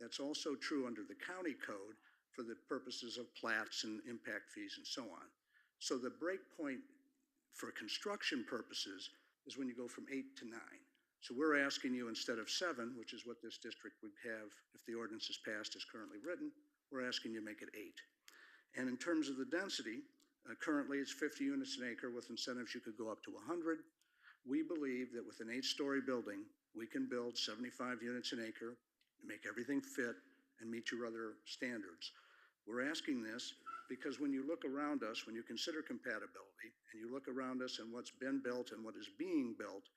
That's also true under the county code for the purposes of plats and impact fees and so on. So the break point for construction purposes is when you go from 8 to 9. So we're asking you, instead of 7, which is what this district would have if the ordinance is passed as currently written, we're asking you to make it 8. And in terms of the density, currently it's 50 units an acre. With incentives, you could go up to 100. We believe that with an 8-story building, we can build 75 units an acre, make everything fit, and meet your other standards. We're asking this because when you look around us, when you consider compatibility, and you look around us and what's been built and what is being built,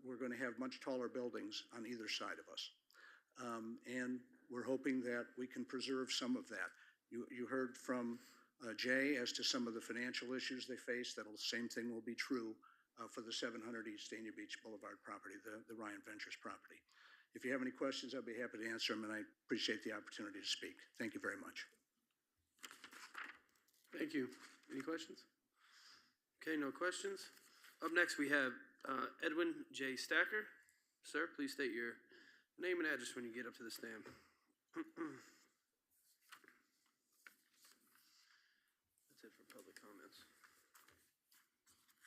we're going to have much taller buildings on either side of us. And we're hoping that we can preserve some of that. You heard from Jay as to some of the financial issues they face. That same thing will be true for the 700 East Dania Beach Boulevard property, the Ryan Ventures property. If you have any questions, I'd be happy to answer them, and I appreciate the opportunity to speak. Thank you very much. Thank you. Any questions? Okay, no questions. Up next, we have Edwin J. Stacker. Sir, please state your name and address when you get up to the stand. That's it for public comments.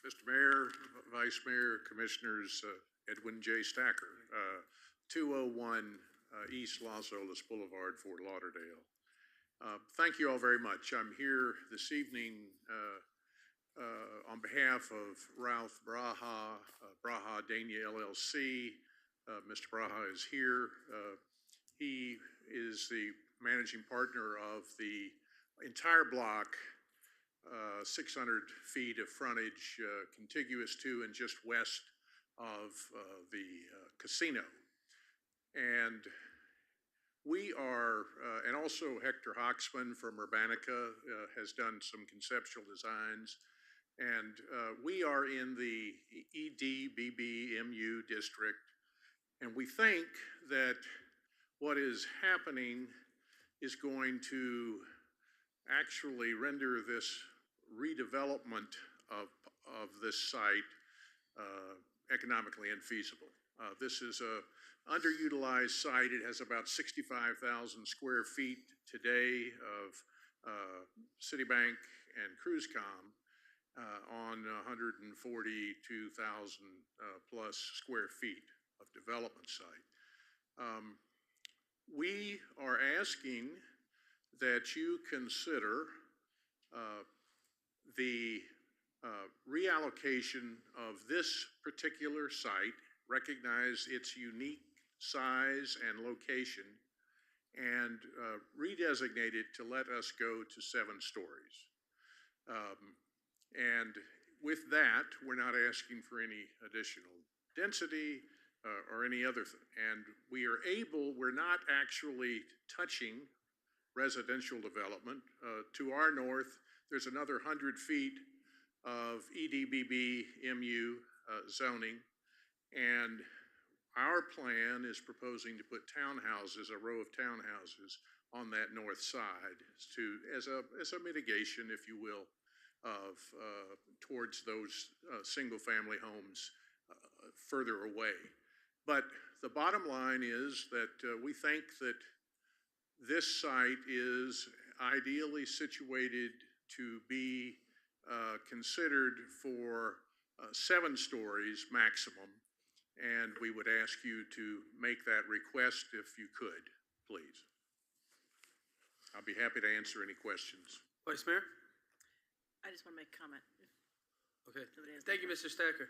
Mr. Mayor, Vice Mayor, Commissioners, Edwin J. Stacker, 201 East Los Olas Boulevard, Fort Lauderdale. Thank you all very much. I'm here this evening on behalf of Ralph Braha, Braha Dania LLC. Mr. Braha is here. He is the managing partner of the entire block, 600 feet of frontage contiguous to and just west of the casino. And we are, and also Hector Hoxman from Urbanica has done some conceptual designs. And we are in the EDBBMU district. And we think that what is happening is going to actually render this redevelopment of this site economically infeasible. This is a underutilized site. It has about 65,000 square feet today of Citibank and CruiseCom on 142,000 plus square feet of development site. We are asking that you consider the reallocation of this particular site, recognize its unique size and location, and redesignate it to let us go to 7 stories. And with that, we're not asking for any additional density or any other thing. And we're not actually touching residential development. To our north, there's another 100 feet of EDBBMU zoning. And our plan is proposing to put townhouses, a row of townhouses on that north side as a mitigation, if you will, of towards those single-family homes further away. But the bottom line is that we think that this site is ideally situated to be considered for 7 stories maximum. And we would ask you to make that request if you could, please. I'll be happy to answer any questions. Vice Mayor? I just want to make a comment. Okay. Nobody has Thank any you, Mr. Stacker.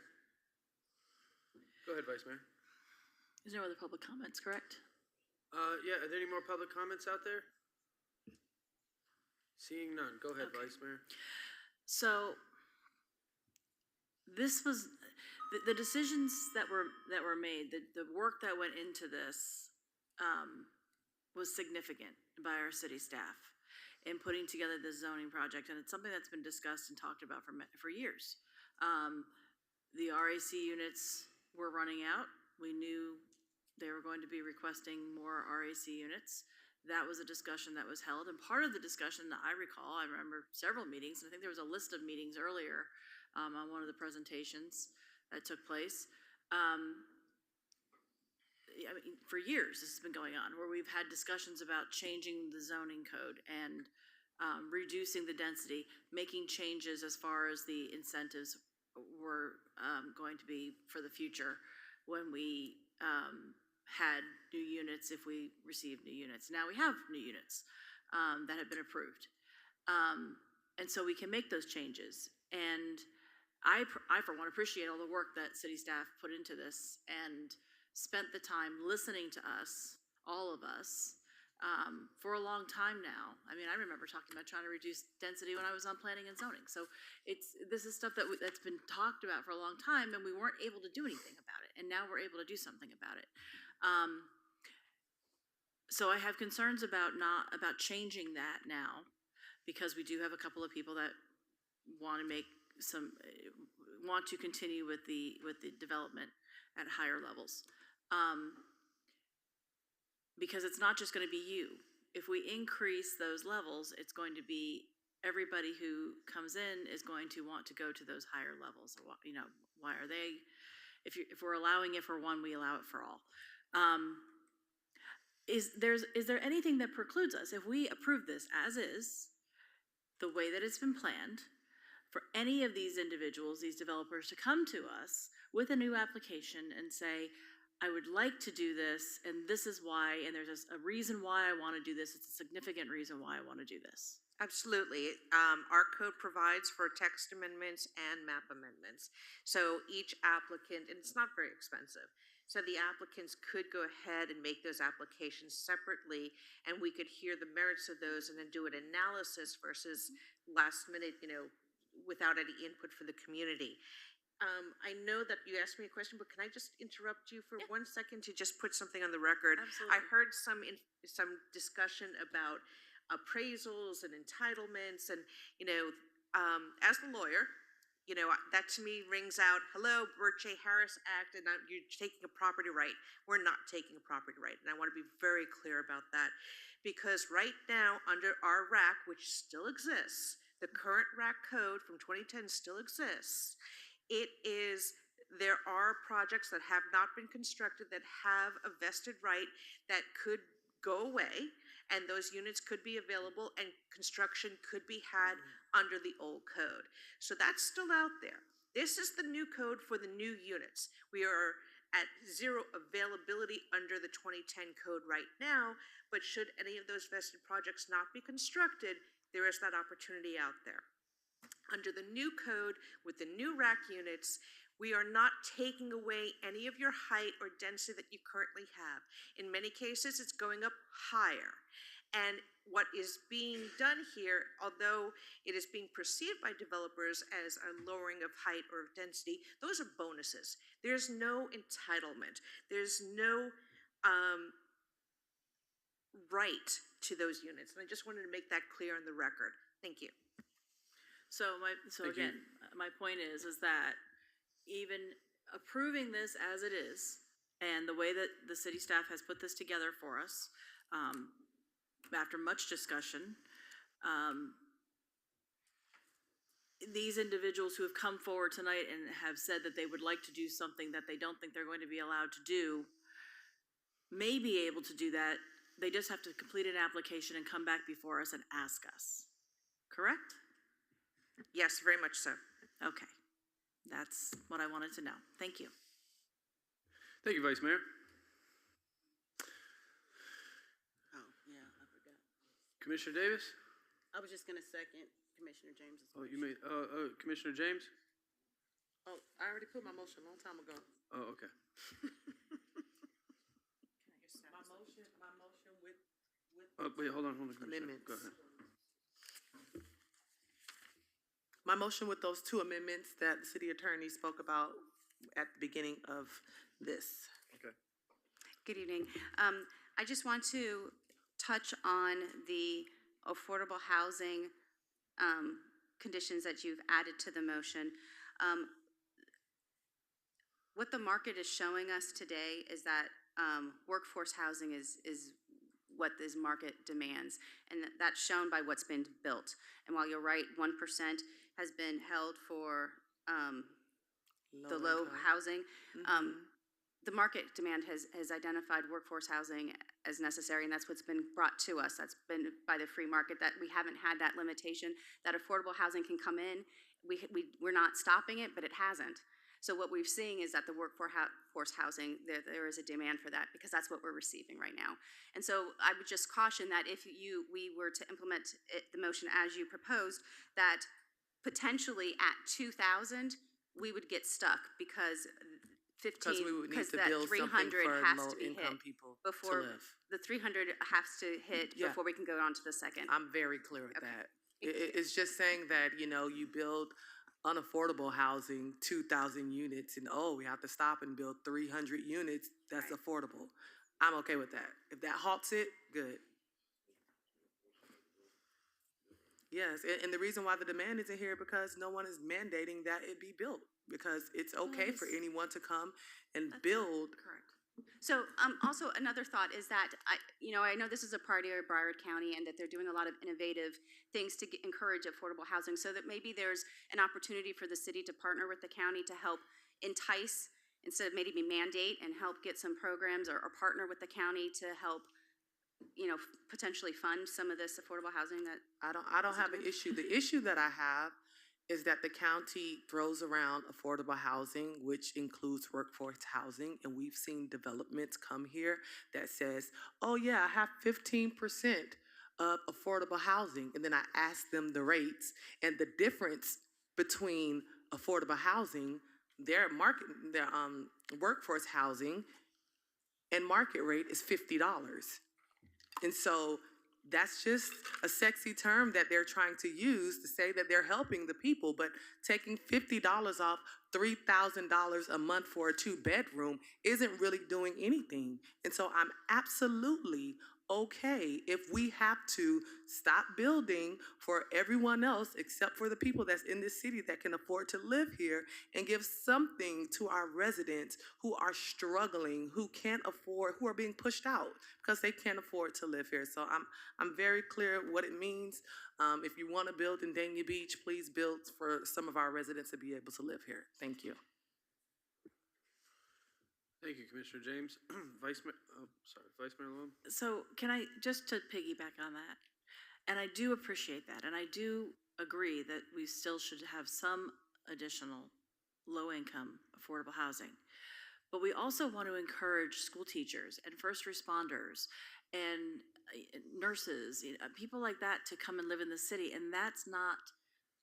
Go ahead, Vice Mayor. There's no other public comments, correct? Yeah, are there any more public comments out there? Seeing none. Go ahead, Okay. Vice Mayor. So this was the decisions that were made, the work that went into this was significant by our city staff in putting together this zoning project, and it's something that's been discussed and talked about for years. The RAC units were running out. We knew they were going to be requesting more RAC units. That was a discussion that was held, and part of the discussion that I recall, I remember several meetings, and I think there was a list of meetings earlier on one of the presentations that took place. I mean, for years this has been going on, where we've had discussions about changing the zoning code and reducing the density, making changes as far as the incentives were going to be for the future when we had new units, if we received new units. Now we have new units that have been approved. And so we can make those changes. And I for one, appreciate all the work that city staff put into this and spent the time listening to us, all of us, for a long time now. I mean, I remember talking about trying to reduce density when I was on planning and zoning. So this is stuff that's been talked about for a long time, and we weren't able to do anything about it. And now we're able to do something about it. So I have concerns about changing that now, because we do have a couple of people that want to continue with the development at higher levels. Because it's not just going to be you. If we increase those levels, it's going to be everybody who comes in is going to want to go to those higher levels. You know, why are they? If we're allowing it for one, we allow it for all. Is there anything that precludes us, if we approve this as is, the way that it's been planned, for any of these individuals, these developers, to come to us with a new application and say, I would like to do this, and this is why, and there's a reason why I want to do this. It's a significant reason why I want to do this. Absolutely. Our code provides for text amendments and map amendments. So each applicant, and it's not very expensive, so the applicants could go ahead and make those applications separately, and we could hear the merits of those and then do an analysis versus last minute, without any input for the community. I know that you asked me a question, but can I just interrupt you for 1 second to just put something on the record? Absolutely. I heard some discussion about appraisals and entitlements, and as the lawyer, that to me rings out, hello, Burt J. Harris Act, and you're taking a property right. We're not taking a property right, and I want to be very clear about that, because right now, under our RAC, which still exists, the current RAC code from 2010 still exists, there are projects that have not been constructed that have a vested right that could go away, and those units could be available, and construction could be had under the old code. So that's still out there. This is the new code for the new units. We are at zero availability under the 2010 code right now, but should any of those vested projects not be constructed, there is that opportunity out there. Under the new code with the new RAC units, we are not taking away any of your height or density that you currently have. In many cases, it's going up higher. And what is being done here, although it is being perceived by developers as a lowering of height or density, those are bonuses. There's no entitlement. There's no right to those units. And I just wanted to make that clear on the record. Thank you. My point is that even approving this as it is, and the way that the city staff has put this together for us, after much discussion, these individuals who have come forward tonight and have said that they would like to do something that they don't think they're going to be allowed to do, may be able to do that. They just have to complete an application and come back before us and ask us. Correct? Yes, very much so. Okay. That's what I wanted to know. Thank you. Thank you, Vice Mayor. Oh, yeah, I forgot. Commissioner Davis? I was just gonna second Commissioner James's Oh, motion. you made, Commissioner James? Oh, I already put my motion a long time ago. Oh, okay. My motion with Oh, wait, hold on, Commissioner. Amendments. Go ahead. My motion with those two amendments that the city attorney spoke about at the beginning of this. Okay. Good evening. I just want to touch on the affordable housing conditions that you've added to the motion. What the market is showing us today is that workforce housing is what this market demands, and that's shown by what's been built. And while you're right, 1% has been held for the low income. housing. The market demand has identified workforce housing as necessary, and that's what's been brought to us. That's been by the free market, that we haven't had that limitation, that affordable housing can come in. We're not stopping it, but it hasn't. So what we're seeing is that the workforce housing, there is a demand for that, because that's what we're receiving right now. And so I would just caution that if we were to implement the motion as you proposed, that potentially at 2,000, we would get stuck, because Because we would need to that build something 300 for has to be low-income hit people to before live. the 300 has to hit Yeah. before we can go on to the second. I'm very clear with that. It's just saying that, you build unaffordable housing, 2,000 units, and we have to stop and build 300 units, that's affordable. I'm okay with that. If that halts it, good. Yes, and the reason why the demand isn't here, because no one is mandating that it be built, because it's okay for anyone to come and build. Correct. So also another thought is that I know this is a priority of Broward County, and that they're doing a lot of innovative things to encourage affordable housing, so that maybe there's an opportunity for the city to partner with the county to help entice, instead of maybe mandate, and help get some programs, or partner with the county to help potentially fund some of this affordable housing that. I don't have an issue. The issue that I have is that the county throws around affordable housing, which includes workforce housing, and we've seen developments come here that says, oh yeah, I have 15% of affordable housing, and then I ask them the rates, and the difference between affordable housing, their workforce housing, and market rate is $50. And so that's just a sexy term that they're trying to use to say that they're helping the people, but taking $50 off $3,000 a month for a 2-bedroom isn't really doing anything. And so I'm absolutely okay if we have to stop building for everyone else except for the people that's in this city that can afford to live here, and give something to our residents who are struggling, who can't afford, who are being pushed out because they can't afford to live here. So I'm very clear what it means. If you want to build in Dania Beach, please build for some of our residents to be able to live here. Thank you. Thank you, Commissioner James. Vice Mayor Loeb? So can I, just to piggyback on that, and I do appreciate that, and I do agree that we still should have some additional low-income affordable housing. But we also want to encourage school teachers and first responders and nurses, people like that, to come and live in the city, and that's not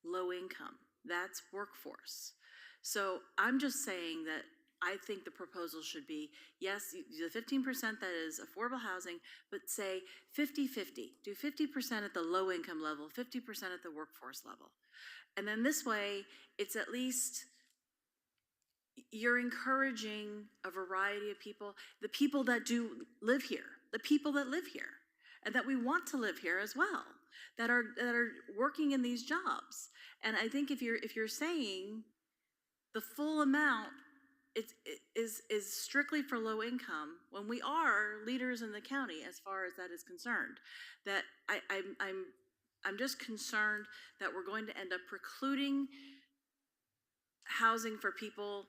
low income, that's workforce. So I'm just saying that I think the proposal should be, yes, the 15% that is affordable housing, but say 50-50. Do 50% at the low income level, 50% at the workforce level. And then this way, it's at least, you're encouraging a variety of people, the people that do live here, the people that live here, and that we want to live here as well, that are working in these jobs. And I think if you're saying the full amount is strictly for low income, when we are leaders in the county as far as that is concerned, that I'm just concerned that we're going to end up precluding housing for people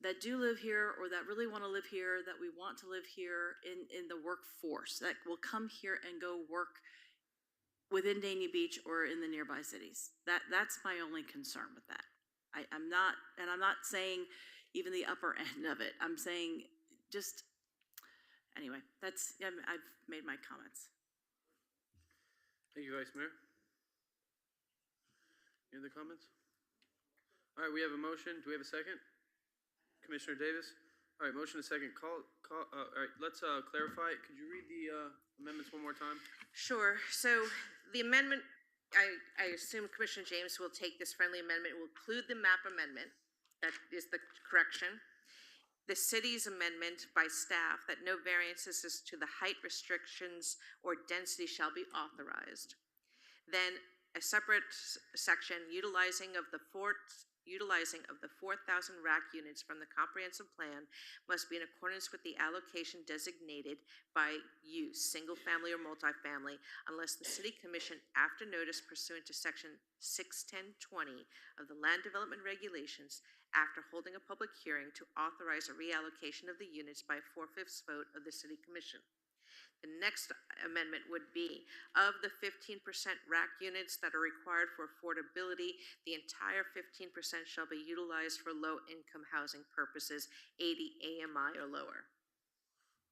that do live here, or that really want to live here, that we want to live here in the workforce, that will come here and go work within Dania Beach or in the nearby cities. That's my only concern with that. I'm not saying even the upper end of it. I'm saying just, anyway, I've made my comments. Thank you, Vice Mayor. Any other comments? All right, we have a motion. Do we have a second? Commissioner Davis? All right, motion and second. All right, let's clarify. Could you read the amendments one more time? Sure. So the amendment, I assume Commissioner James will take this friendly amendment, will include the map amendment. That is the correction. The city's amendment by staff that no variances as to the height restrictions or density shall be authorized. Then a separate section utilizing of the 4,000 rack units from the comprehensive plan must be in accordance with the allocation designated by use, single family or multifamily, unless the city commission, after notice pursuant to section 61020 of the land development regulations, after holding a public hearing to authorize a reallocation of the units by a 4/5 vote of the city commission. The next amendment would be, of the 15% rack units that are required for affordability, the entire 15% shall be utilized for low-income housing purposes, 80 AMI or lower.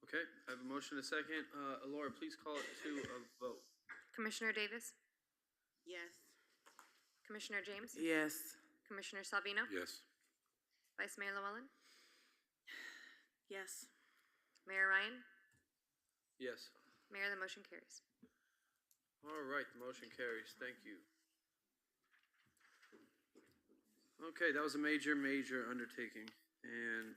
Okay, I have a motion and a second. Alora, please call it to a vote. Commissioner Davis? Yes. Commissioner James? Yes. Commissioner Salvino? Yes. Vice Mayor Llewellyn? Yes. Mayor Ryan? Yes. Mayor, the motion carries. All right, the motion carries. Thank you. Okay, that was a major undertaking, and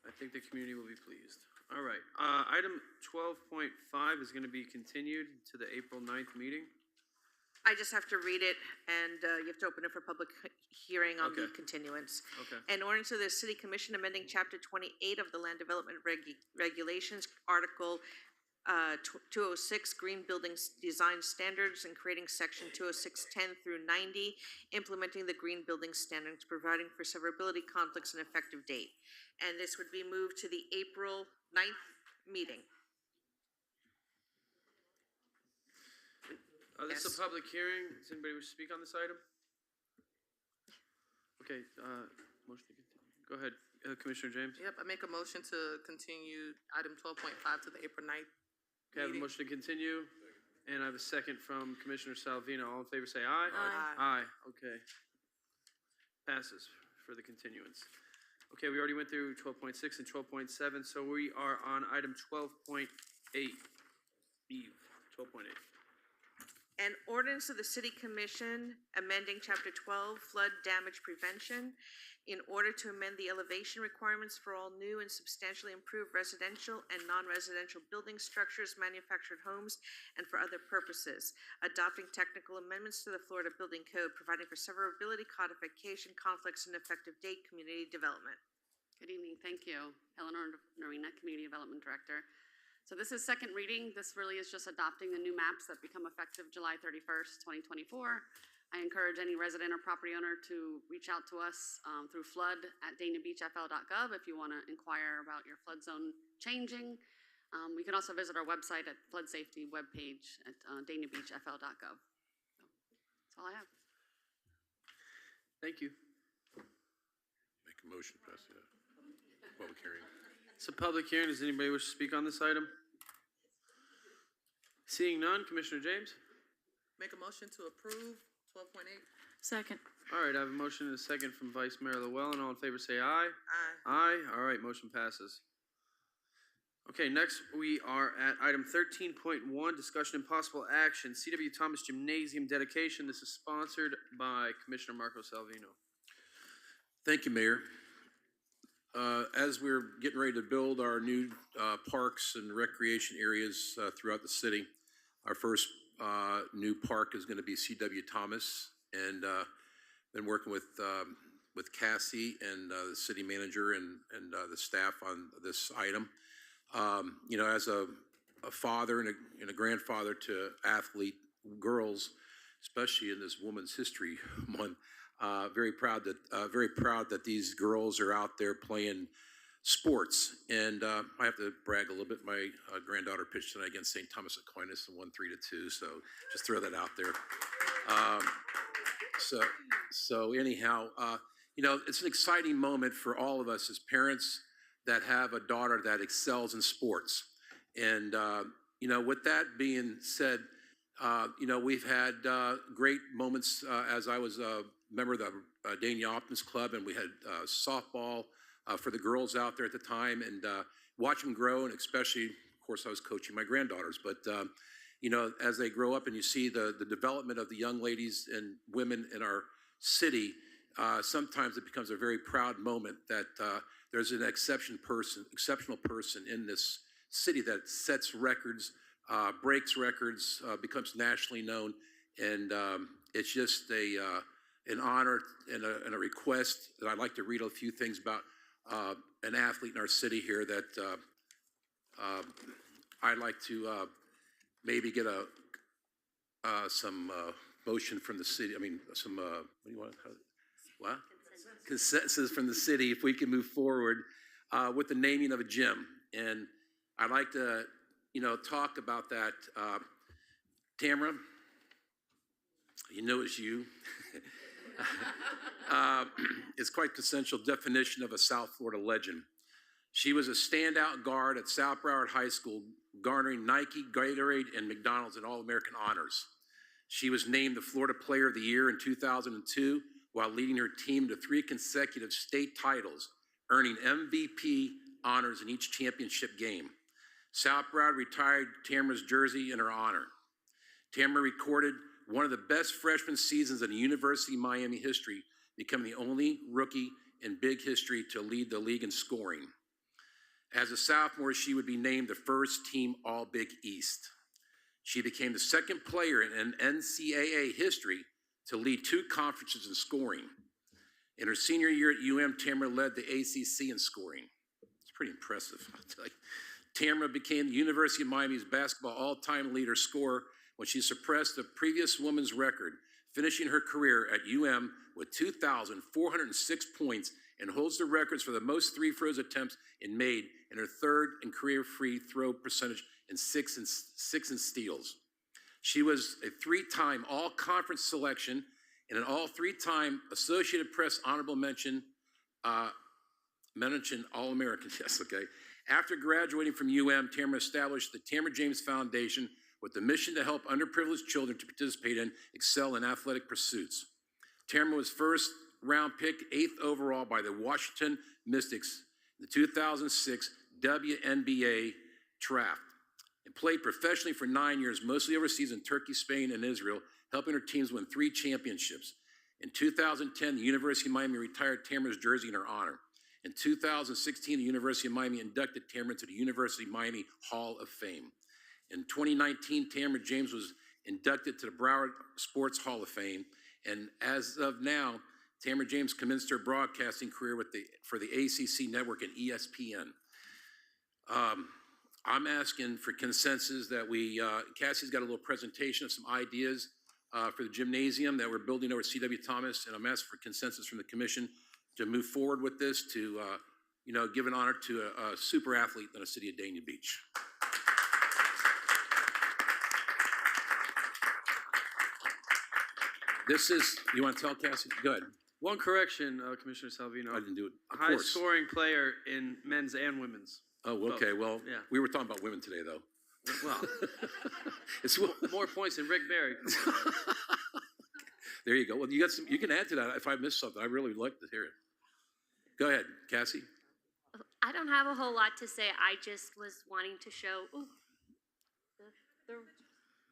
I think the community will be pleased. All right, item 12.5 is going to be continued to the April 9th meeting. I just have to read it, and you have to open it for public hearing on the Okay. continuance. Okay. An ordinance of the City Commission amending Chapter 28 of the Land Development Regulations, Article 206, Green Buildings Design Standards, and creating Section 20610 through 90, implementing the Green Building Standards, providing for severability, conflicts, and effective date. And this would be moved to the April 9th meeting. This is a public hearing. Does anybody wish to speak on this item? Okay, motion to continue. Go ahead, Commissioner James. Yep, I make a motion to continue item 12.5 to the April 9th. Okay, I have a meeting. motion to continue, and I have a second from Commissioner Salvino. All in favor, say aye. Aye. Aye, okay. Passes for the continuance. Okay, we already went through 12.6 and 12.7, so we are on item 12.8. Eve, 12.8. An ordinance of the City Commission amending Chapter 12 Flood Damage Prevention in order to amend the elevation requirements for all new and substantially improved residential and non-residential building structures, manufactured homes, and for other purposes. Adopting technical amendments to the Florida Building Code, providing for severability, codification, conflicts, and effective date, community development. Good evening, thank you. Eleanor Norina, Community Development Director. So this is second reading. This really is just adopting the new maps that become effective July 31st, 2024. I encourage any resident or property owner to reach out to us through flood@danabeachfl.gov if you want to inquire about your flood zone changing. We can also visit our website at flood safety webpage at danabeachfl.gov. So that's all I have. Thank you. Make a motion to pass the public hearing. It's a public hearing. Does anybody wish to speak on this item? Seeing none, Commissioner James? Make a motion to approve 12.8. Second. All right, I have a motion and a second from Vice Mayor Llewellyn. All in favor, say aye. Aye. Aye. All right, motion passes. Okay, next we are at item 13.1, discussion and possible action, C.W. Thomas Gymnasium dedication. This is sponsored by Commissioner Marco Salvino. Thank you, Mayor. As we're getting ready to build our new parks and recreation areas throughout the city, our first new park is going to be C.W. Thomas, and been working with Cassie and the city manager and the staff on this item. You know, as a father and a grandfather to athlete girls, especially in this Women's History Month, very proud that these girls are out there playing sports. And I have to brag a little bit. My granddaughter pitched tonight against St. Thomas Aquinas and won 3-2. So just throw that out there. So anyhow, it's an exciting moment for all of us as parents that have a daughter that excels in sports. And, with that being said, we've had great moments as I was a member of the Dania Optimist Club, and we had softball for the girls out there at the time, and watch them grow, and especially, of course, I was coaching my granddaughters. But, as they grow up and you see the development of the young ladies and women in our city, sometimes it becomes a very proud moment that there's an exceptional person in this city that sets records, breaks records, becomes nationally known, and it's just an honor and a request that I'd like to read a few things about an athlete in our city here that I'd like to maybe get some motion from the city. I mean, some what do you want? What? Consensus from the city if we can move forward with the naming of a gym, and I'd like to talk about that. Tamara, it's you. It's quite the essential definition of a South Florida legend. She was a standout guard at South Broward High School, garnering Nike, Gatorade, and McDonald's and All-American honors. She was named the Florida Player of the Year in 2002 while leading her team to 3 consecutive state titles, earning MVP honors in each championship game. South Broward retired Tamara's jersey in her honor. Tamara recorded one of the best freshman seasons in University of Miami history, becoming the only rookie in big history to lead the league in scoring. As a sophomore, she would be named the first team All-Big East. She became the second player in NCAA history to lead 2 conferences in scoring. In her senior year at Tamara led the ACC in scoring. It's pretty impressive, I'll tell you. Tamara became the University of Miami's basketball all-time leader scorer when she suppressed the previous women's record, finishing her career at with 2,406 points and holds the records for the most free throws attempts made in her 3rd in career free throw percentage and 6 in steals. She was a 3-time all-conference selection and an all 3-time Associated Press honorable mention All-American, yes, okay. After graduating from Tamara established the Tamara James Foundation with the mission to help underprivileged children to participate in, excel in athletic pursuits. Tamara was first round pick, 8th overall by the Washington Mystics in the 2006 WNBA draft, and played professionally for 9 years, mostly overseas in Turkey, Spain, and Israel, helping her teams win 3 championships. In 2010, the University of Miami retired Tamara's jersey in her honor. In 2016, the University of Miami inducted Tamara to the University of Miami Hall of Fame. In 2019, Tamara James was inducted to the Broward Sports Hall of Fame. And as of now, Tamara James commenced her broadcasting career for the ACC Network and ESPN. I'm asking for consensus that Cassie's got a little presentation of some ideas for the gymnasium that we're building over at C.W. Thomas, and I'm asking for consensus from the commission to move forward with this to, give an honor to a super athlete in the city of Dania Beach. You want to tell Cassie? Good. One correction, Commissioner Salvino. I didn't do it. Of Highest course. scoring player in men's and women's. Oh, okay. Well, yeah. we were talking about women today, though. Well, It's more points than Rick Barry. There you go. Well, you can add to that if I missed something. I really would like to hear it. Go ahead, Cassie. I don't have a whole lot to say. I just was wanting to show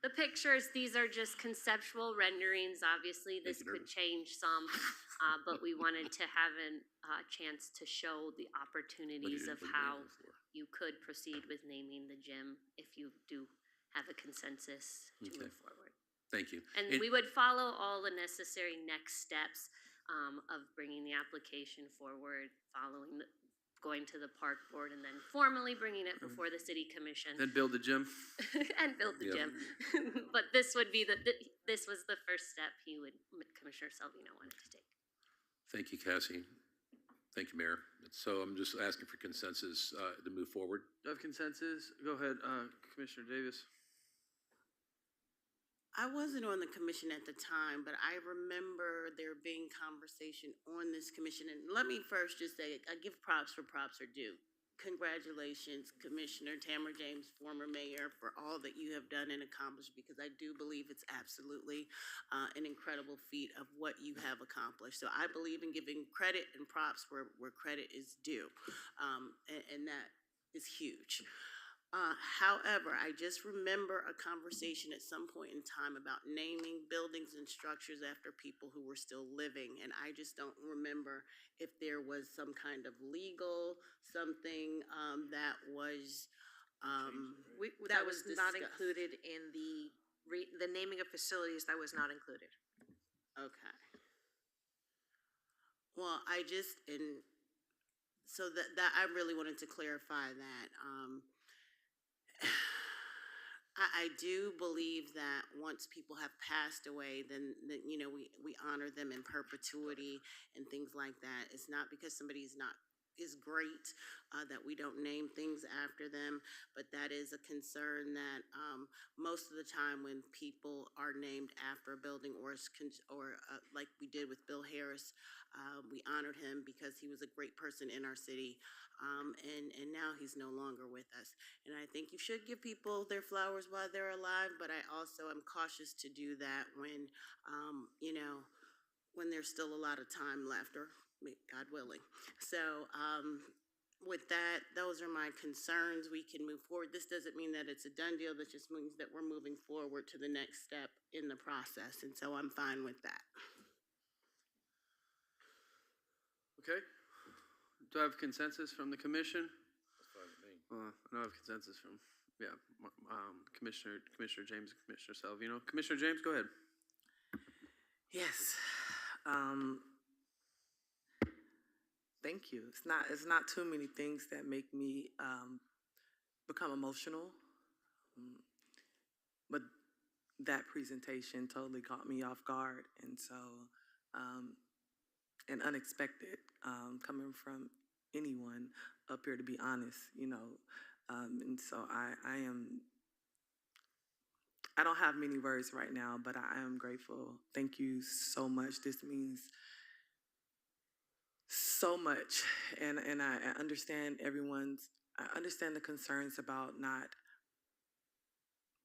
the pictures. These are just conceptual renderings. Obviously, this could change some, but we wanted to have a chance to show the opportunities of how you could proceed with naming the gym if you do have a consensus to move forward. Thank you. And we would follow all the necessary next steps of bringing the application forward, going to the park board, and then formally bringing it before the city commission. Then build the gym. And build the gym. But this would be this was the first step Commissioner Salvino wanted to take. Thank you, Cassie. Thank you, Mayor. So I'm just asking for consensus to move forward. Do you have consensus? Go ahead, Commissioner Davis. I wasn't on the commission at the time, but I remember there being conversation on this commission. And let me first just say, I give props where props are due. Congratulations, Commissioner Tamara James, former mayor, for all that you have done and accomplished, because I do believe it's absolutely an incredible feat of what you have accomplished. So I believe in giving credit and props where credit is due, and that is huge. However, I just remember a conversation at some point in time about naming buildings and structures after people who were still living, and I just don't remember if there was some kind of legal something that was That was not discussed. included in the naming of facilities, that was not included. Okay. Well, so that I really wanted to clarify that. I do believe that once people have passed away, then you know, we honor them in perpetuity and things like that. It's not because somebody is great that we don't name things after them, but that is a concern that most of the time when people are named after a building or like we did with Bill Harris, we honored him because he was a great person in our city, and now he's no longer with us. And I think you should give people their flowers while they're alive, but I also am cautious to do that when, you know, when there's still a lot of time left, or God willing. So with that, those are my concerns. We can move forward. This doesn't mean that it's a done deal. That just means that we're moving forward to the next step in the process. And so I'm fine with that. Okay. Do I have consensus from the commission? That's fine with me. I don't have consensus from, Commissioner James and Commissioner Salvino. Commissioner James, go ahead. Yes. Thank you. It's not too many things that make me become emotional, but that presentation totally caught me off guard, and so and unexpected coming from anyone up here, to be honest, you know, and so I don't have many words right now, but I am grateful. Thank you so much. This means so much, and I understand I understand the concerns about not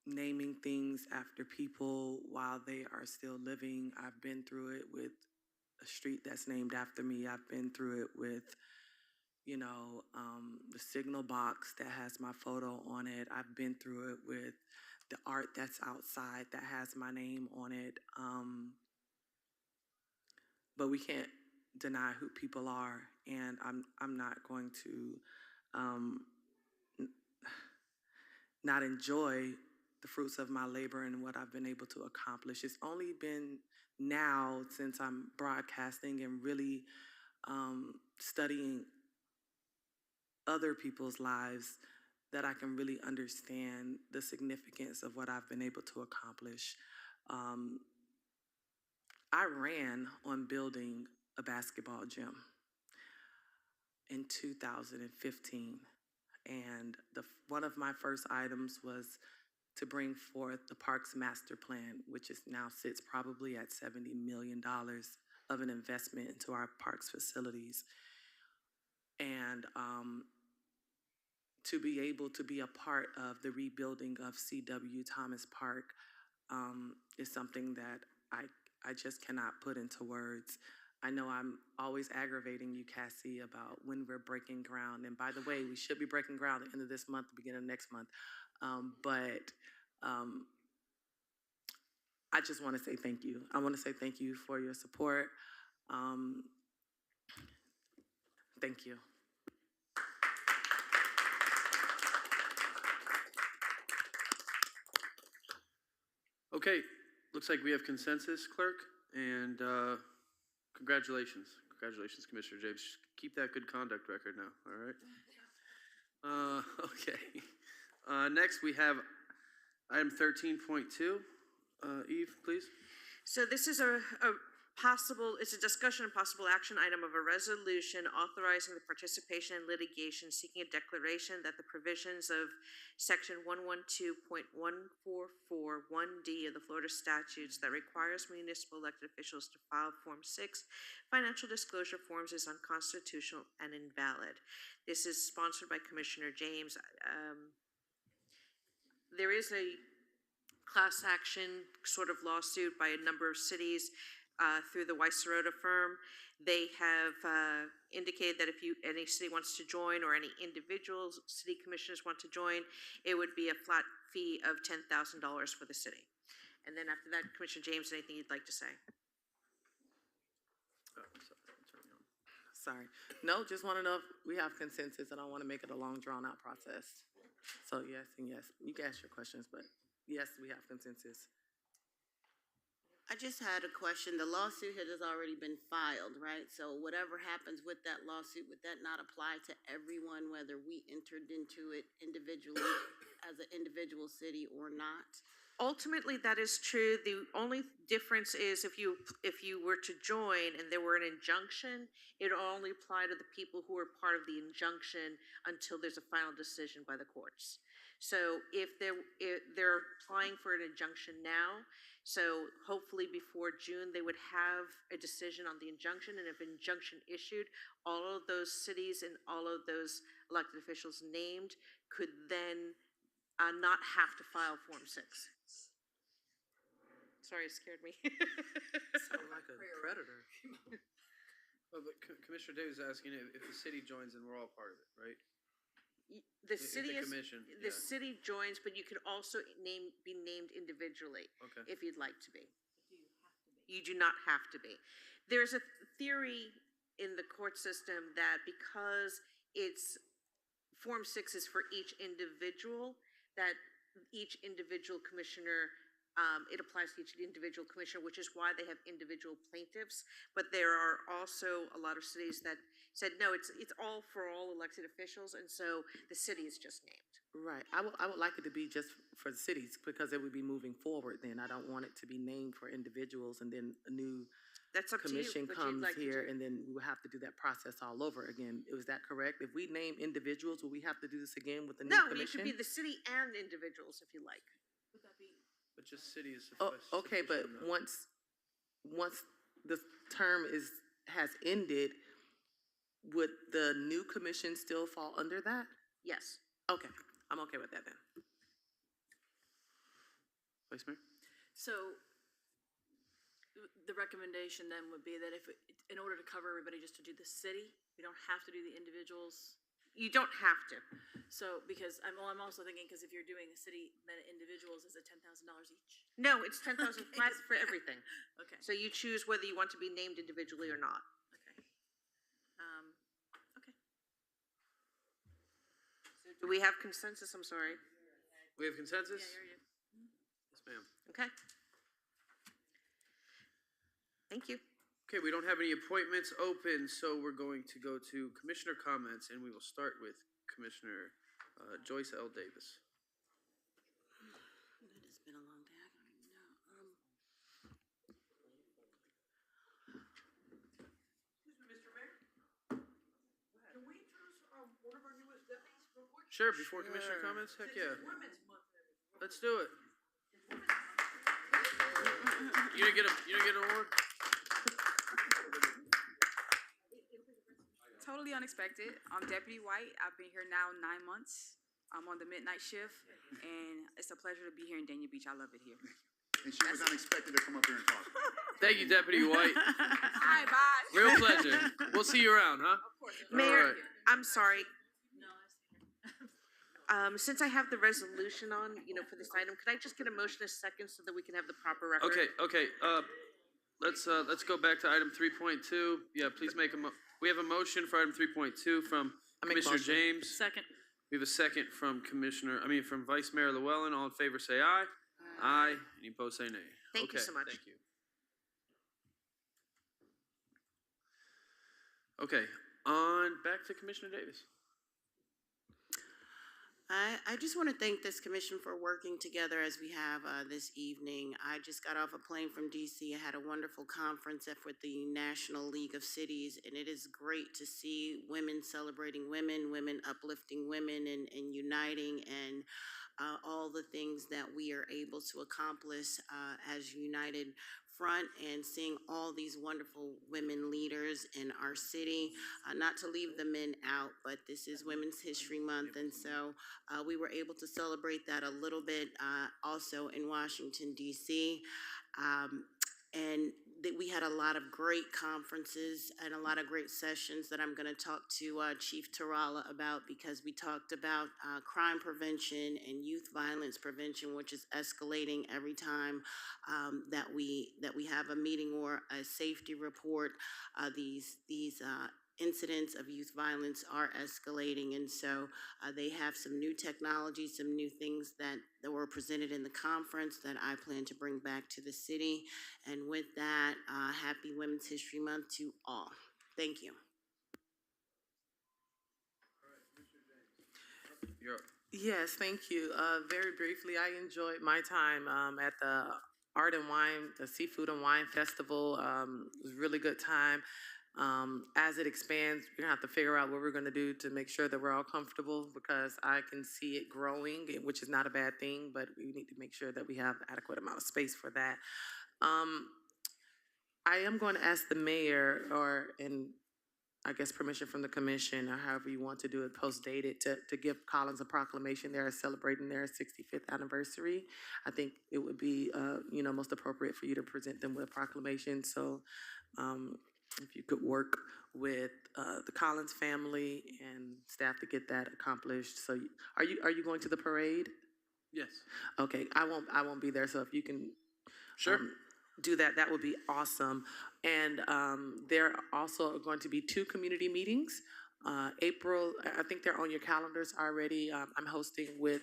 naming things after people while they are still living. I've been through it with a street that's named after me. I've been through it with, you know, the signal box that has my photo on it. I've been through it with the art that's outside that has my name on it. But we can't deny who people are, and I'm not going to not enjoy the fruits of my labor and what I've been able to accomplish. It's only been now, since I'm broadcasting and really studying other people's lives, that I can really understand the significance of what I've been able to accomplish. I ran on building a basketball gym in 2015, and one of my first items was to bring forth the Parks Master Plan, which now sits probably at $70 million of an investment into our parks facilities. And to be able to be a part of the rebuilding of C.W. Thomas Park is something that I just cannot put into words. I know I'm always aggravating you, Cassie, about when we're breaking ground. And by the way, we should be breaking ground at the end of this month, the beginning of next month. But I just want to say thank you. I want to say thank you for your support. Thank you. Okay, looks like we have consensus, clerk, and congratulations. Congratulations, Commissioner James. Keep that good conduct record now, all right? Okay. Next, we have item 13.2. Eve, please. So this is a It's a discussion and possible action item of a resolution authorizing the participation in litigation seeking a declaration that the provisions of section 112.1441D of the Florida statutes that requires municipal elected officials to file Form 6 financial disclosure forms is unconstitutional and invalid. This is sponsored by Commissioner James. There is a class action sort of lawsuit by a number of cities through the Weiss Serota firm. They have indicated that if any city wants to join or any individual city commissioners want to join, it would be a flat fee of $10,000 for the city. And then after that, Commissioner James, anything you'd like to say? Sorry. No, just want to know if we have consensus. I don't want to make it a long, drawn-out process. So yes and yes. You can ask your questions, but yes, we have consensus. I just had a question. The lawsuit has already been filed, right? So whatever happens with that lawsuit, would that not apply to everyone, whether we entered into it individually as an individual city or not? Ultimately, that is true. The only difference is if you were to join and there were an injunction, it would only apply to the people who are part of the injunction until there's a final decision by the courts. So if they're applying for an injunction now, so hopefully before June, they would have a decision on the injunction, and if injunction issued, all of those cities and all of those elected officials named could then not have to file Form 6. Sorry, it scared me. Sound like a predator. Well, but Commissioner Davis is asking if the city joins, then we're all part of it, right? The city is, commission, the yeah. city joins, but you can also be named individually Okay. if you'd like to be. You do not have to be. There's a theory in the court system that because it's Form 6 is for each individual, that each individual commissioner, it applies to each individual commissioner, which is why they have individual plaintiffs. But there are also a lot of cities that said, no, it's all for all elected officials, and so the city is just named. Right. I would like it to be just for the cities because it would be moving forward then. I don't want it to be named for individuals and then a new That's up to you, commission what you'd comes like to here do. and then we will have to do that process all over again. Is that correct? If we name individuals, will we have to do this again with the new No, it commission? could be the city and individuals if you like. But just city is Oh, okay, but once the term has ended, would the new commission still fall under that? Yes. Okay, I'm okay with that then. Vice Mayor? So the recommendation then would be that in order to cover everybody, just to do the city, we don't have to do the individuals. You don't have to. So, because I'm also thinking, because if you're doing a city, then individuals, is it $10,000 each? No, it's 10,000 flat for everything. Okay. So you choose whether you want to be named individually or not. Okay. Do we have consensus? I'm sorry. We have consensus? Yeah, Yes, ma'am. Okay. Thank you. Okay, we don't have any appointments open, so we're going to go to commissioner comments, and we will start with Commissioner Joyce L. Davis. It's been a long day. I don't even know. Excuse me, Mr. Mayor? Can we introduce one of our newest deputies real quick? Sure, before commissioner comments? Heck yeah. It's Women's Month. Let's do it. You didn't get an award? Totally unexpected. I'm Deputy White. I've been here now 9 months. I'm on the midnight shift, and it's a pleasure to be here in Dania Beach. I love it here. And she was unexpected to come up here and talk. Thank you, Deputy White. Hi, bye. Real pleasure. We'll see you around, huh? Mayor, All right. I'm sorry. Since I have the resolution on, for this item, could I just get a motion a second so that we can have the proper record? Okay, let's go back to item 3.2. Yeah, please make we have a motion for item 3.2 from I make a Commissioner motion. James. Second. We have a second from from Vice Mayor Llewellyn. All in favor, say aye. Aye. Any opposed, say nay. Thank you so much. Thank you. Okay, back to Commissioner Davis. I just want to thank this commission for working together as we have this evening. I just got off a plane from DC. I had a wonderful conference with the National League of Cities, and it is great to see women celebrating women, women uplifting women, and uniting, and all the things that we are able to accomplish as united front, and seeing all these wonderful women leaders in our city. Not to leave the men out, but this is Women's History Month, and so we were able to celebrate that a little bit also in Washington, D.C. And that we had a lot of great conferences and a lot of great sessions that I'm going to talk to Chief Tarala about, because we talked about crime prevention and youth violence prevention, which is escalating every time that we have a meeting or a safety report. These incidents of youth violence are escalating, and so they have some new technology, some new things that were presented in the conference that I plan to bring back to the city. And with that, happy Women's History Month to all. Thank you. Yes, thank you. Very briefly, I enjoyed my time at the Art and Wine, the Seafood and Wine Festival. It was a really good time. As it expands, we're gonna have to figure out what we're gonna do to make sure that we're all comfortable, because I can see it growing, which is not a bad thing, but we need to make sure that we have adequate amount of space for that. I am going to ask the mayor, and I guess permission from the commission, or however you want to do it, post-dated, to give Collins a proclamation. They're celebrating their 65th anniversary. I think it would be, most appropriate for you to present them with a proclamation. So if you could work with the Collins family and staff to get that accomplished. So are you going to the parade? Yes. Okay, I won't be there, so if you can Sure. Do that, that would be awesome. And there are also going to be 2 community meetings. April, I think they're on your calendars already. I'm hosting with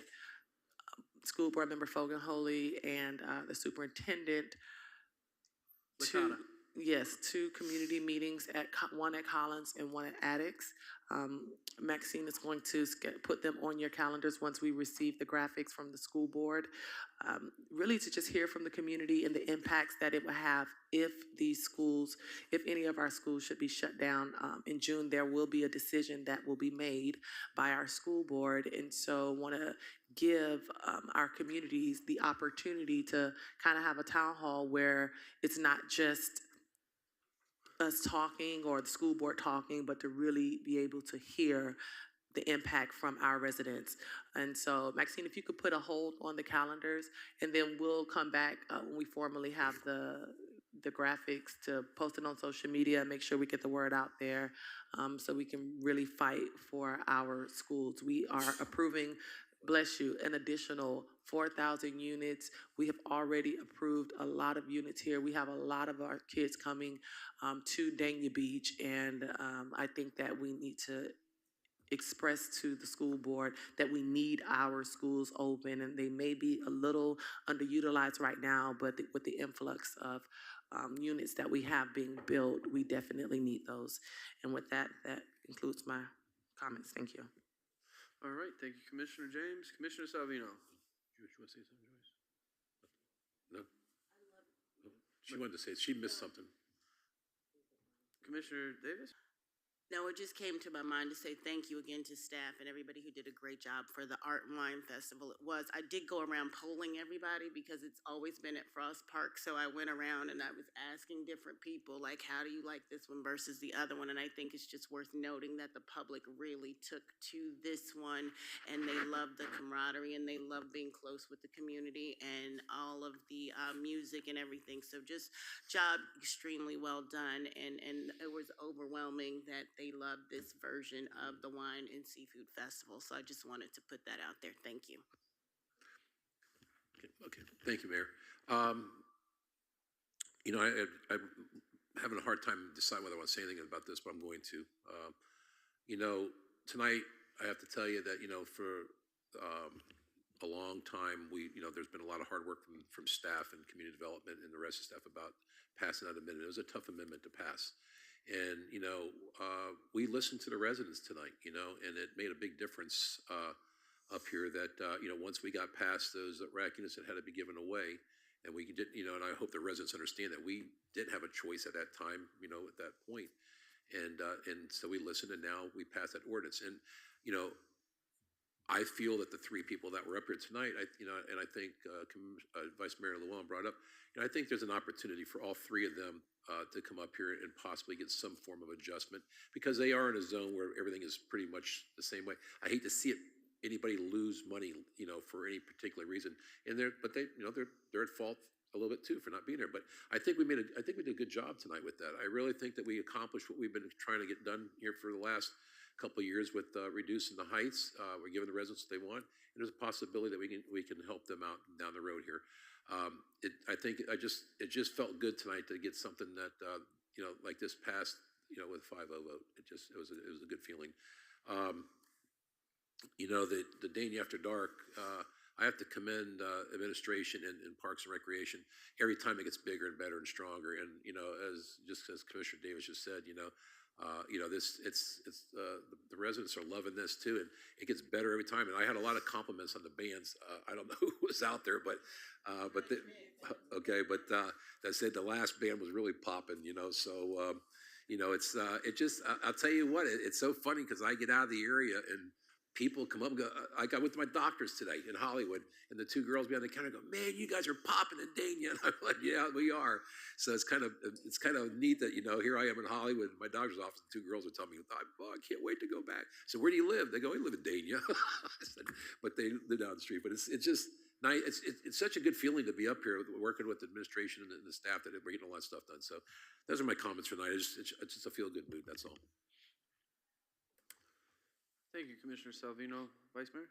School Board Member Fogan Holy and the superintendent. Yes, 2 community meetings, one at Collins and one at Addicts. Maxine is going to put them on your calendars once we receive the graphics from the school board. Really to just hear from the community and the impacts that it will have if any of our schools should be shut down. In June, there will be a decision that will be made by our school board, and so want to give our communities the opportunity to kind of have a town hall where it's not just us talking or the school board talking, but to really be able to hear the impact from our residents. And so, Maxine, if you could put a hold on the calendars, and then we'll come back when we formally have the graphics to post it on social media, make sure we get the word out there, so we can really fight for our schools. We are approving, bless you, an additional 4,000 units. We have already approved a lot of units here. We have a lot of our kids coming to Dania Beach, and I think that we need to express to the school board that we need our schools open, and they may be a little underutilized right now, but with the influx of units that we have being built, we definitely need those. And with that, that concludes my comments. Thank you. All right, thank you, Commissioner James. Commissioner Salvino. You want to say something, Joyce? No? No? She wanted to say, she missed something. Commissioner Davis? No, it just came to my mind to say thank you again to staff and everybody who did a great job for the Art and Wine Festival. I did go around polling everybody because it's always been at Frost Park. So I went around and I was asking different people, like, how do you like this one versus the other one? And I think it's just worth noting that the public really took to this one, and they loved the camaraderie and they loved being close with the community and all of the music and everything. So just job extremely well done. And it was overwhelming that they loved this version of the Wine and Seafood Festival. So I just wanted to put that out there. Thank you. Okay. Thank you, Mayor. I'm having a hard time deciding whether I want to say anything about this, but I'm going to. Tonight, I have to tell you that, for a long time, there's been a lot of hard work from staff and community development and the rest of the staff about passing that amendment. It was a tough amendment to pass. And, we listened to the residents tonight, and it made a big difference up here that, once we got past those rack units that had to be given away, and we did, and I hope the residents understand that we didn't have a choice at that time, at that point. And so we listened, and now we passed that ordinance. And, I feel that the three people that were up here tonight, and I think Vice Mayor Llewellyn brought up, I think there's an opportunity for all three of them to come up here and possibly get some form of adjustment, because they are in a zone where everything is pretty much the same way. I hate to see anybody lose money, for any particular reason. And they're at fault a little bit too for not being there. But I think we did a good job tonight with that. I really think that we accomplished what we've been trying to get done here for the last couple of years with reducing the heights. We're giving the residents what they want, and there's a possibility that we can help them out down the road here. It just felt good tonight to get something that like this passed with 5-0 vote. It was a good feeling. The Dania After Dark, I have to commend administration and Parks and Recreation. Every time it gets bigger and better and stronger. And as Commissioner Davis just said, the residents are loving this too, and it gets better every time. And I had a lot of compliments on the bands. I don't know who was out there, but that said the last band was really popping. So I'll tell you what, it's so funny because I get out of the area and people come up and go, I got with my doctors today in Hollywood, and the two girls behind the counter go, "Man, you guys are popping in Dania." And I'm like, "Yeah, we are." So it's kind of neat that, here I am in Hollywood, my doctor's office, and two girls are telling me, "Oh, I can't wait to go back." So where do you live? They go, "We live in Dania." I said, but they're down the street. But it's just nice. It's such a good feeling to be up here working with the administration and the staff that are getting a lot of stuff done. So those are my comments for tonight. It's just a feel-good mood, that's all. Thank you, Commissioner Salvino. Vice Mayor?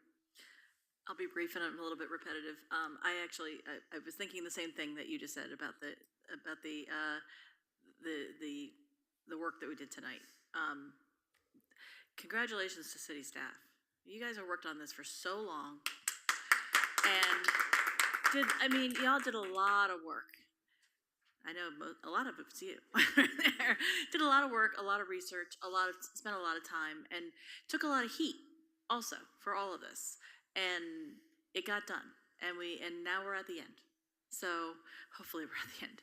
I'll be brief and I'm a little bit repetitive. I was thinking the same thing that you just said about the work that we did tonight. Congratulations to city staff. You guys have worked on this for so long, and y'all did a lot of work. I know a lot of it's you. Did a lot of work, a lot of research, spent a lot of time, and took a lot of heat also for all of this. And it got done, and now we're at the end. So hopefully we're at the end.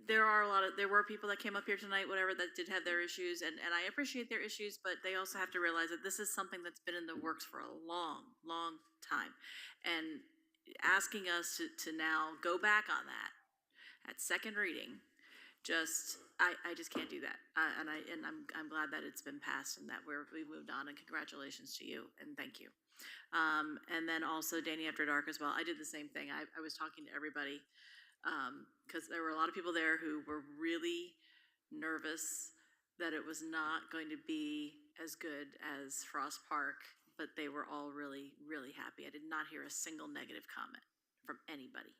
There were people that came up here tonight, whatever, that did have their issues, and I appreciate their issues, but they also have to realize that this is something that's been in the works for a long, long time. And asking us to now go back on that at second reading, I just can't do that. I'm glad that it's been passed and that we've moved on, and congratulations to you, and thank you. And then also Dania After Dark as well. I did the same thing. I was talking to everybody, because there were a lot of people there who were really nervous that it was not going to be as good as Frost Park, but they were all really, really happy. I did not hear a single negative comment from anybody.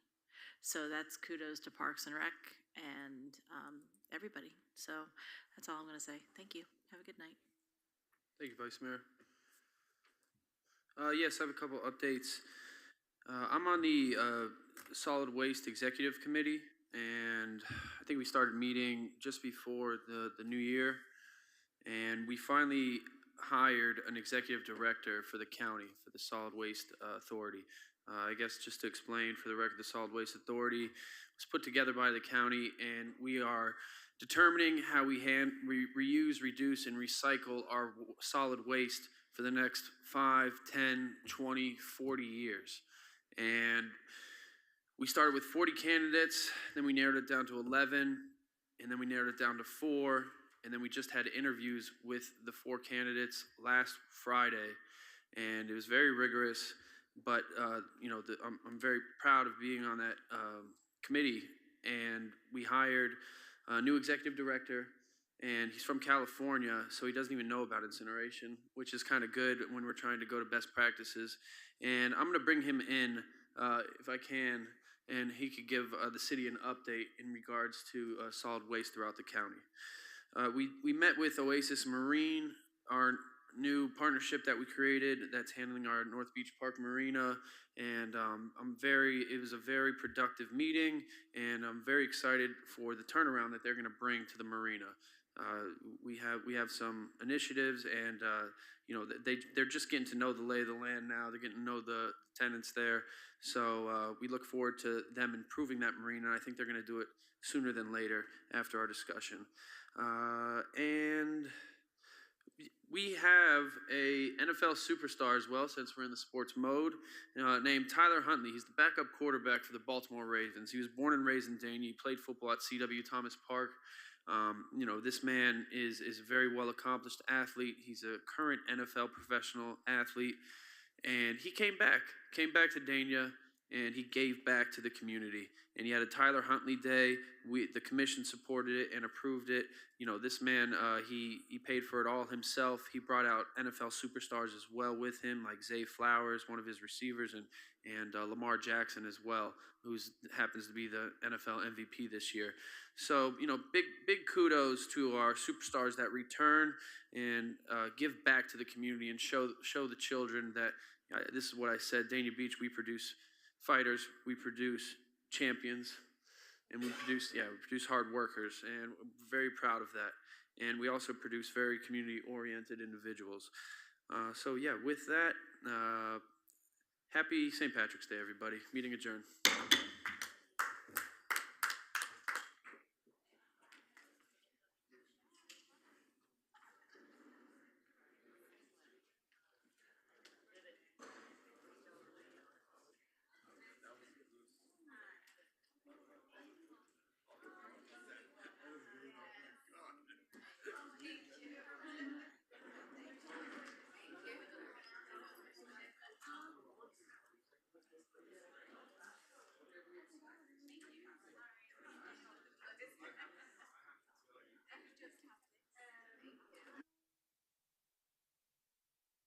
So that's kudos to Parks and Rec and everybody. So that's all I'm going to say. Thank you. Have a good night. Thank you, Vice Mayor. Yes, I have a couple updates. I'm on the Solid Waste Executive Committee, and I think we started meeting just before the new year, and we finally hired an executive director for the county, for the Solid Waste Authority. I guess just to explain for the record, the Solid Waste Authority was put together by the county, and we are determining how we reuse, reduce, and recycle our solid waste for the next 5, 10, 20, 40 years. And we started with 40 candidates, then we narrowed it down to 11, and then we narrowed it down to 4, and then we just had interviews with the 4 candidates last Friday, and it was very rigorous, but I'm very proud of being on that committee, and we hired a new executive director, and he's from California, so he doesn't even know about incineration, which is kind of good when we're trying to go to best practices. And I'm going to bring him in, if I can, and he could give the city an update in regards to solid waste throughout the county. We met with Oasis Marine, our new partnership that we created that's handling our North Beach Park Marina. And it was a very productive meeting, and I'm very excited for the turnaround that they're going to bring to the marina. We have some initiatives, and they're just getting to know the lay of the land now. They're getting to know the tenants there. So we look forward to them improving that marina. I think they're going to do it sooner than later after our discussion. And we have a NFL superstar as well, since we're in the sports mode, named Tyler Huntley. He's the backup quarterback for the Baltimore Ravens. He was born and raised in Dania. He played football at C.W. Thomas Park. This man is a very well accomplished athlete. He's a current NFL professional athlete, and he came back to Dania, and he gave back to the community. And he had a Tyler Huntley Day. The commission supported it and approved it. This man, he paid for it all himself. He brought out NFL superstars as well with him, like Zay Flowers, one of his receivers, and Lamar Jackson as well, who happens to be the NFL MVP this year. So, big kudos to our superstars that return and give back to the community and show the children that this is what I said. Dania Beach, we produce fighters, we produce champions, and we produce hard workers, and we're very proud of that. And we also produce very community-oriented individuals. With that, happy St. Patrick's Day, everybody. Meeting adjourned.